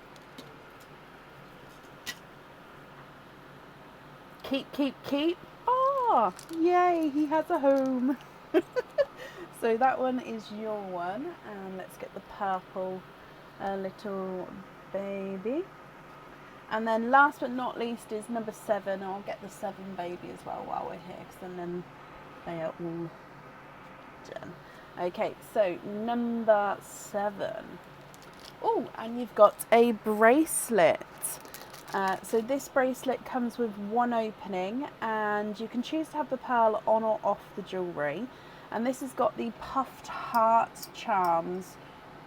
Keep. Oh, yay, he has a home. So that one is your one. And let's get the purple little baby. And then last but not least is number 7. I'll get the 7 baby as well while we're here, because then they are all done. Okay, so number 7. Oh, and you've got a bracelet. So this bracelet comes with 1 opening, and you can choose to have the pearl on or off the jewellery. And this has got the puffed heart charms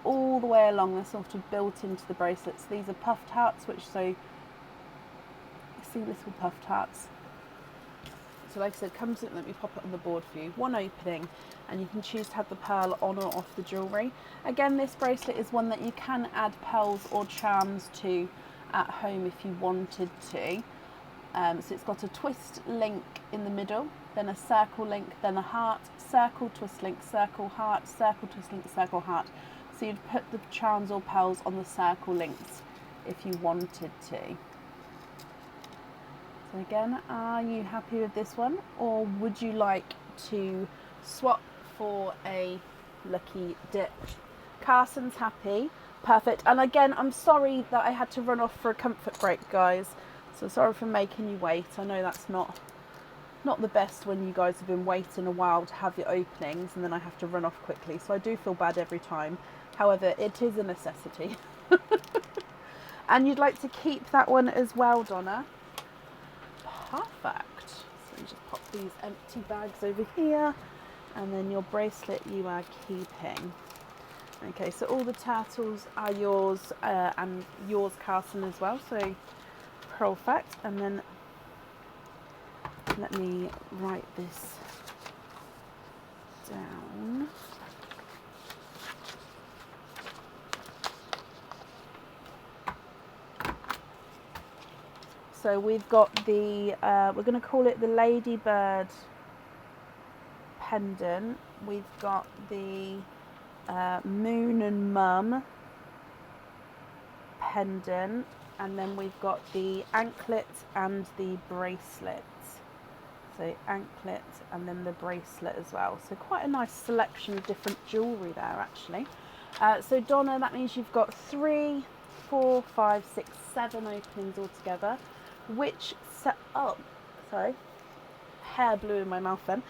all the way along. They're sort of built into the bracelets. These are puffed hearts, which you see little puffed hearts. So like I said, comes in, let me pop it on the board for you. 1 opening, and you can choose to have the pearl on or off the jewellery. Again, this bracelet is one that you can add pearls or charms to at home if you wanted to. So it's got a twist link in the middle, then a circle link, then a heart, circle, twist link, circle, heart, circle, twist link, circle, heart. So you'd put the charms or pearls on the circle links if you wanted to. So again, are you happy with this one, or would you like to swap for a lucky dip? Carson's happy. Perfect. And again, I'm sorry that I had to run off for a comfort break, guys. So sorry for making you wait. I know that's not the best when you guys have been waiting a while to have your openings and then I have to run off quickly. So I do feel bad every time. However, it is a necessity. And you'd like to keep that one as well, Donna? Perfect. So you just pop these empty bags over here, and then your bracelet you are keeping. Okay, so all the turtles are yours, and yours, Carson, as well. So perfect. And then let me write this down. So we've got the, we're going to call it the Ladybird pendant. We've got the Moon and Mum pendant. And then we've got the anklet and the bracelet. So anklet and then the bracelet as well. So quite a nice selection of different jewellery there, actually. So Donna, that means you've got 3, 4, 5, 6, 7 openings altogether. Which sorry, hair blew in my mouth then.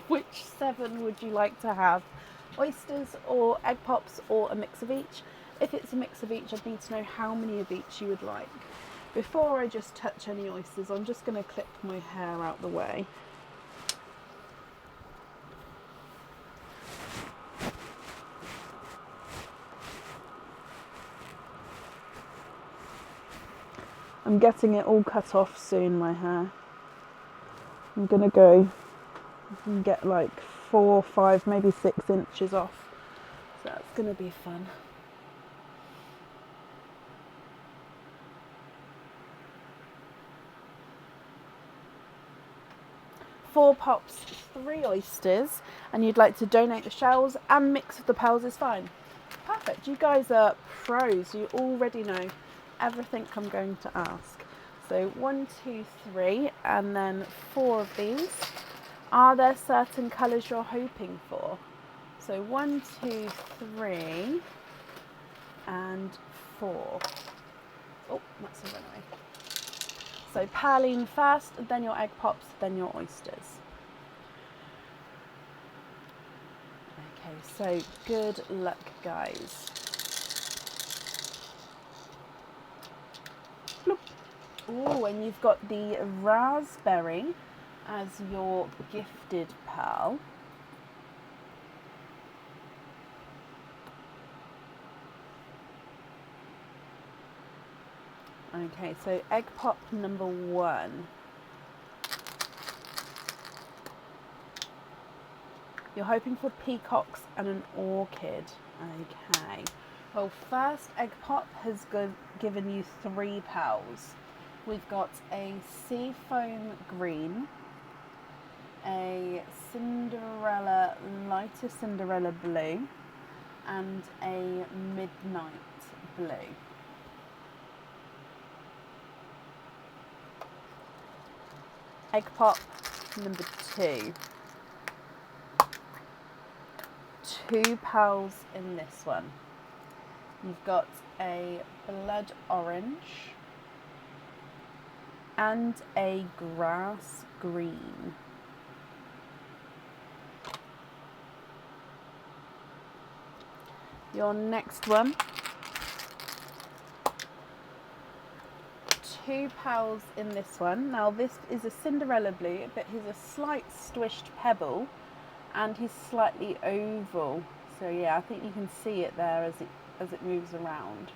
Which 7 would you like to have? Oysters or egg pops or a mix of each? If it's a mix of each, I'd need to know how many of each you would like. Before I just touch any oysters, I'm just going to clip my hair out the way. I'm getting it all cut off soon, my hair. I'm going to go and get like 4, 5, maybe 6 inches off. So that's going to be fun. Four pops, 3 oysters, and you'd like to donate the shells and mix of the pearls is fine. Perfect. You guys are pros. You already know everything I'm going to ask. So 1, 2, 3, and then 4 of these. Are there certain colours you're hoping for? So 1, 2, 3, and 4. Oh, that's a runaway. So perline first, then your egg pops, then your oysters. Okay, so good luck, guys. Oh, and you've got the raspberry as your gifted pearl. Okay, so egg pop number 1. You're hoping for peacocks and an orchid. Okay. Well, first egg pop has given you 3 pearls. We've got a seafoam green, a Cinderella, lighter Cinderella blue, and a midnight blue. Egg pop number 2. 2 pearls in this one. You've got a blood orange and a grass green. Your next one, 2 pearls in this one. Now this is a Cinderella blue, but he's a slight swished pebble and he's slightly oval. So yeah, I think you can see it there as it moves around.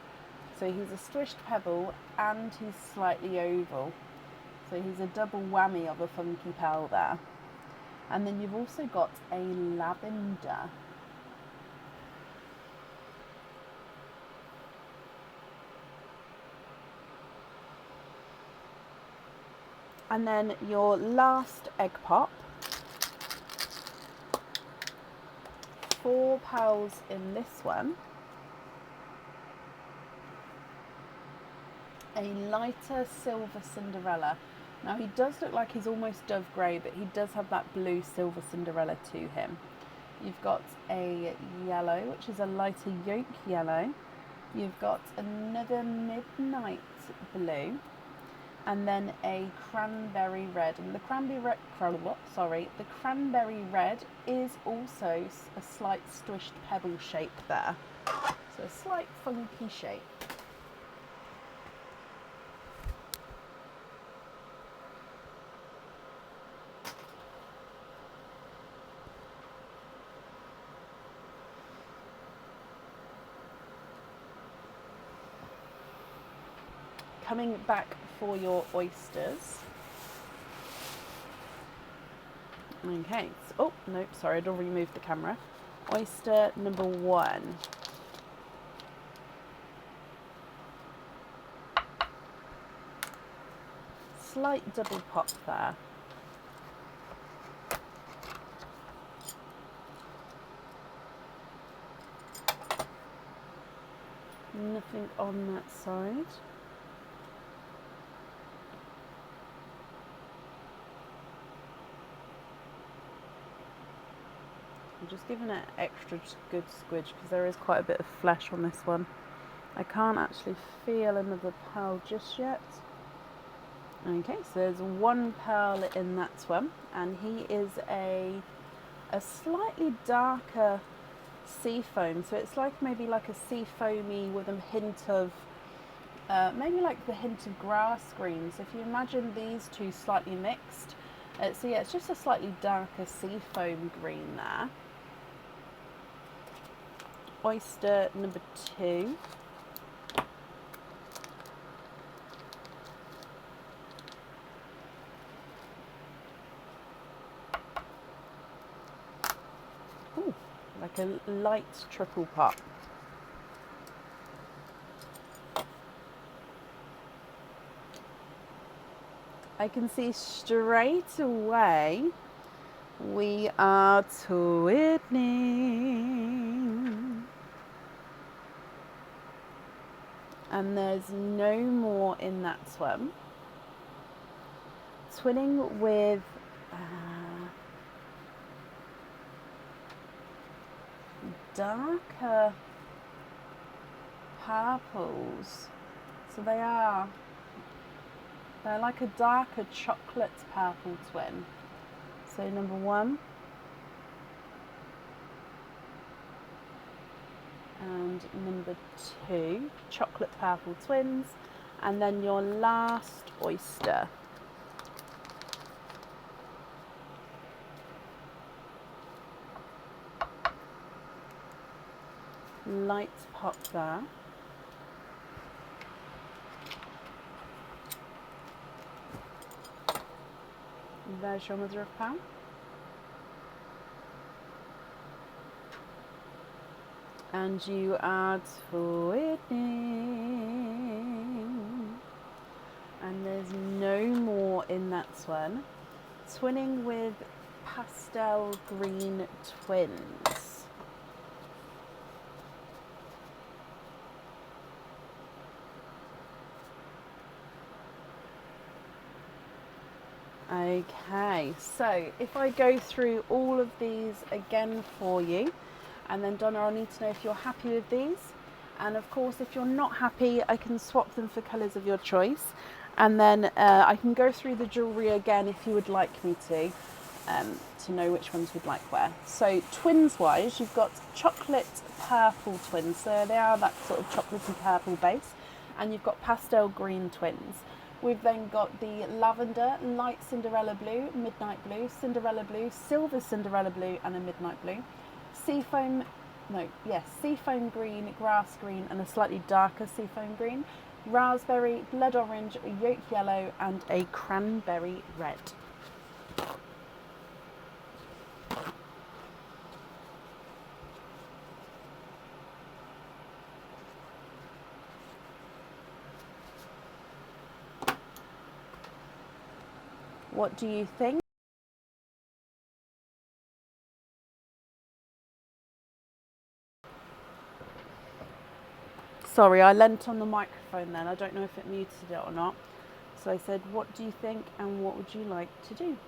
So he's a swished pebble and he's slightly oval. So he's a double whammy of a funky pearl there. And then you've also got a lavender. And then your last egg pop, 4 pearls in this one. a lighter silver Cinderella. Now he does look like he's almost dove grey, but he does have that blue silver Cinderella to him. You've got a yellow, which is a lighter yolk yellow. You've got another midnight blue, and then a cranberry red. And the cranberry red is also a slight squished pebble shape there. So a slight funky shape. Coming back for your oysters. Okay, so, oh, nope, sorry, I'd already moved the camera. Oyster number 1. Slight double pop there. Nothing on that side. I'm just giving it extra good squidge because there is quite a bit of flesh on this one. I can't actually feel another pearl just yet. Okay, so there's one pearl in that one, and he is a slightly darker sea foam. So it's like maybe like a sea foamy with a hint of maybe like the hint of grass green. So if you imagine these two slightly mixed, so yeah, it's just a slightly darker sea foam green there. Oyster number 2. Ooh, like a light triple pop. I can see straight away we are twinning. And there's no more in that swim. Twinning with darker purples. So they're like a darker chocolate purple twin. So number 1. And number 2, chocolate purple twins, and then your last oyster. Light pop there. There's your mother of pearl. And you are twinning. And there's no more in that one. Twinning with pastel green twins. Okay, so if I go through all of these again for you, and then Donna, I'll need to know if you're happy with these. And of course, if you're not happy, I can swap them for colours of your choice. And then I can go through the jewellery again if you would like me to know which ones we'd like where. So twins wise, you've got chocolate purple twins. So they are that sort of chocolatey purple base. And you've got pastel green twins. We've then got the lavender, light Cinderella blue, midnight blue, Cinderella blue, silver Cinderella blue, and a midnight blue. Seafoam green, grass green, and a slightly darker seafoam green. Raspberry, blood orange, yolk yellow, and a cranberry red. What do you think? Sorry, I leant on the microphone then. I don't know if it muted it or not. So I said, what do you think and what would you like to do?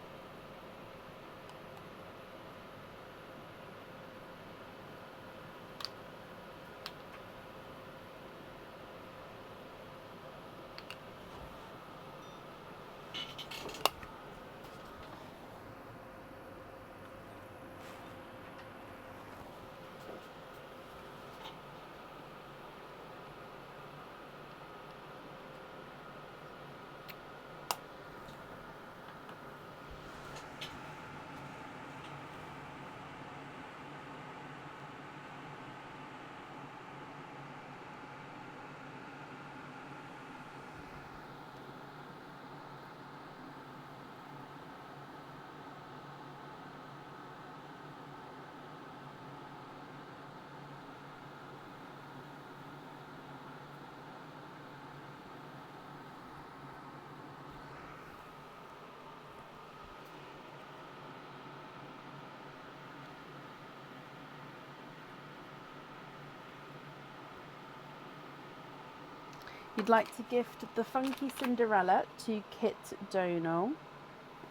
You'd like to gift the Funky Cinderella to Kit Donal.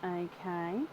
Okay.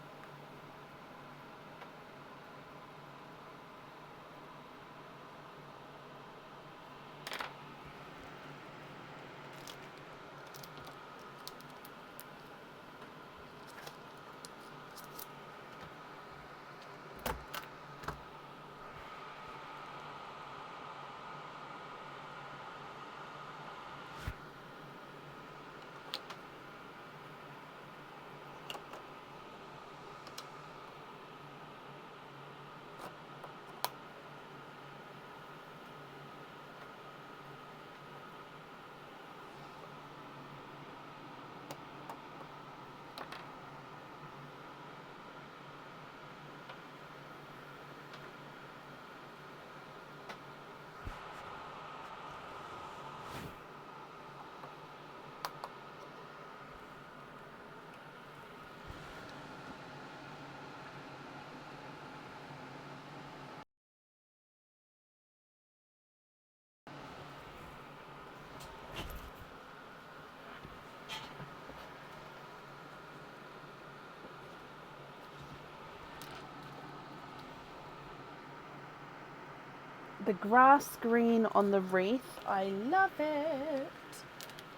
The grass green on the wreath. I love it.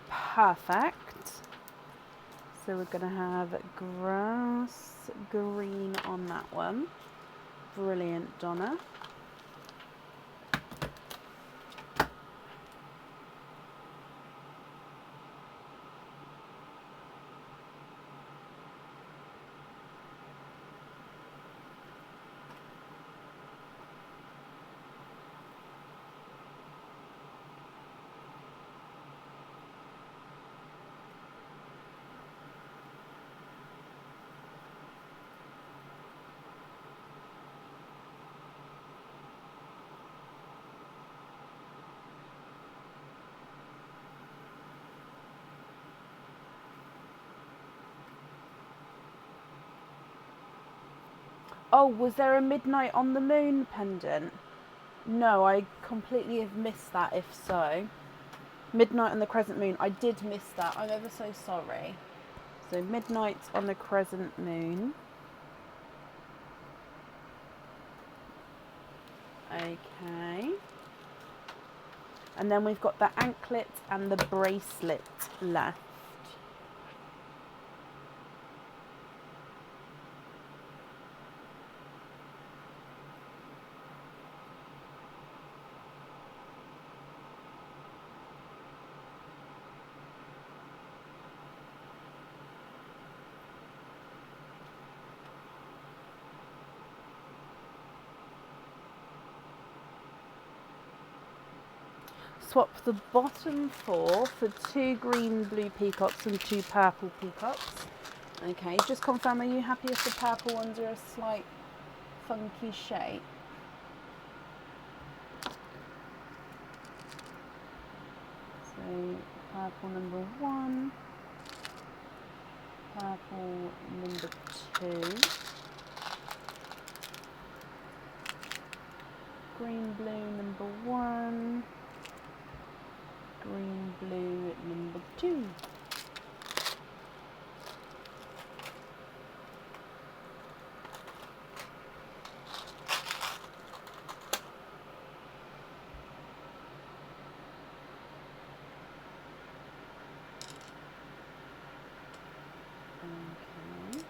Perfect. So we're going to have grass green on that one. Brilliant, Donna. Oh, was there a midnight on the moon pendant? No, I completely have missed that, if so. Midnight on the crescent moon. I did miss that. I'm ever so sorry. So midnight on the crescent moon. Okay. And then we've got the anklet and the bracelet left. Swap the bottom four for 2 green blue peacocks and 2 purple peacocks. Okay, just confirm, are you happy if the purple ones are a slight funky shape? So purple number 1, purple number 2, green blue number 1, green, blue, number 2. Okay.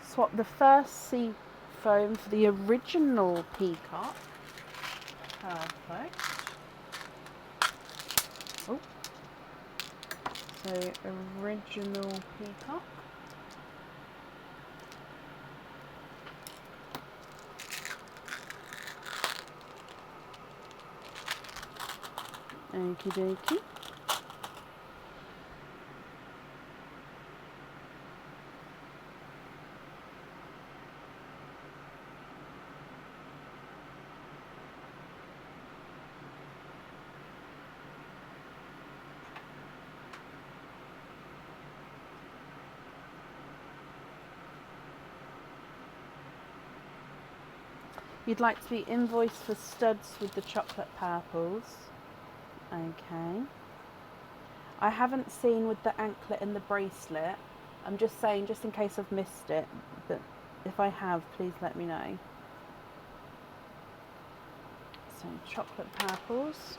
Swap the first sea foam for the original peacock. Perfect. Oh. So original peacock. Okie dokie. You'd like to be invoiced for studs with the chocolate purples. Okay. I haven't seen with the anklet and the bracelet. I'm just saying, just in case I've missed it, but if I have, please let me know. So chocolate purples.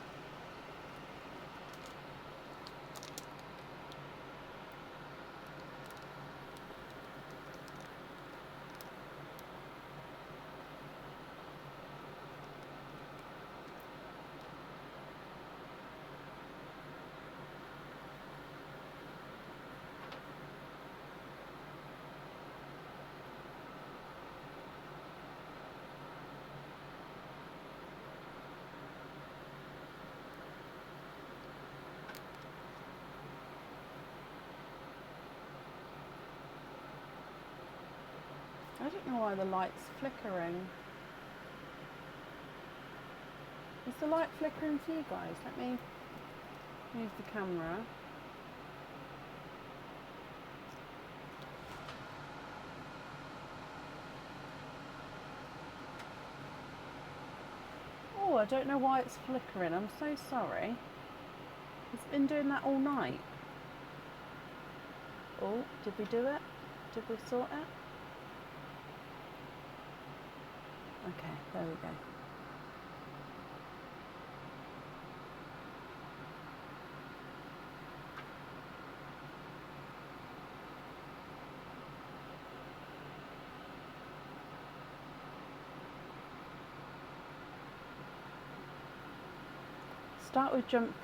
I don't know why the light's flickering. Is the light flickering for you guys? Let me move the camera. Oh, I don't know why it's flickering. I'm so sorry. It's been doing that all night. Oh, did we do it? Did we sort it? Okay, there we go. Start with jump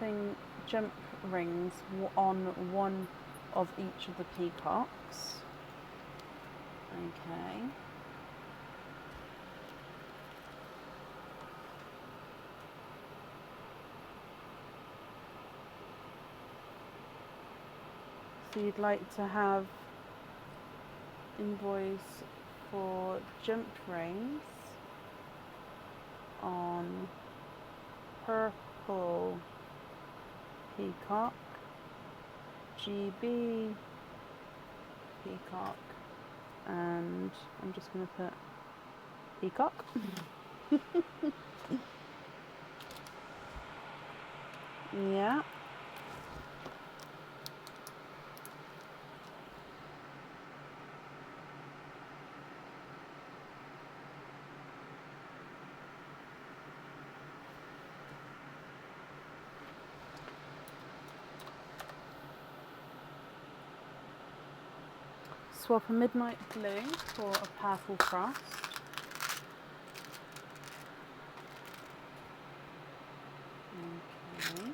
rings on one of each of the peacocks. Okay. So you'd like to have invoice for jump rings on purple peacock, GB peacock, and I'm just going to put peacock. Yeah. swap a midnight blue for a purple frost. Okay.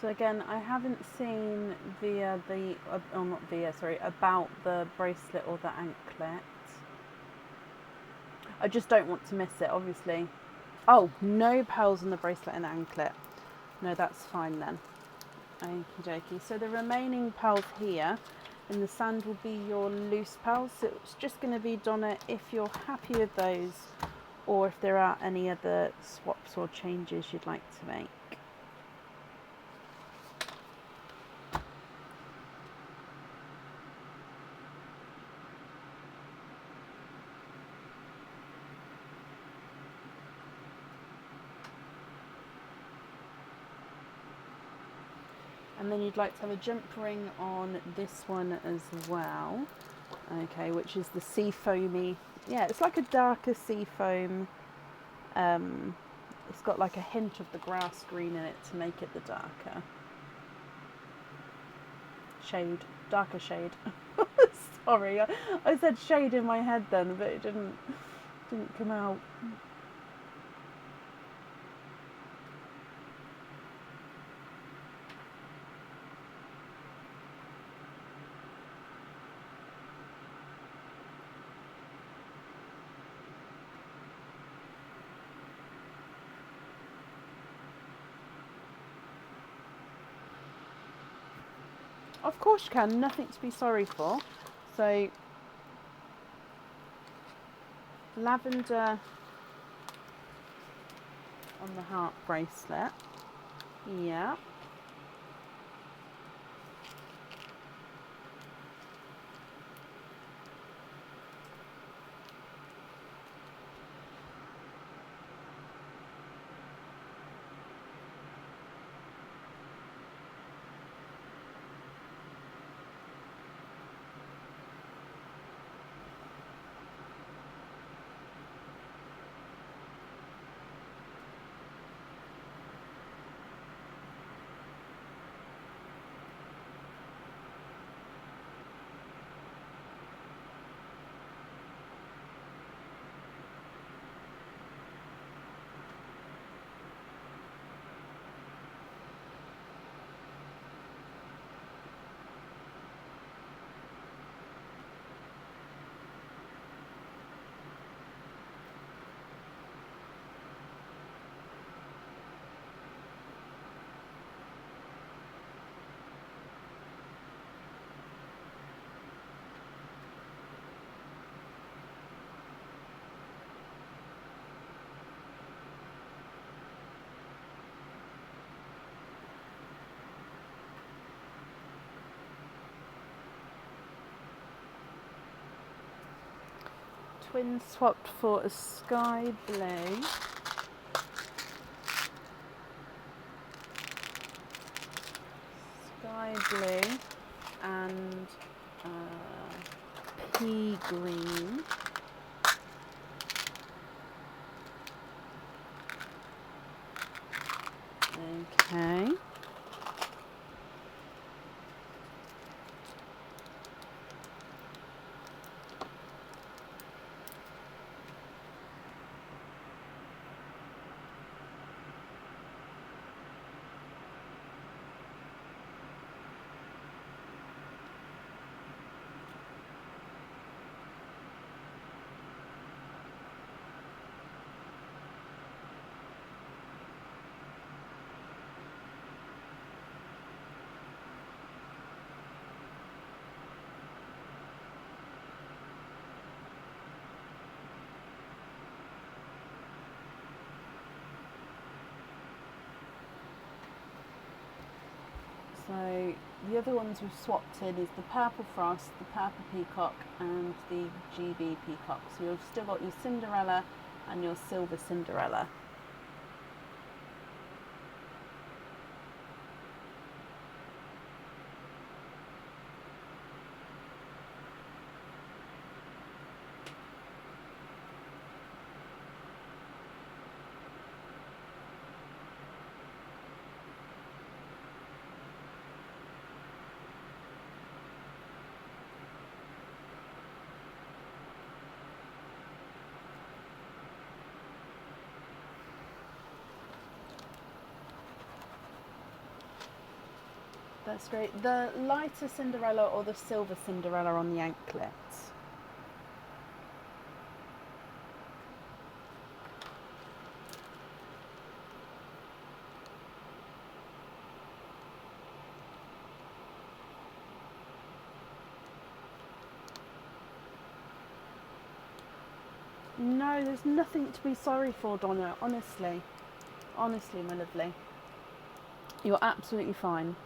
So again, I haven't seen about the bracelet or the anklet. I just don't want to miss it, obviously. Oh, no pearls in the bracelet and anklet. No, that's fine then. Okie dokie. So the remaining pearls here in the sand will be your loose pearls. So it's just going to be, Donna, if you're happy with those, or if there are any other swaps or changes you'd like to make. And then you'd like to have a jump ring on this one as well. Okay, which is the sea foamy. Yeah, it's like a darker sea foam. It's got like a hint of the grass green in it to make it the darker shade, darker shade. Sorry, I said shade in my head then, but it didn't come out. Of course you can, nothing to be sorry for. So, lavender on the heart bracelet. Yeah. Twin swapped for a sky blue. Sky blue and pea green. Okay. So the other ones we've swapped in is the Purple Frost, the Purple Peacock and the GB Peacock. So you've still got your Cinderella and your Silver Cinderella. That's great. The lighter Cinderella or the Silver Cinderella on the anklets? No, there's nothing to be sorry for, Donna, honestly. Honestly, my lovely. You're absolutely fine.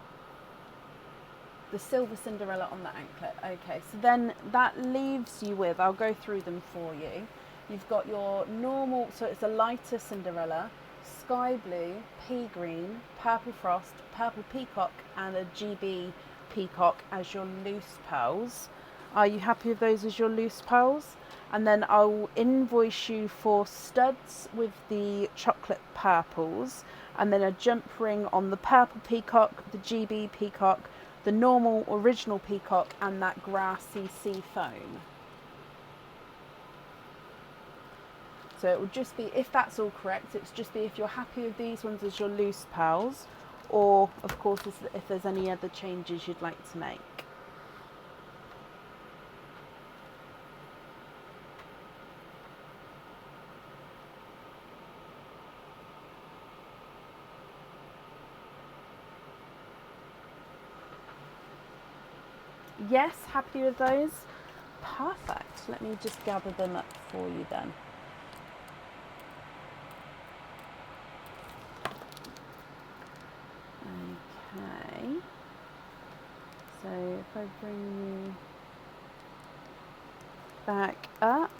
The Silver Cinderella on the anklet. Okay, so then that leaves you with, I'll go through them for you. You've got your normal, so it's a lighter Cinderella, sky blue, pea green, purple frost, purple peacock and a GB peacock as your loose pearls. Are you happy with those as your loose pearls? And then I'll invoice you for studs with the chocolate purples and then a jump ring on the purple peacock, the GB peacock, the normal original peacock and that grassy sea foam. So it will just be, if that's all correct, it's just be if you're happy with these ones as your loose pearls, or of course if there's any other changes you'd like to make. Yes, happy with those? Perfect. Let me just gather them up for you then. Okay. So if I bring you back up.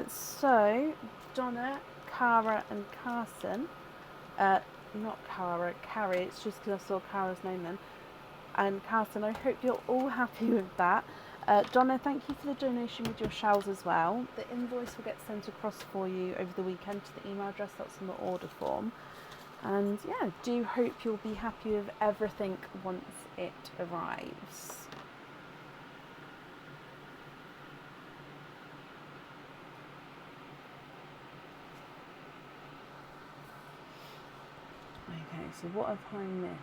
So Donna, Cara and Carson, not Cara, Carrie, it's just because I saw Cara's name then. And Carson, I hope you're all happy with that. Donna, thank you for the donation with your shells as well. The invoice will get sent across for you over the weekend to the email address that's on the order form. And yeah, do hope you'll be happy with everything once it arrives. Okay, so what have I missed?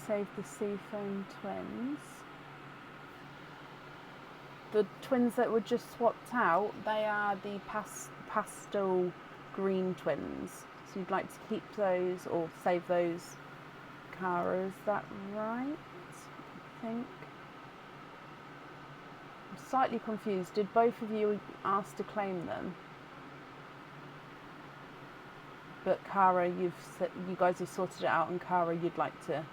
Save the Seafoam twins. The twins that were just swapped out, they are the pastel green twins. So you'd like to keep those or save those, Cara, is that right? I think. I'm slightly confused. Did both of you ask to claim them? But Cara, you guys have sorted it out, and Cara, you'd like to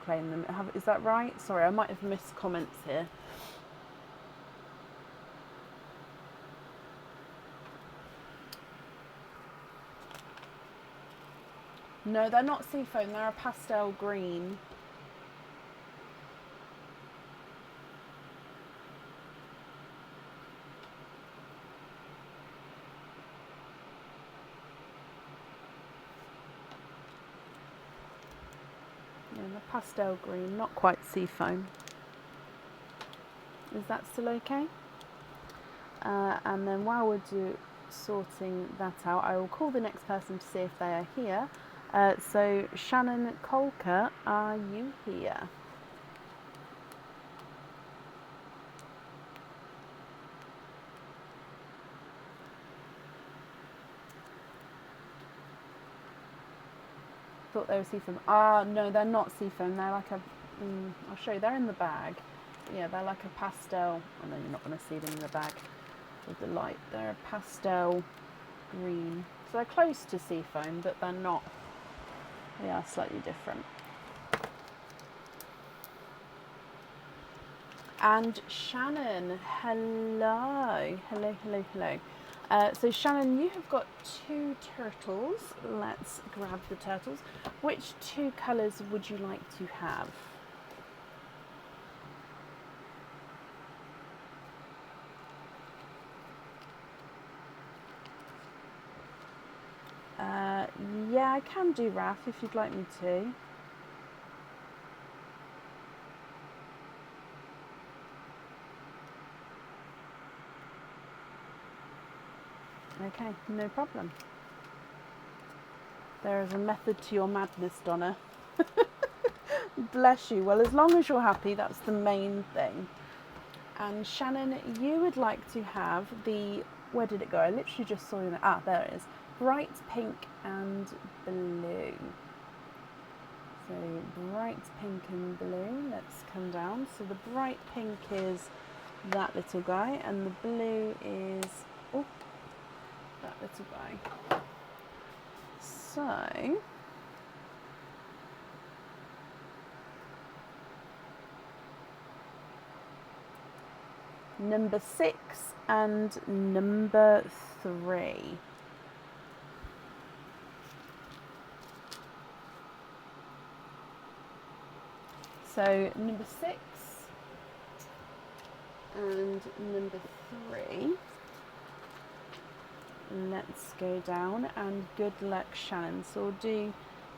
claim them. Is that right? Sorry, I might have missed comments here. No, they're not seafoam, they're a pastel green. Yeah, they're pastel green, not quite seafoam. Is that still okay? And then while we're sorting that out, I will call the next person to see if they are here. So Shannon Colker, are you here? Thought they were seafoam. No, they're not seafoam. They're like I'll show you. They're in the bag. yeah, they're like a pastel. I know you're not going to see them in the bag with the light. They're a pastel green. So they're close to seafoam, but they're not. They are slightly different. And Shannon, hello. Hello, hello, hello. So Shannon, you have got 2 turtles. Let's grab the turtles. Which 2 colours would you like to have? Yeah, I can do Raph if you'd like me to. Okay, no problem. There is a method to your madness, Donna. Bless you. Well, as long as you're happy, that's the main thing. And Shannon, you would like to have the, where did it go? I literally just saw it. Ah, there it is. Bright pink and blue. So bright pink and blue. Let's come down. So the bright pink is that little guy, and the blue is, oh, that little guy. So number 6 and number 3. So number 6 and number 3. Let's go down, and good luck, Shannon. So we'll do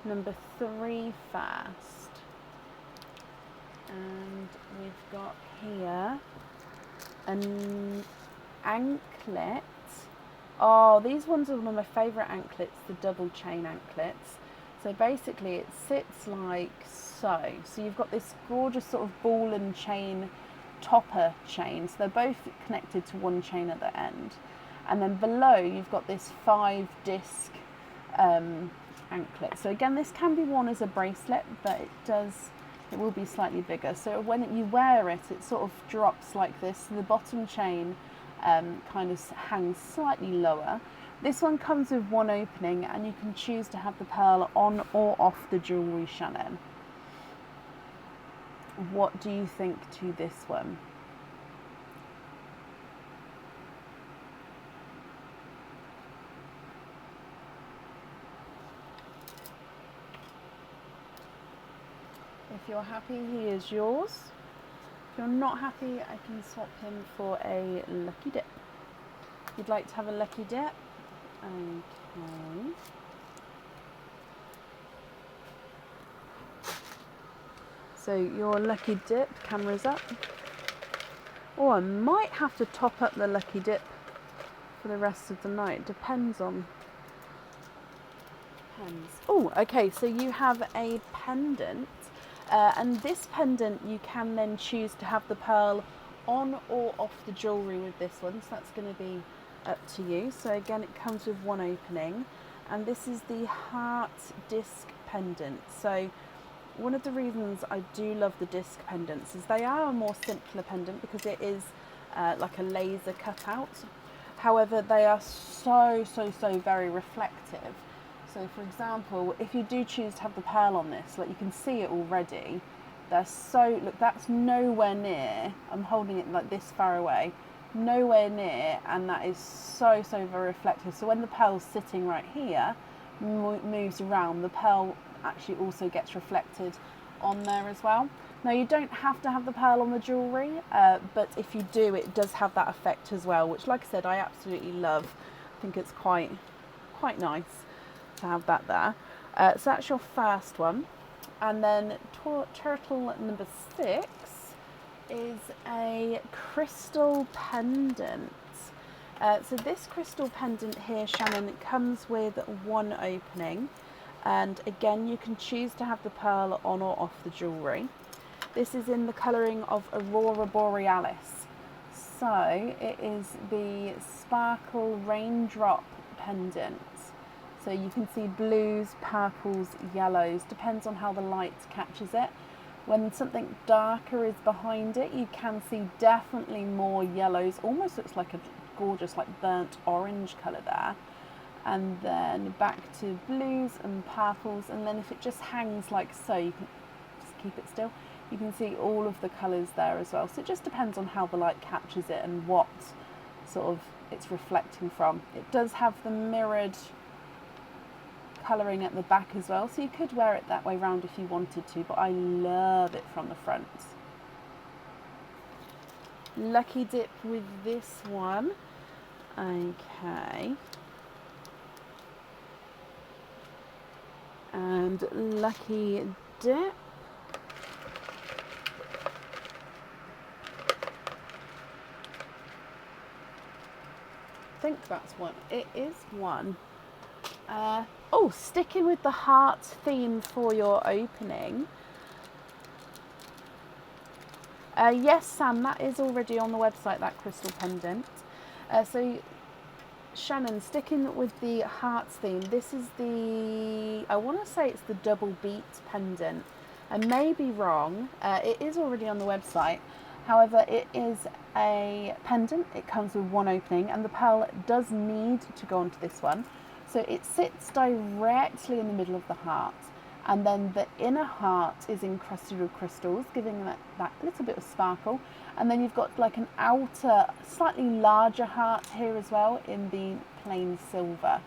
number 3 first. And we've got here an anklet. Oh, these ones are one of my favourite anklets, the double chain anklets. So basically it sits like so. So you've got this gorgeous sort of ball and chain topper chain. So they're both connected to one chain at the end. And then below you've got this 5 disc anklet. So again, this can be worn as a bracelet, but it will be slightly bigger. So when you wear it, it sort of drops like this. So the bottom chain kind of hangs slightly lower. This one comes with one opening, and you can choose to have the pearl on or off the jewellery, Shannon. What do you think to this one? If you're happy, he is yours. If you're not happy, I can swap him for a lucky dip. You'd like to have a lucky dip? Okay. So your lucky dip, camera's up. Oh, I might have to top up the lucky dip for the rest of the night. Depends on. Oh, okay, so you have a pendant. And this pendant, you can then choose to have the pearl on or off the jewellery with this one. So that's going to be up to you. So again, it comes with one opening. And this is the heart disc pendant. So one of the reasons I do love the disc pendants is they are a more simpler pendant because it is like a laser cutout. However, they are so very reflective. So for example, if you do choose to have the pearl on this, like you can see it already, they're so, look, that's nowhere near, I'm holding it like this far away, nowhere near, and that is so very reflective. So when the pearl's sitting right here, moves around, the pearl actually also gets reflected on there as well. Now you don't have to have the pearl on the jewellery, but if you do, it does have that effect as well, which like I said, I absolutely love. I think it's quite nice to have that there. So that's your first one. And then turtle number 6 is a crystal pendant. So this crystal pendant here, Shannon, it comes with one opening. And again, you can choose to have the pearl on or off the jewellery. This is in the colouring of Aurora Borealis. So it is the sparkle raindrop pendant. So you can see blues, purples, yellows, depends on how the light catches it. When something darker is behind it, you can see definitely more yellows. Almost looks like a gorgeous, like burnt orange colour there. And then back to blues and purples. And then if it just hangs like so, you can just keep it still. You can see all of the colours there as well. So it just depends on how the light captures it and what sort of it's reflecting from. It does have the mirrored colouring at the back as well, so you could wear it that way round if you wanted to, but I love it from the front. Lucky dip with this one. Okay. And lucky dip. I think that's one. It is one. Oh, sticking with the heart theme for your opening. Yes, Sam, that is already on the website, that crystal pendant. So, Shannon, sticking with the hearts theme, this is the, I want to say it's the double beat pendant. I may be wrong. It is already on the website. However, it is a pendant. It comes with one opening, and the pearl does need to go onto this one. So it sits directly in the middle of the heart, and then the inner heart is encrusted with crystals, giving that little bit of sparkle. And then you've got like an outer, slightly larger heart here as well in the plain silver.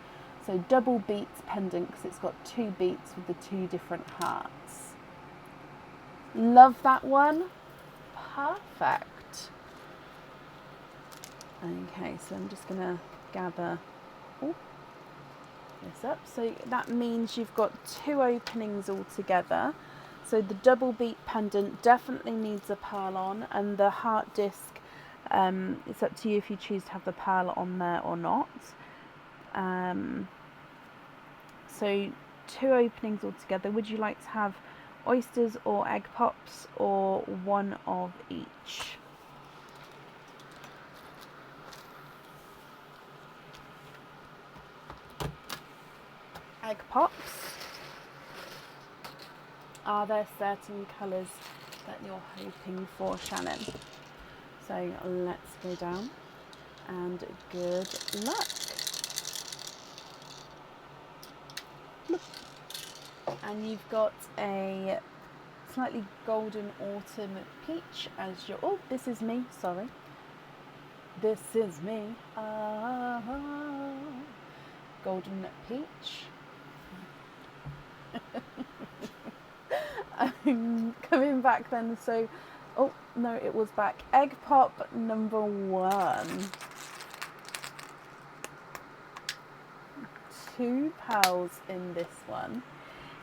So double beats pendant because it's got two beats with the two different hearts. Love that one. Perfect. Okay, so I'm just going to gather this up. So that means you've got two openings altogether. So the double beat pendant definitely needs a pearl on, and the heart disc, it's up to you if you choose to have the pearl on there or not. So two openings altogether. Would you like to have oysters or egg pops, or one of each? Egg pops. Are there certain colours that you're hoping for, Shannon? So let's go down, and good luck. And you've got a slightly golden autumn peach as your, oh, this is me, sorry. This is me. Golden peach. I'm coming back then, so, oh, no, it was back. Egg pop number 1. 2 pearls in this one.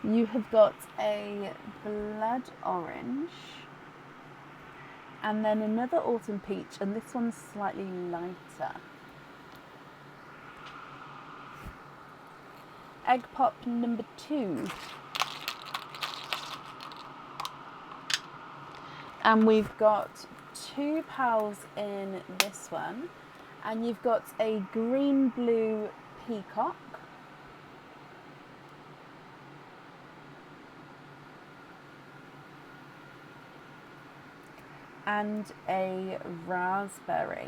You have got a blood orange, and then another autumn peach, and this one's slightly lighter. Egg pop number 2. And we've got 2 pearls in this one, and you've got a green blue peacock, and a raspberry.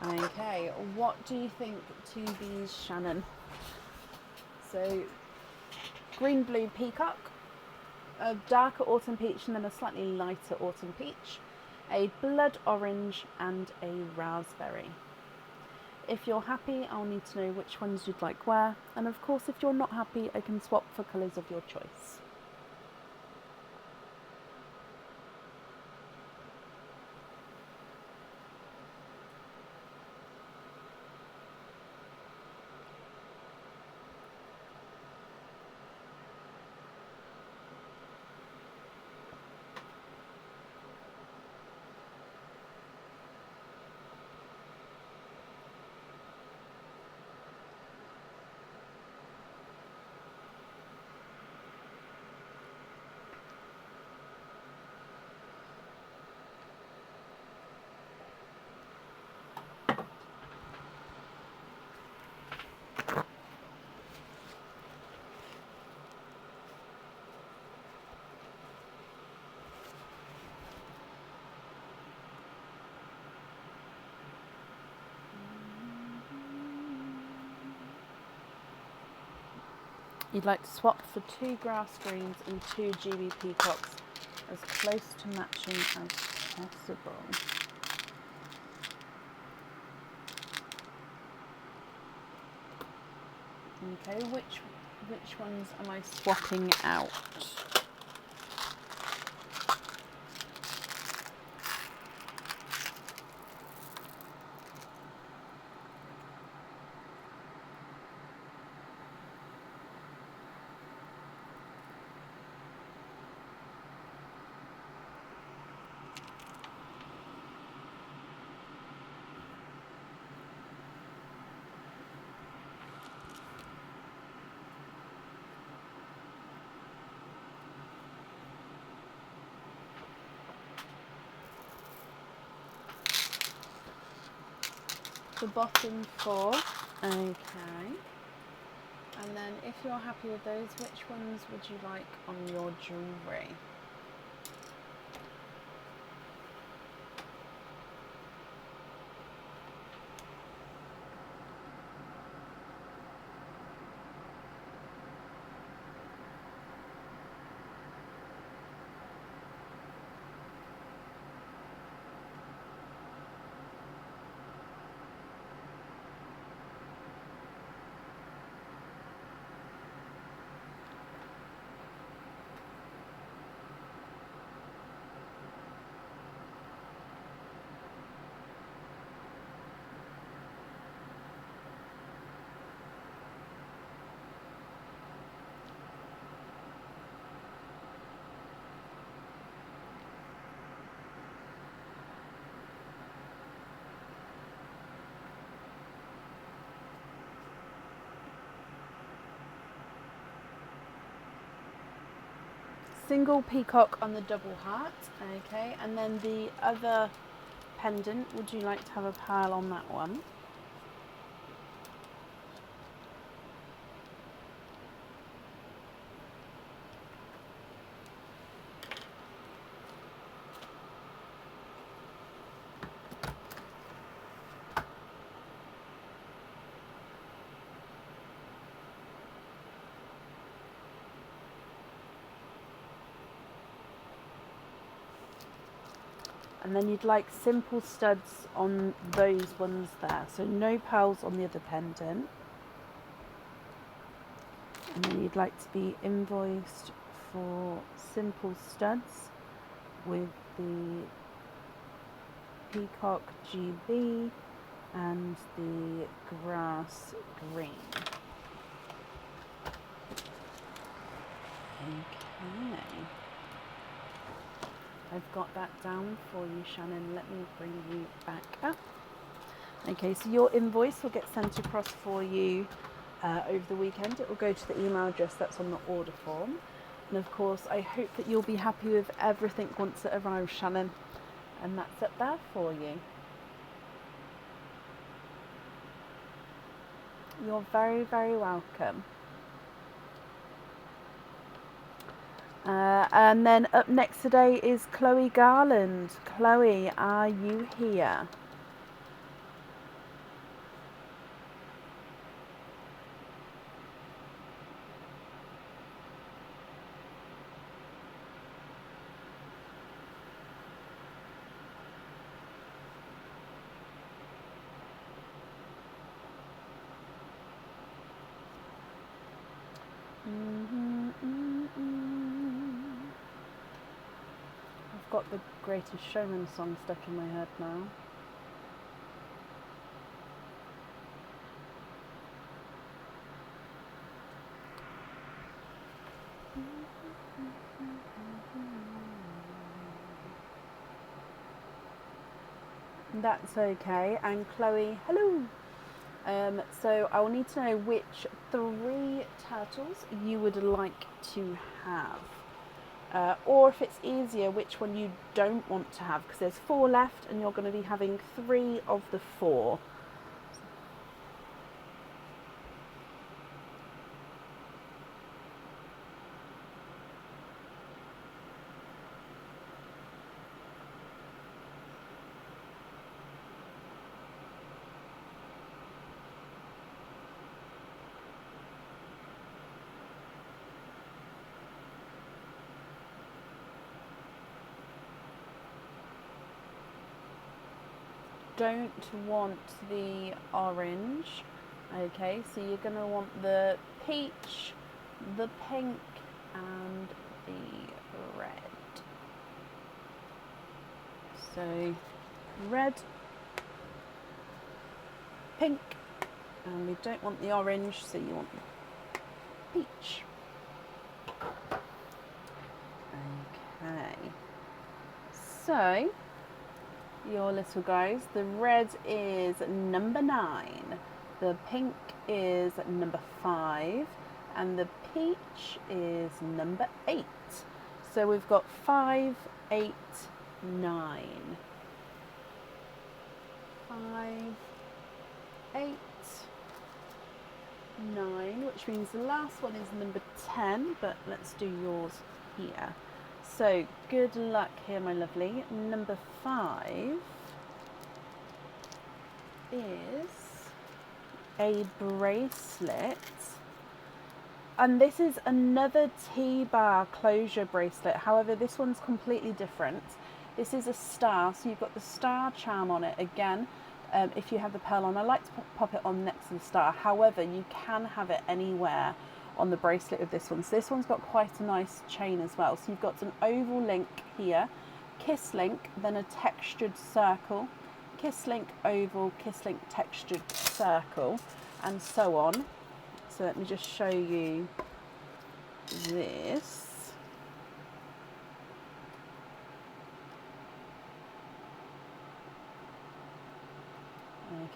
Okay, what do you think to these, Shannon? So, green blue peacock, a darker autumn peach, and then a slightly lighter autumn peach, a blood orange, and a raspberry. If you're happy, I'll need to know which ones you'd like where, and of course if you're not happy, I can swap for colours of your choice. You'd like to swap for 2 grass greens and 2 GB peacocks as close to matching as possible. Okay, which ones am I swapping out? The bottom 4, okay. And then if you're happy with those, which ones would you like on your jewellery? Single peacock on the double heart, okay, and then the other pendant, would you like to have a pearl on that one? And then you'd like simple studs on those ones there. So no pearls on the other pendant. And then you'd like to be invoiced for simple studs with the peacock GB and the grass green. Okay. I've got that down for you, Shannon. Let me bring you back up. Okay, so your invoice will get sent across for you over the weekend. It will go to the email address that's on the order form. And of course, I hope that you'll be happy with everything once it arrives, Shannon. And that's up there for you. You're very, very welcome. And then up next today is Chloe Garland. Chloe, are you here? I've got the Greatest Showman song stuck in my head now. That's okay. And Chloe, hello. So I will need to know which 3 turtles you would like to have. Or if it's easier, which one you don't want to have, because there's 4 left and you're going to be having 3 of the 4. don't want the orange. Okay, so you're going to want the peach, the pink, and the red. So red, pink, and we don't want the orange, so you want peach. Okay, so your little guys, the red is number 9, the pink is number 5, and the peach is number 8. So we've got 5, 8, 9. 5, 8, 9, which means the last one is number 10, but let's do yours here. So good luck here, my lovely. Number 5 is a bracelet, and this is another T-bar closure bracelet. However, this one's completely different. This is a star, so you've got the star charm on it again. If you have the pearl on, I like to pop it on next to the star. However, you can have it anywhere on the bracelet with this one. So this one's got quite a nice chain as well. So you've got an oval link here, kiss link, then a textured circle, kiss link, oval, kiss link, textured circle, and so on. So let me just show you this.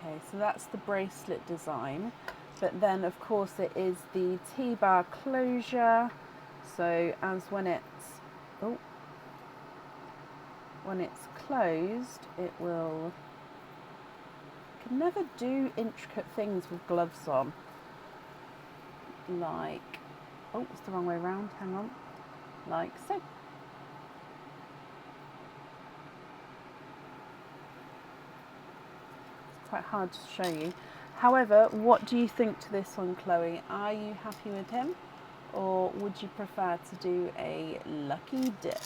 Okay, so that's the bracelet design, but then of course it is the T-bar closure. So as when it's closed, it will. You can never do intricate things with gloves on. Like, oh, it's the wrong way around. Hang on, like so. Quite hard to show you. However, what do you think to this one, Chloe? Are you happy with him, or would you prefer to do a lucky dip?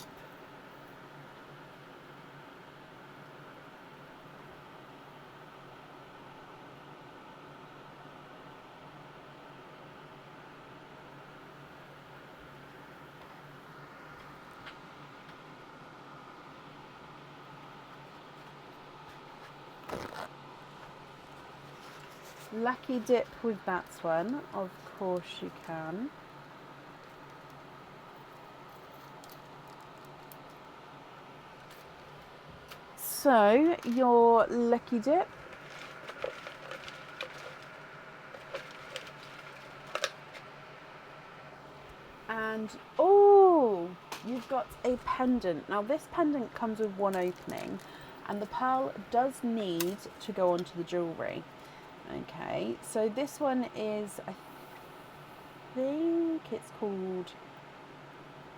Lucky dip with that one, of course you can. So your lucky dip and oh, you've got a pendant. Now this pendant comes with one opening, and the pearl does need to go onto the jewellery. Okay, so this one is, I think it's called,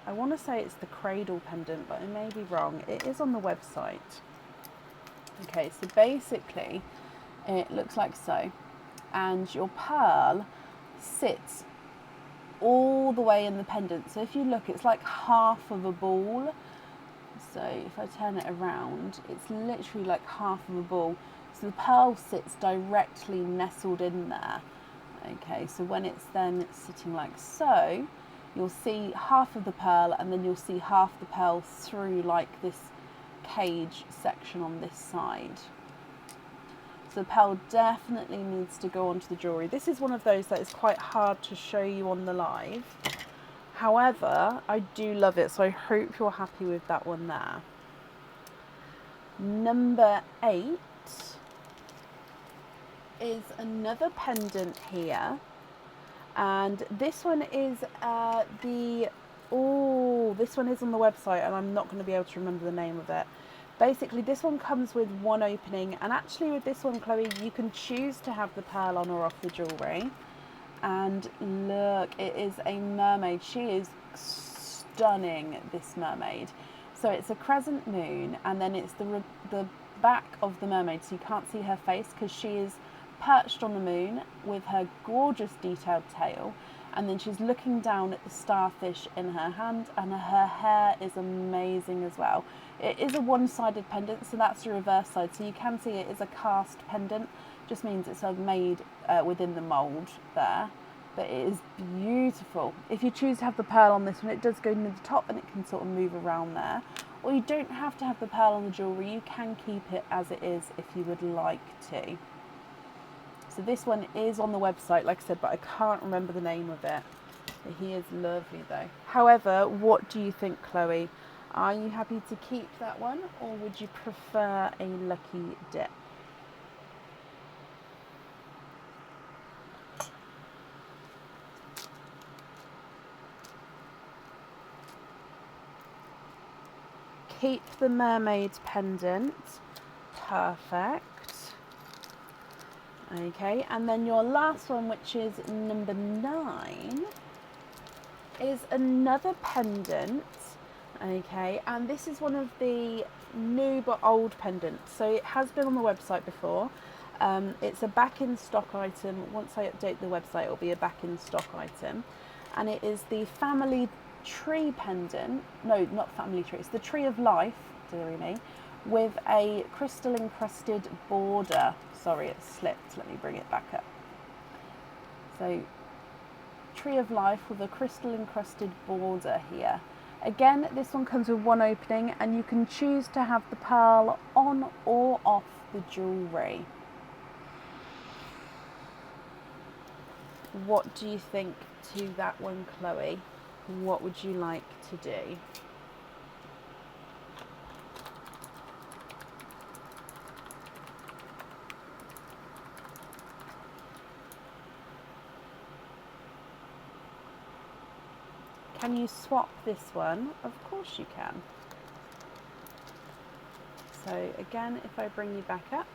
I want to say it's the cradle pendant, but I may be wrong. It is on the website. Okay, so basically it looks like so, and your pearl sits all the way in the pendant. So if you look, it's like half of a ball. So if I turn it around, it's literally like half of a ball. So the pearl sits directly nestled in there. Okay, so when it's then sitting like so, you'll see half of the pearl, and then you'll see half the pearl through like this cage section on this side. So the pearl definitely needs to go onto the jewellery. This is one of those that is quite hard to show you on the live. However, I do love it, so I hope you're happy with that one there. Number 8 is another pendant here, and this one is this one is on the website, and I'm not going to be able to remember the name of it. Basically, this one comes with one opening, and actually with this one, Chloe, you can choose to have the pearl on or off the jewellery. And look, it is a mermaid. She is stunning, this mermaid. So it's a crescent moon, and then it's the back of the mermaid, so you can't see her face because she is perched on the moon with her gorgeous detailed tail, and then she's looking down at the starfish in her hand, and her hair is amazing as well. It is a one-sided pendant, so that's the reverse side, so you can see it is a cast pendant, just means it's made within the mould there, but it is beautiful. If you choose to have the pearl on this one, it does go near the top and it can sort of move around there, or you don't have to have the pearl on the jewellery, you can keep it as it is if you would like to. So this one is on the website, like I said, but I can't remember the name of it. But he is lovely though. However, what do you think, Chloe? Are you happy to keep that one, or would you prefer a lucky dip? Keep the mermaid pendant. Perfect. Okay, and then your last one, which is number 9, is another pendant. Okay, and this is one of the new but old pendants. So it has been on the website before. It's a back in stock item. Once I update the website, it'll be a back in stock item. And it is the family tree pendant. No, not family tree. It's the tree of life, dearie me, with a crystal encrusted border. Sorry, it slipped. Let me bring it back up. So, tree of life with a crystal encrusted border here. Again, this one comes with one opening, and you can choose to have the pearl on or off the jewellery. What do you think to that one, Chloe? What would you like to do? Can you swap this one? Of course you can. So again, if I bring you back up,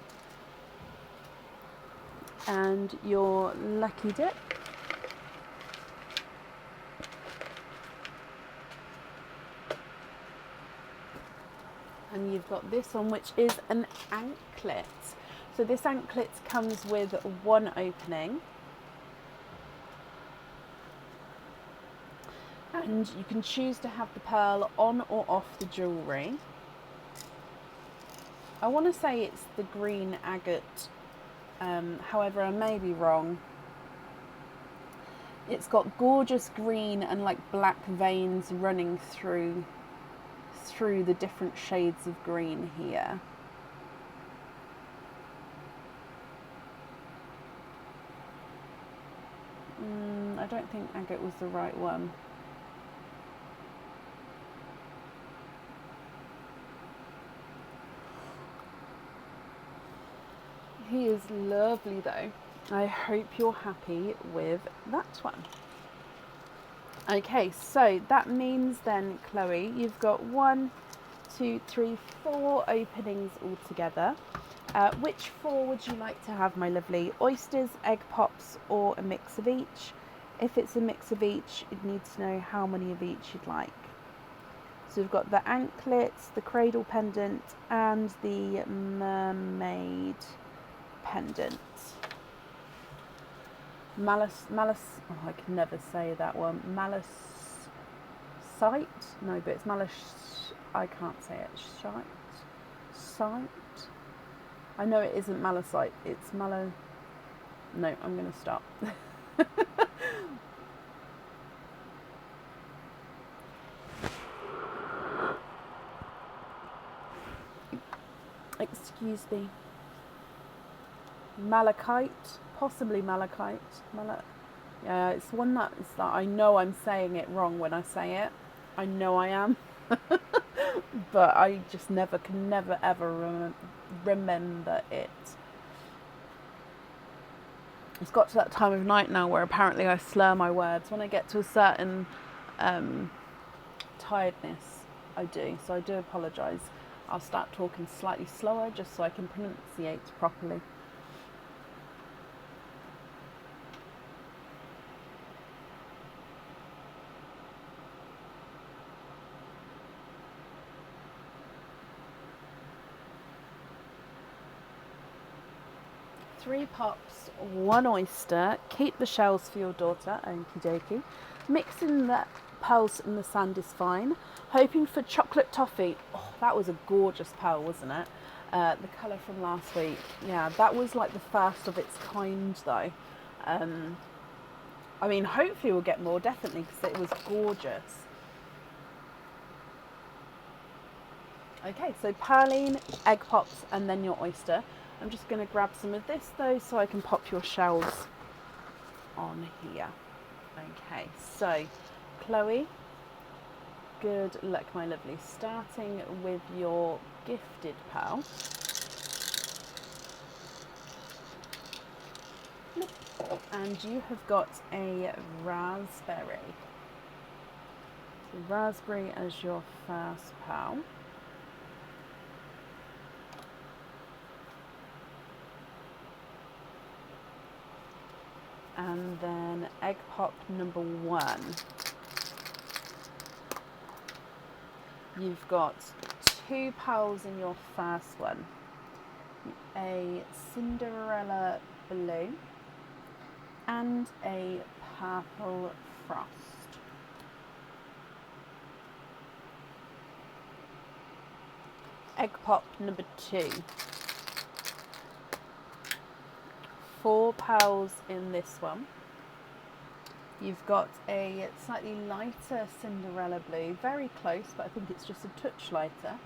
and your lucky dip. And you've got this one, which is an anklet. So this anklet comes with one opening. And you can choose to have the pearl on or off the jewellery. I want to say it's the green agate, however I may be wrong. It's got gorgeous green and like black veins running through the different shades of green here. I don't think agate was the right one. He is lovely though. I hope you're happy with that one. Okay, so that means then, Chloe, you've got 1, 2, 3, 4 openings altogether. Which 4 would you like to have, my lovely? Oysters, egg pops, or a mix of each? If it's a mix of each, you'd need to know how many of each you'd like. So we've got the anklets, the cradle pendant, and the mermaid pendant. Malice, oh, I can never say that one. Malachite? No, but it's I can't say it. Sight? I know it isn't malachite, it's no, I'm going to stop. Excuse me. Malachite, possibly malachite. Yeah, it's one that is that I know I'm saying it wrong when I say it. I know I am, but I just can never ever remember it. It's got to that time of night now where apparently I slur my words. When I get to a certain tiredness, I do. So I do apologise. I'll start talking slightly slower just so I can pronunciate properly. 3 pops, 1 oyster. Keep the shells for your daughter, okie dokie. Mixing the pearls in the sand is fine. Hoping for chocolate toffee. Oh, that was a gorgeous pearl, wasn't it? The colour from last week. Yeah, that was like the first of its kind though. I mean, hopefully we'll get more, definitely, because it was gorgeous. Okay, so pearline, egg pops, and then your oyster. I'm just going to grab some of this though, so I can pop your shells on here. Okay, so Chloe, good luck, my lovely. Starting with your gifted pearl. And you have got a raspberry. So raspberry as your first pearl. And then egg pop number 1. You've got 2 pearls in your first one. A Cinderella blue and a purple frost. Egg pop number 2. 4 pearls in this one. You've got a slightly lighter Cinderella blue, very close, but I think it's just a touch lighter.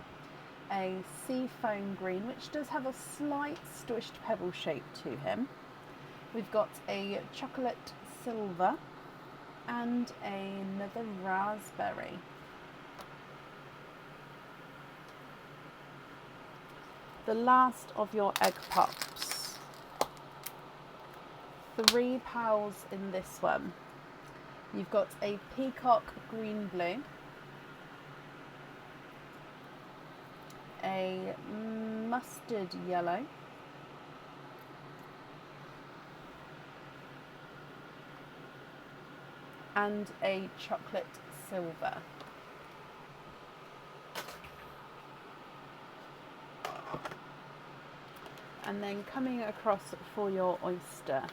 A seafoam green, which does have a slight squished pebble shape to him. We've got a chocolate silver and another raspberry. The last of your egg pops. 3 pearls in this one. You've got a peacock green blue, a mustard yellow, and a chocolate silver. And then coming across for your oyster.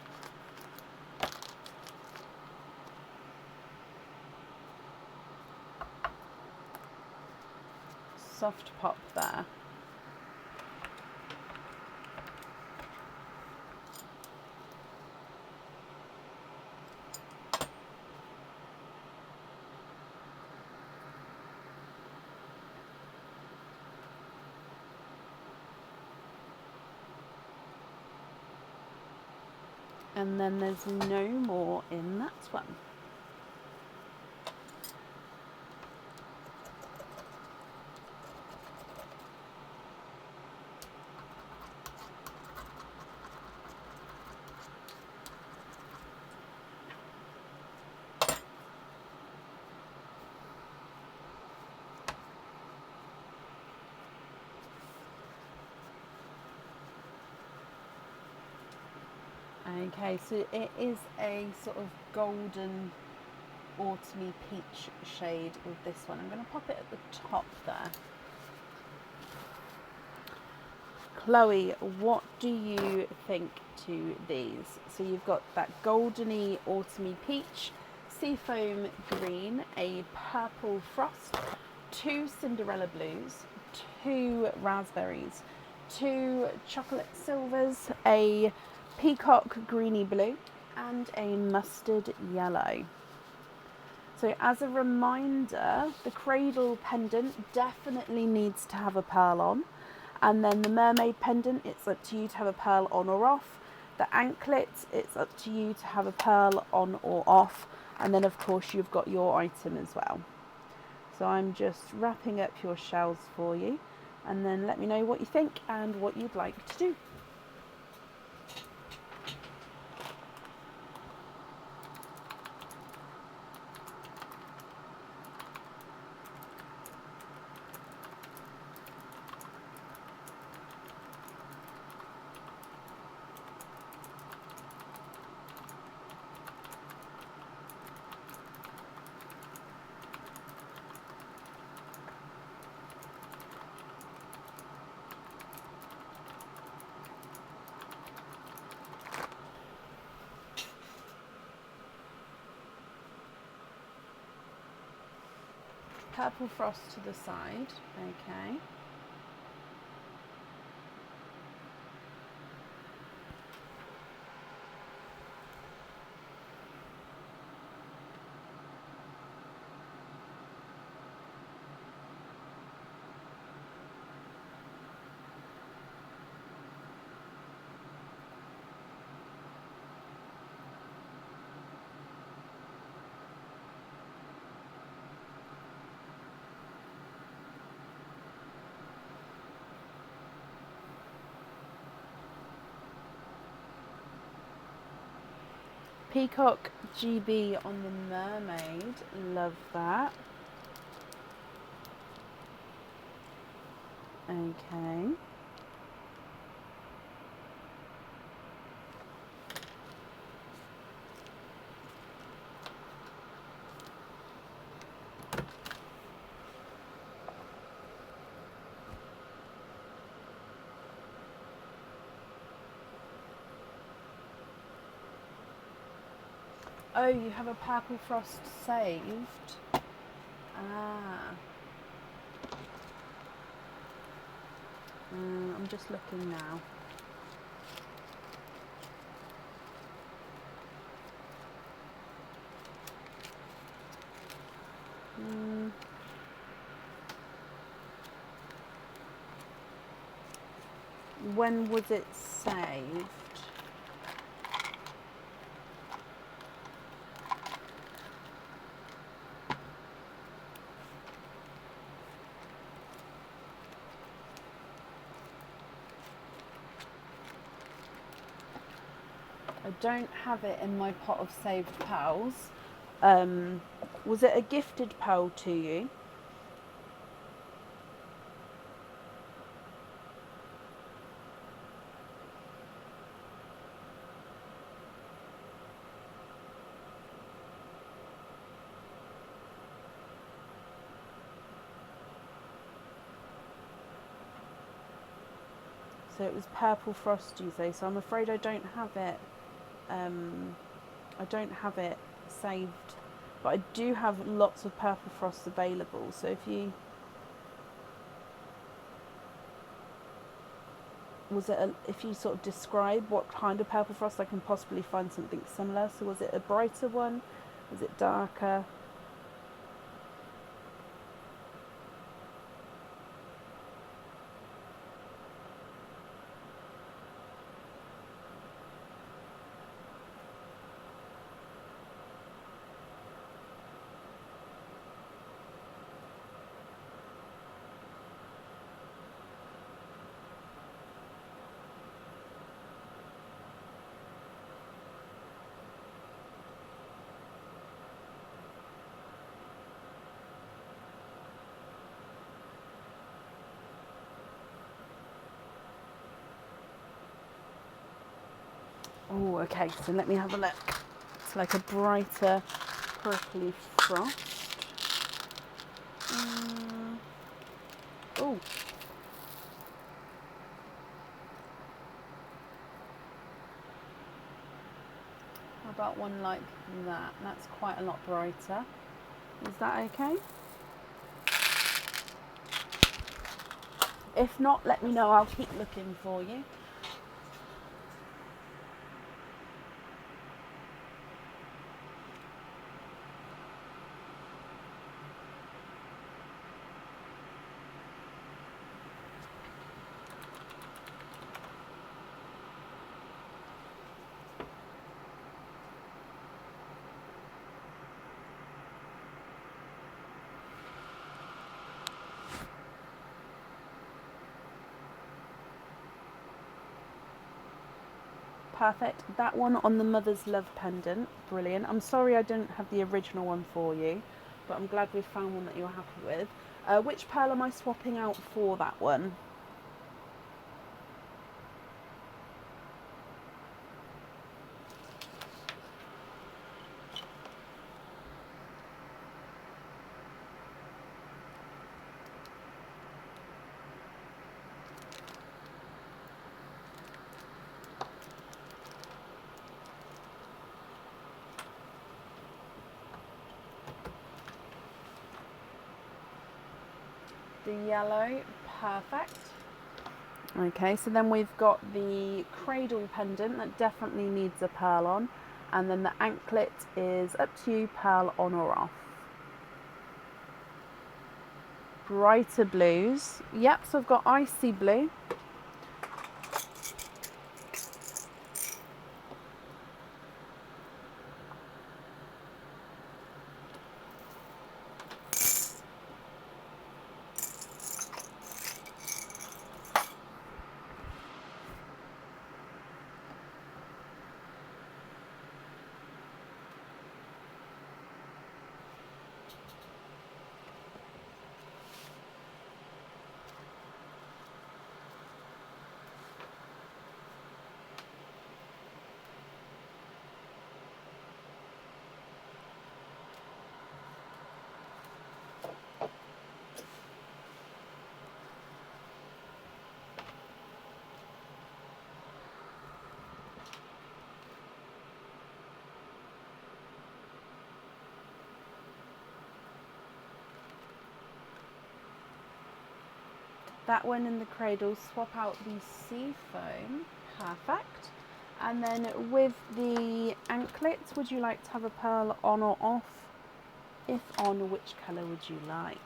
Soft pop there. And then there's no more in that one. Okay, so it is a sort of golden autumny peach shade with this one. I'm going to pop it at the top there. Chloe, what do you think to these? So you've got that goldeny autumny peach, seafoam green, a purple frost, 2 Cinderella blues, 2 raspberries, 2 chocolate silvers, a peacock greeny blue, and a mustard yellow. So as a reminder, the cradle pendant definitely needs to have a pearl on, and then the mermaid pendant, it's up to you to have a pearl on or off. The anklet, it's up to you to have a pearl on or off, and then of course you've got your item as well. So I'm just wrapping up your shells for you, and then let me know what you think and what you'd like to do. Purple frost to the side. Okay. Peacock GB on the mermaid. Love that. Okay. Oh, you have a purple frost saved. Ah. I'm just looking now. When was it saved? I don't have it in my pot of saved pals. Was it a gifted pal to you? So it was purple frost, you say. So I'm afraid I don't have it. I don't have it saved, but I do have lots of purple frost available. So if you if you sort of describe what kind of purple frost, I can possibly find something similar. So was it a brighter one? Was it darker? Oh, okay, so let me have a look. It's like a brighter purpley frost. Oh. How about one like that? That's quite a lot brighter. Is that okay? If not, let me know. I'll keep looking for you. Perfect. That one on the Mother's Love pendant. Brilliant. I'm sorry I didn't have the original one for you, but I'm glad we've found one that you're happy with. Which pearl am I swapping out for that one? The yellow, perfect. Okay, so then we've got the cradle pendant that definitely needs a pearl on, and then the anklet is up to you, pearl on or off. Brighter blues. Yep, so I've got icy blue. That one in the cradle, swap out the sea foam, perfect. And then with the anklet, would you like to have a pearl on or off? If on, which colour would you like?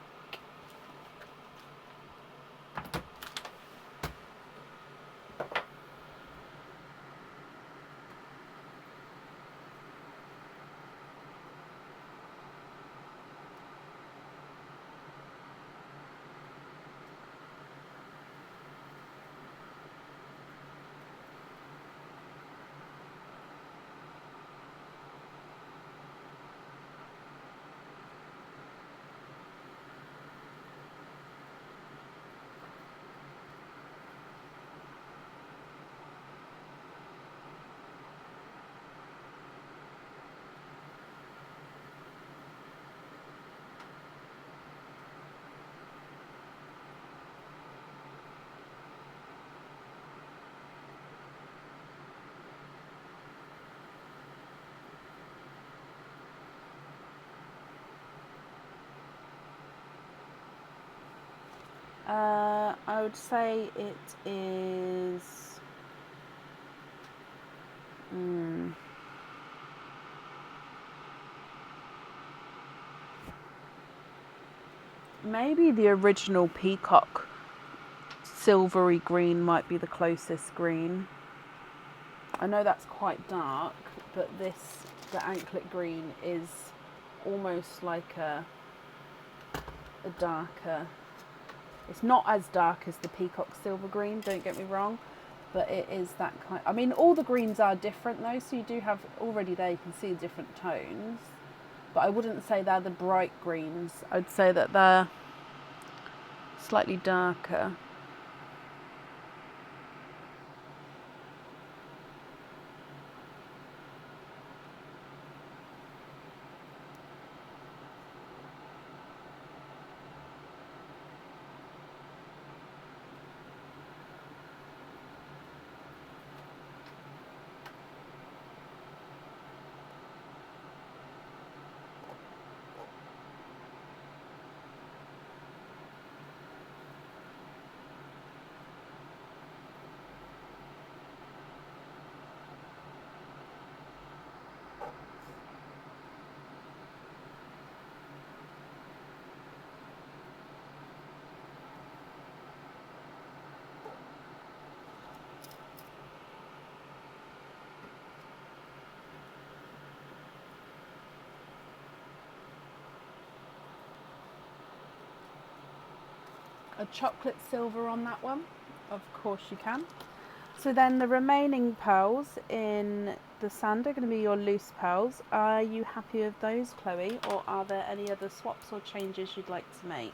I would say it is maybe the original peacock silvery green might be the closest green. I know that's quite dark, but the anklet green is almost like a darker. It's not as dark as the peacock silver green, don't get me wrong, but it is that kind. I mean, all the greens are different though, so you do have already there, you can see different tones, but I wouldn't say they're the bright greens. I'd say that they're slightly darker. A chocolate silver on that one, of course you can. So then the remaining pearls in the sand are going to be your loose pearls. Are you happy with those, Chloe, or are there any other swaps or changes you'd like to make?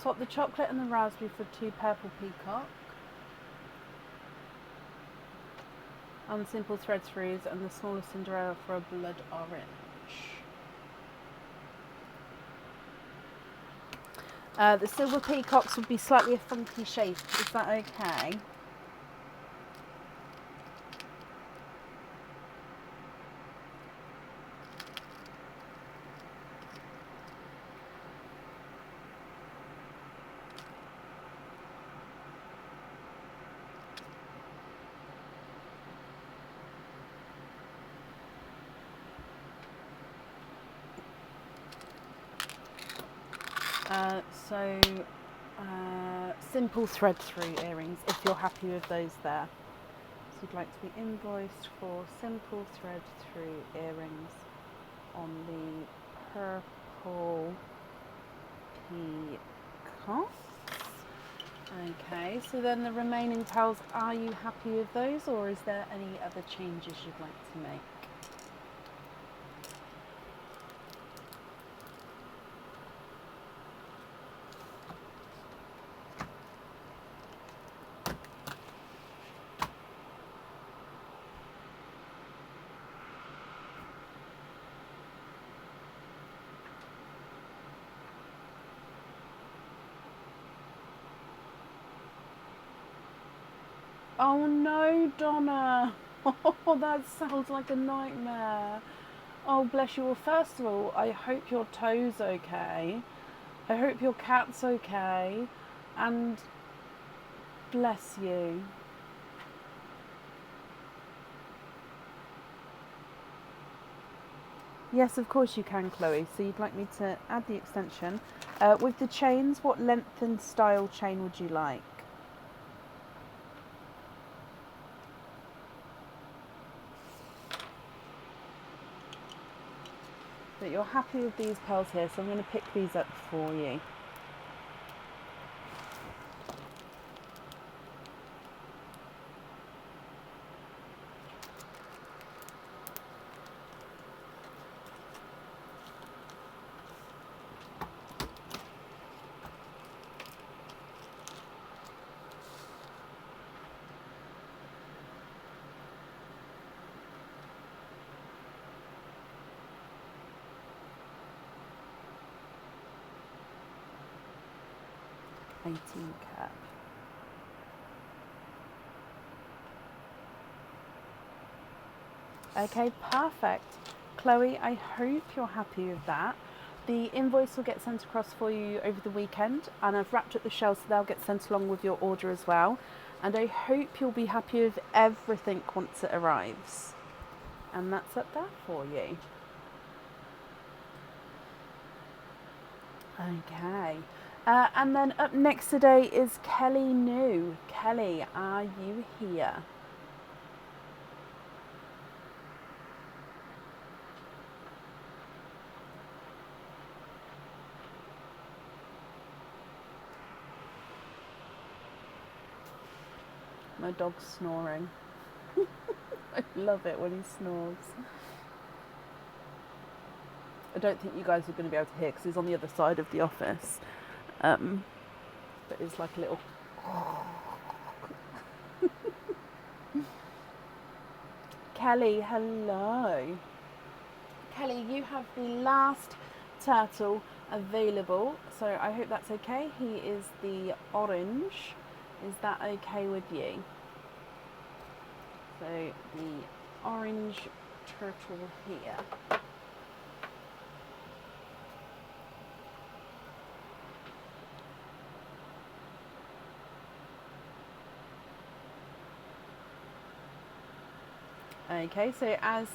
Swap the chocolate and the raspberry for 2 purple peacock. And simple thread throughs and the smaller Cinderella for a blood orange. The silver peacocks would be slightly a funky shape. Is that okay? Simple thread through earrings, if you're happy with those there. So you'd like to be invoiced for simple thread through earrings on the purple peacock. Okay, so then the remaining pearls, are you happy with those, or is there any other changes you'd like to make? Oh no, Donna. Oh, that sounds like a nightmare. Oh, bless you. Well, first of all, I hope your toe's okay. I hope your cat's okay. And bless you. Yes, of course you can, Chloe. So you'd like me to add the extension. With the chains, what length and style chain would you like? But you're happy with these pearls here, so I'm going to pick these up for you. Cap. Okay, perfect. Chloe, I hope you're happy with that. The invoice will get sent across for you over the weekend, and I've wrapped up the shells so they'll get sent along with your order as well. And I hope you'll be happy with everything once it arrives. And that's up there for you. Okay. And then up next today is Kelly New. Kelly, are you here? My dog's snoring. I love it when he snores. I don't think you guys are going to be able to hear because he's on the other side of the office. But it's like a little... Kelly, hello. Kelly, you have the last turtle available, so I hope that's okay. He is the orange. Is that okay with you? So the orange turtle here. Okay, so as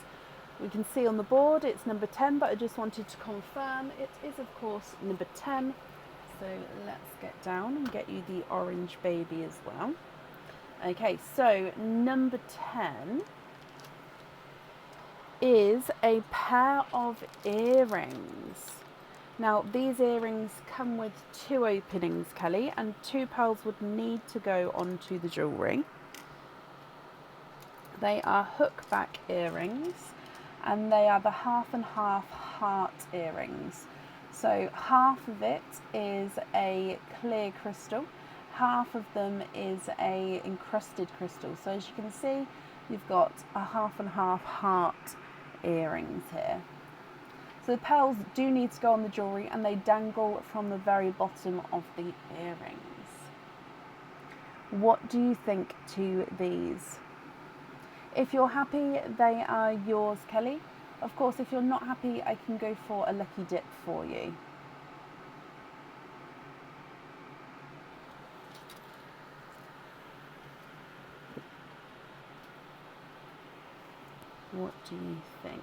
we can see on the board, it's number 10, but I just wanted to confirm it is, of course, number 10. So let's get down and get you the orange baby as well. Okay, so number 10 is a pair of earrings. Now, these earrings come with 2 openings, Kelly, and 2 pearls would need to go onto the jewellery. They are hook back earrings, and they are the half and half heart earrings. So half of it is a clear crystal, half of them is a encrusted crystal. So as you can see, you've got a half and half heart earrings here. So the pearls do need to go on the jewellery, and they dangle from the very bottom of the earrings. What do you think to these? If you're happy, they are yours, Kelly. Of course, if you're not happy, I can go for a lucky dip for you. What do you think?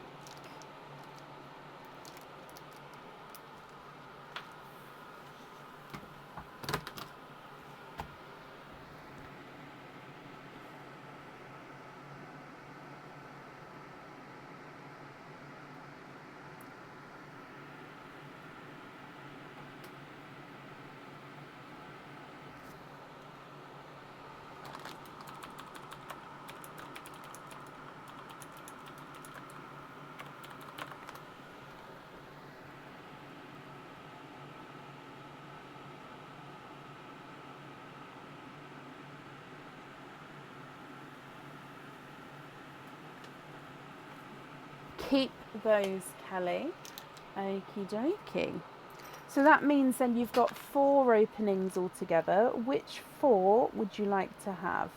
Keep those, Kelly. Okie dokie. So that means then you've got 4 openings altogether. Which 4 would you like to have?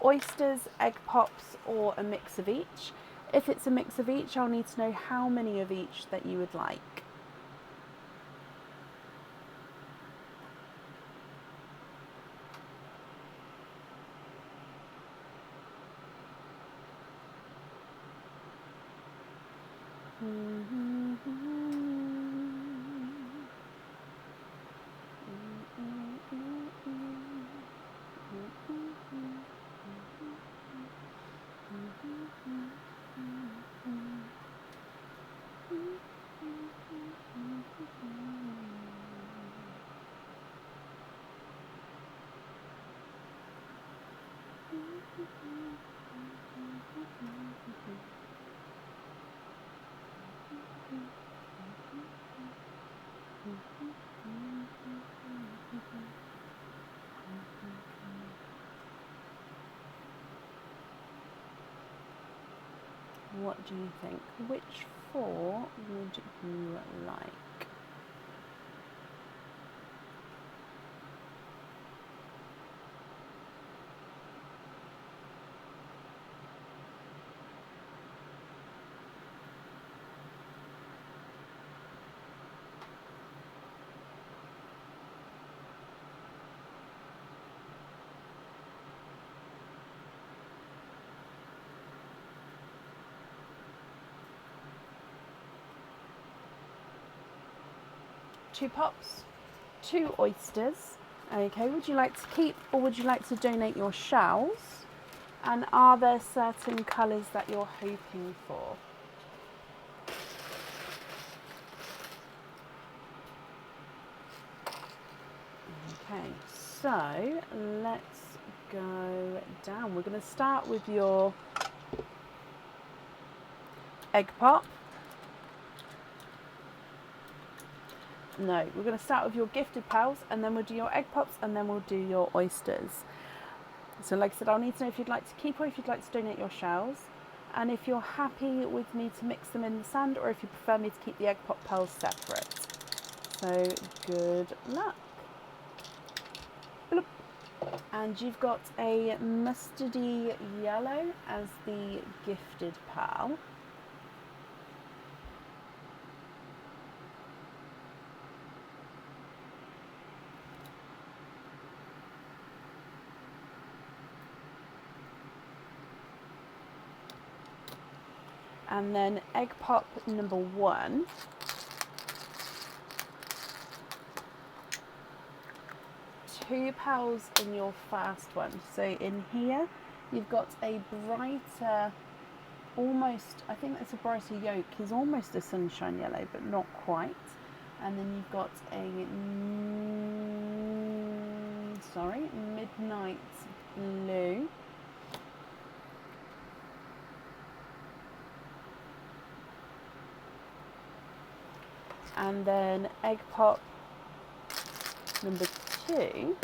Oysters, egg pops, or a mix of each? If it's a mix of each, I'll need to know how many of each that you would like. What do you think? Which 4 would you like? Two pops, 2 oysters. Okay, would you like to keep or would you like to donate your shells? And are there certain colours that you're hoping for? Okay, so let's go down. We're going to start with your egg pop. No, we're going to start with your gifted pearls, and then we'll do your egg pops, and then we'll do your oysters. So like I said, I'll need to know if you'd like to keep or if you'd like to donate your shells, and if you're happy with me to mix them in the sand, or if you prefer me to keep the egg pop pearls separate. So good luck. Bloop. And you've got a mustardy yellow as the gifted pearl. And then egg pop number 1. Two pearls in your first one. So in here, you've got a brighter, almost, I think that's a brighter yolk, is almost a sunshine yellow, but not quite. And then you've got a, midnight blue. And then egg pop number 2.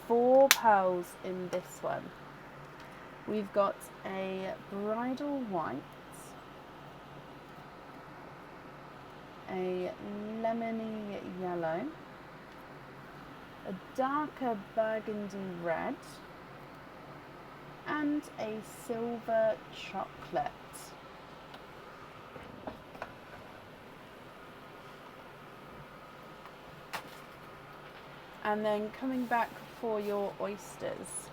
4 pearls in this one. We've got a bridal white, a lemony yellow, a darker burgundy red, and a silver chocolate. And then coming back for your oysters.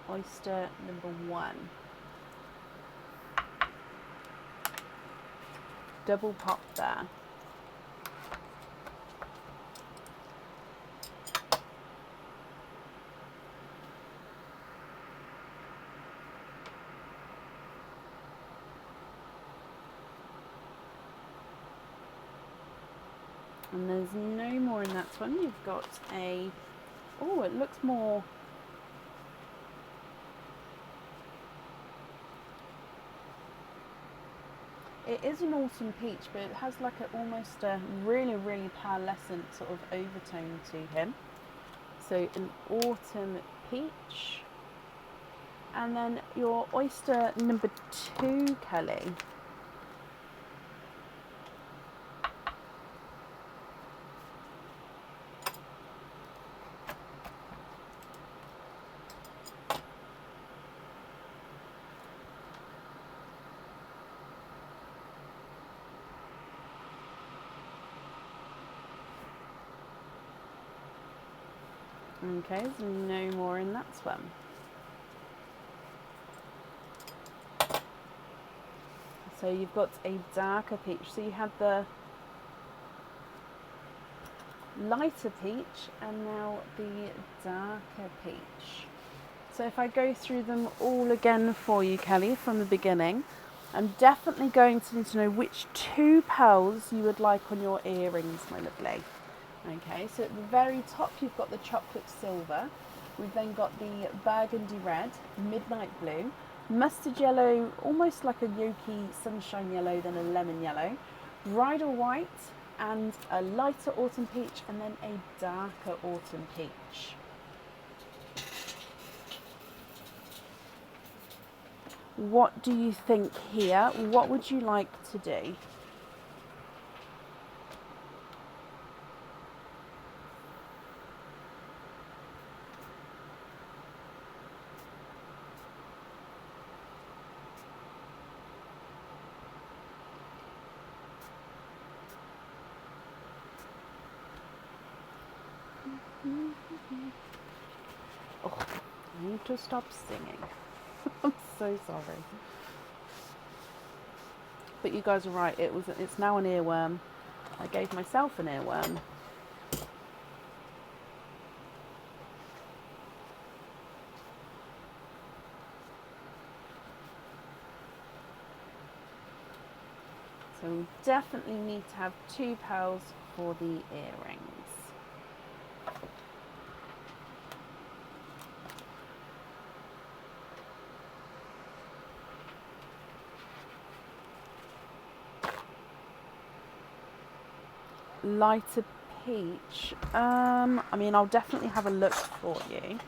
Oyster number 1. Double pop there. And there's no more in that one. You've got a, oh, it looks more, it is an autumn peach, but it has like almost a really, really pearlescent sort of overtone to him. So an autumn peach. And then your oyster number 2, Kelly. Okay, there's no more in that one. So you've got a darker peach. So you had the lighter peach and now the darker peach. So if I go through them all again for you, Kelly, from the beginning, I'm definitely going to need to know which 2 pearls you would like on your earrings, my lovely. Okay, so at the very top you've got the chocolate silver. We've then got the burgundy red, midnight blue, mustard yellow, almost like a yolky sunshine yellow, then a lemon yellow, bridal white, and a lighter autumn peach, and then a darker autumn peach. What do you think here? What would you like to do? Oh, I need to stop singing. I'm so sorry. But you guys are right, it's now an earworm. I gave myself an earworm. So we definitely need to have 2 pearls for the earrings. Lighter peach. I mean, I'll definitely have a look for you.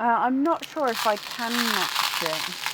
I'm not sure if I can match it.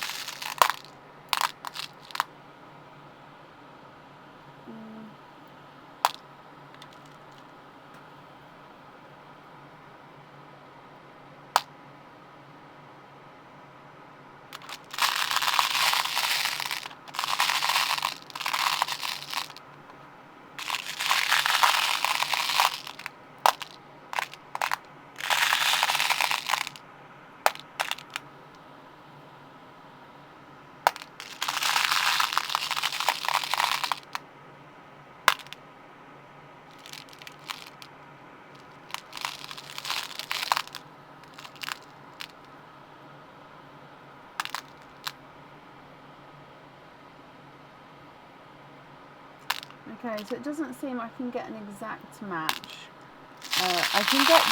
Okay, so it doesn't seem I can get an exact match. I can get,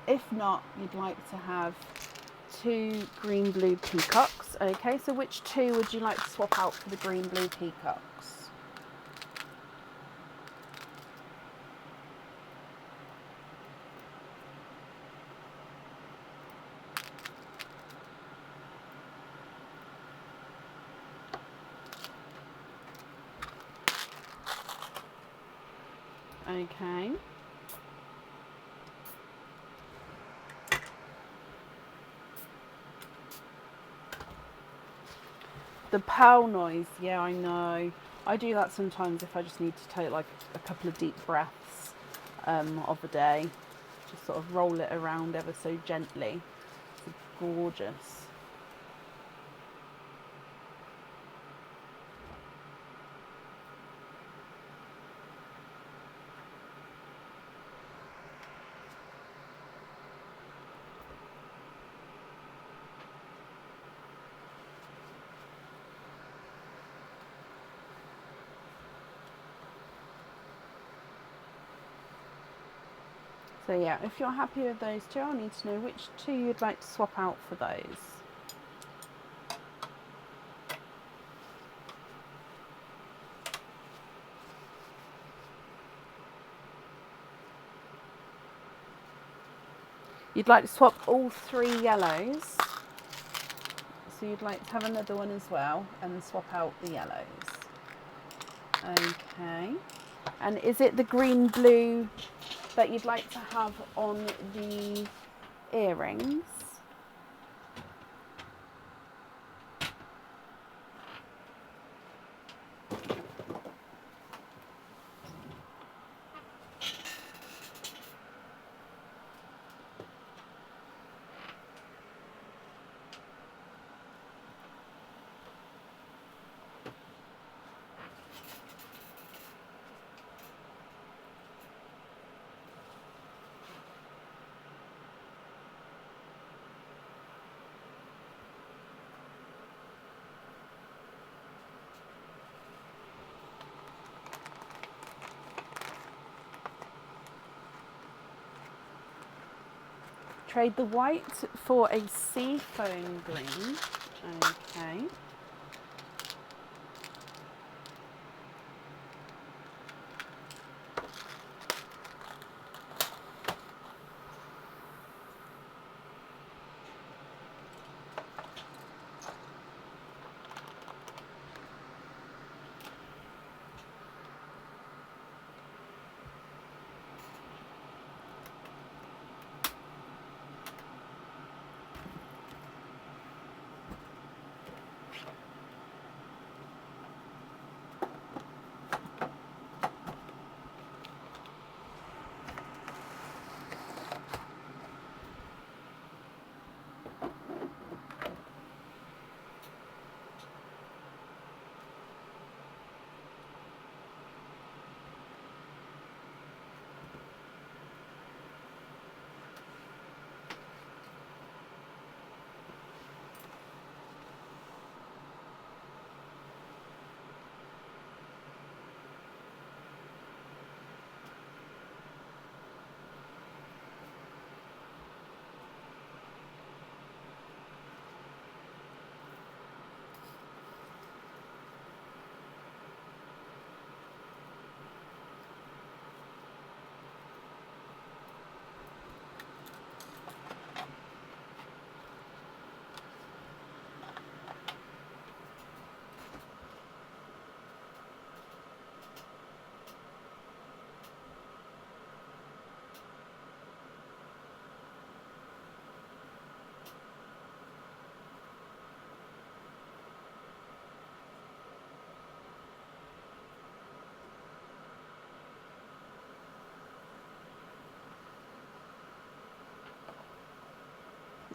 if not, you'd like to have 2 green-blue peacocks. Okay, so which 2 would you like to swap out for the green-blue peacocks? Okay. The pow noise, yeah, I know. I do that sometimes if I just need to take like a couple of deep breaths of a day. Just sort of roll it around ever so gently. It's gorgeous. So yeah, if you're happy with those 2, I'll need to know which 2 you'd like to swap out for those. You'd like to swap all 3 yellows. So you'd like to have another one as well and swap out the yellows. Okay. And is it the green blue that you'd like to have on the earrings? Trade the white for a seafoam green. Okay.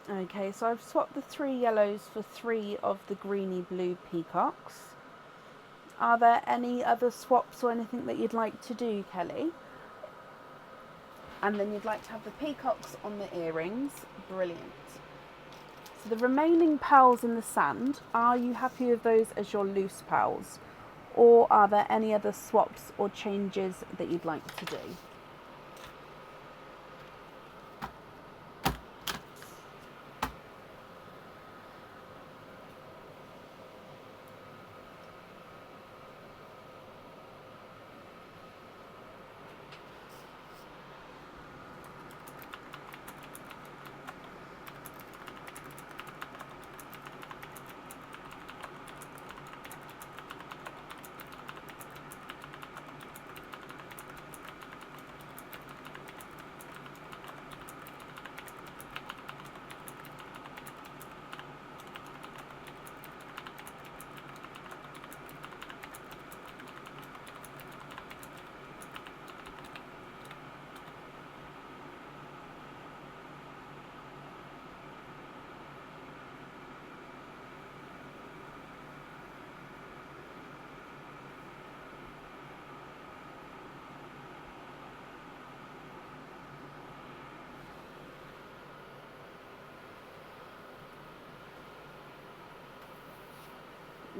Okay, so I've swapped the 3 yellows for 3 of the greeny blue peacocks. Are there any other swaps or anything that you'd like to do, Kelly? And then you'd like to have the peacocks on the earrings. Brilliant. So the remaining pearls in the sand, are you happy with those as your loose pearls? Or are there any other swaps or changes that you'd like to do?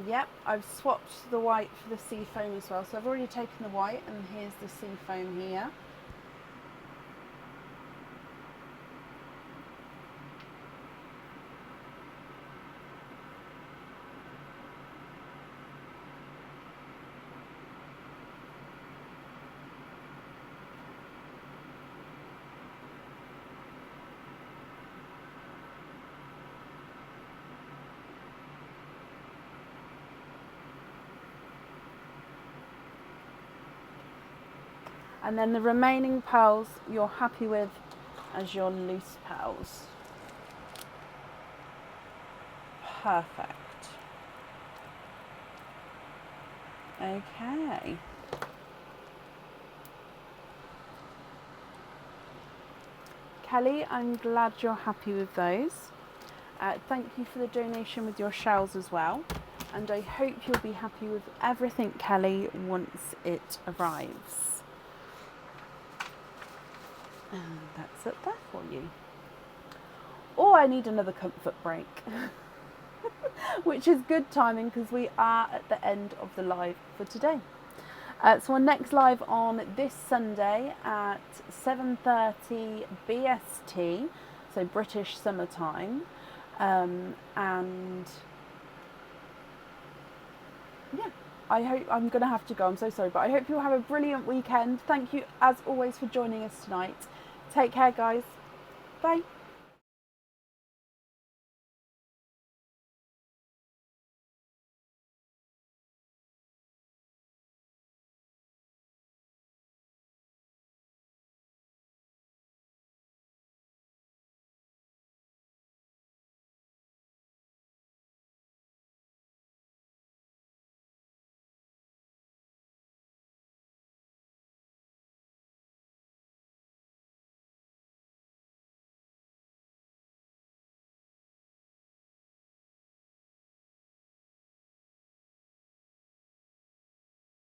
Yep, I've swapped the white for the sea foam as well. So I've already taken the white and here's the sea foam here. And then the remaining pearls you're happy with as your loose pearls. Perfect. Okay. Kelly, I'm glad you're happy with those. Thank you for the donation with your shells as well. And I hope you'll be happy with everything, Kelly, once it arrives. And that's it there for you. Or I need another comfort break. Which is good timing because we are at the end of the live for today. So our next live on this Sunday at 7:30 BST, so British summertime. And yeah, I hope I'm going to have to go. I'm so sorry, but I hope you'll have a brilliant weekend. Thank you as always for joining us tonight. Take care, guys. Bye.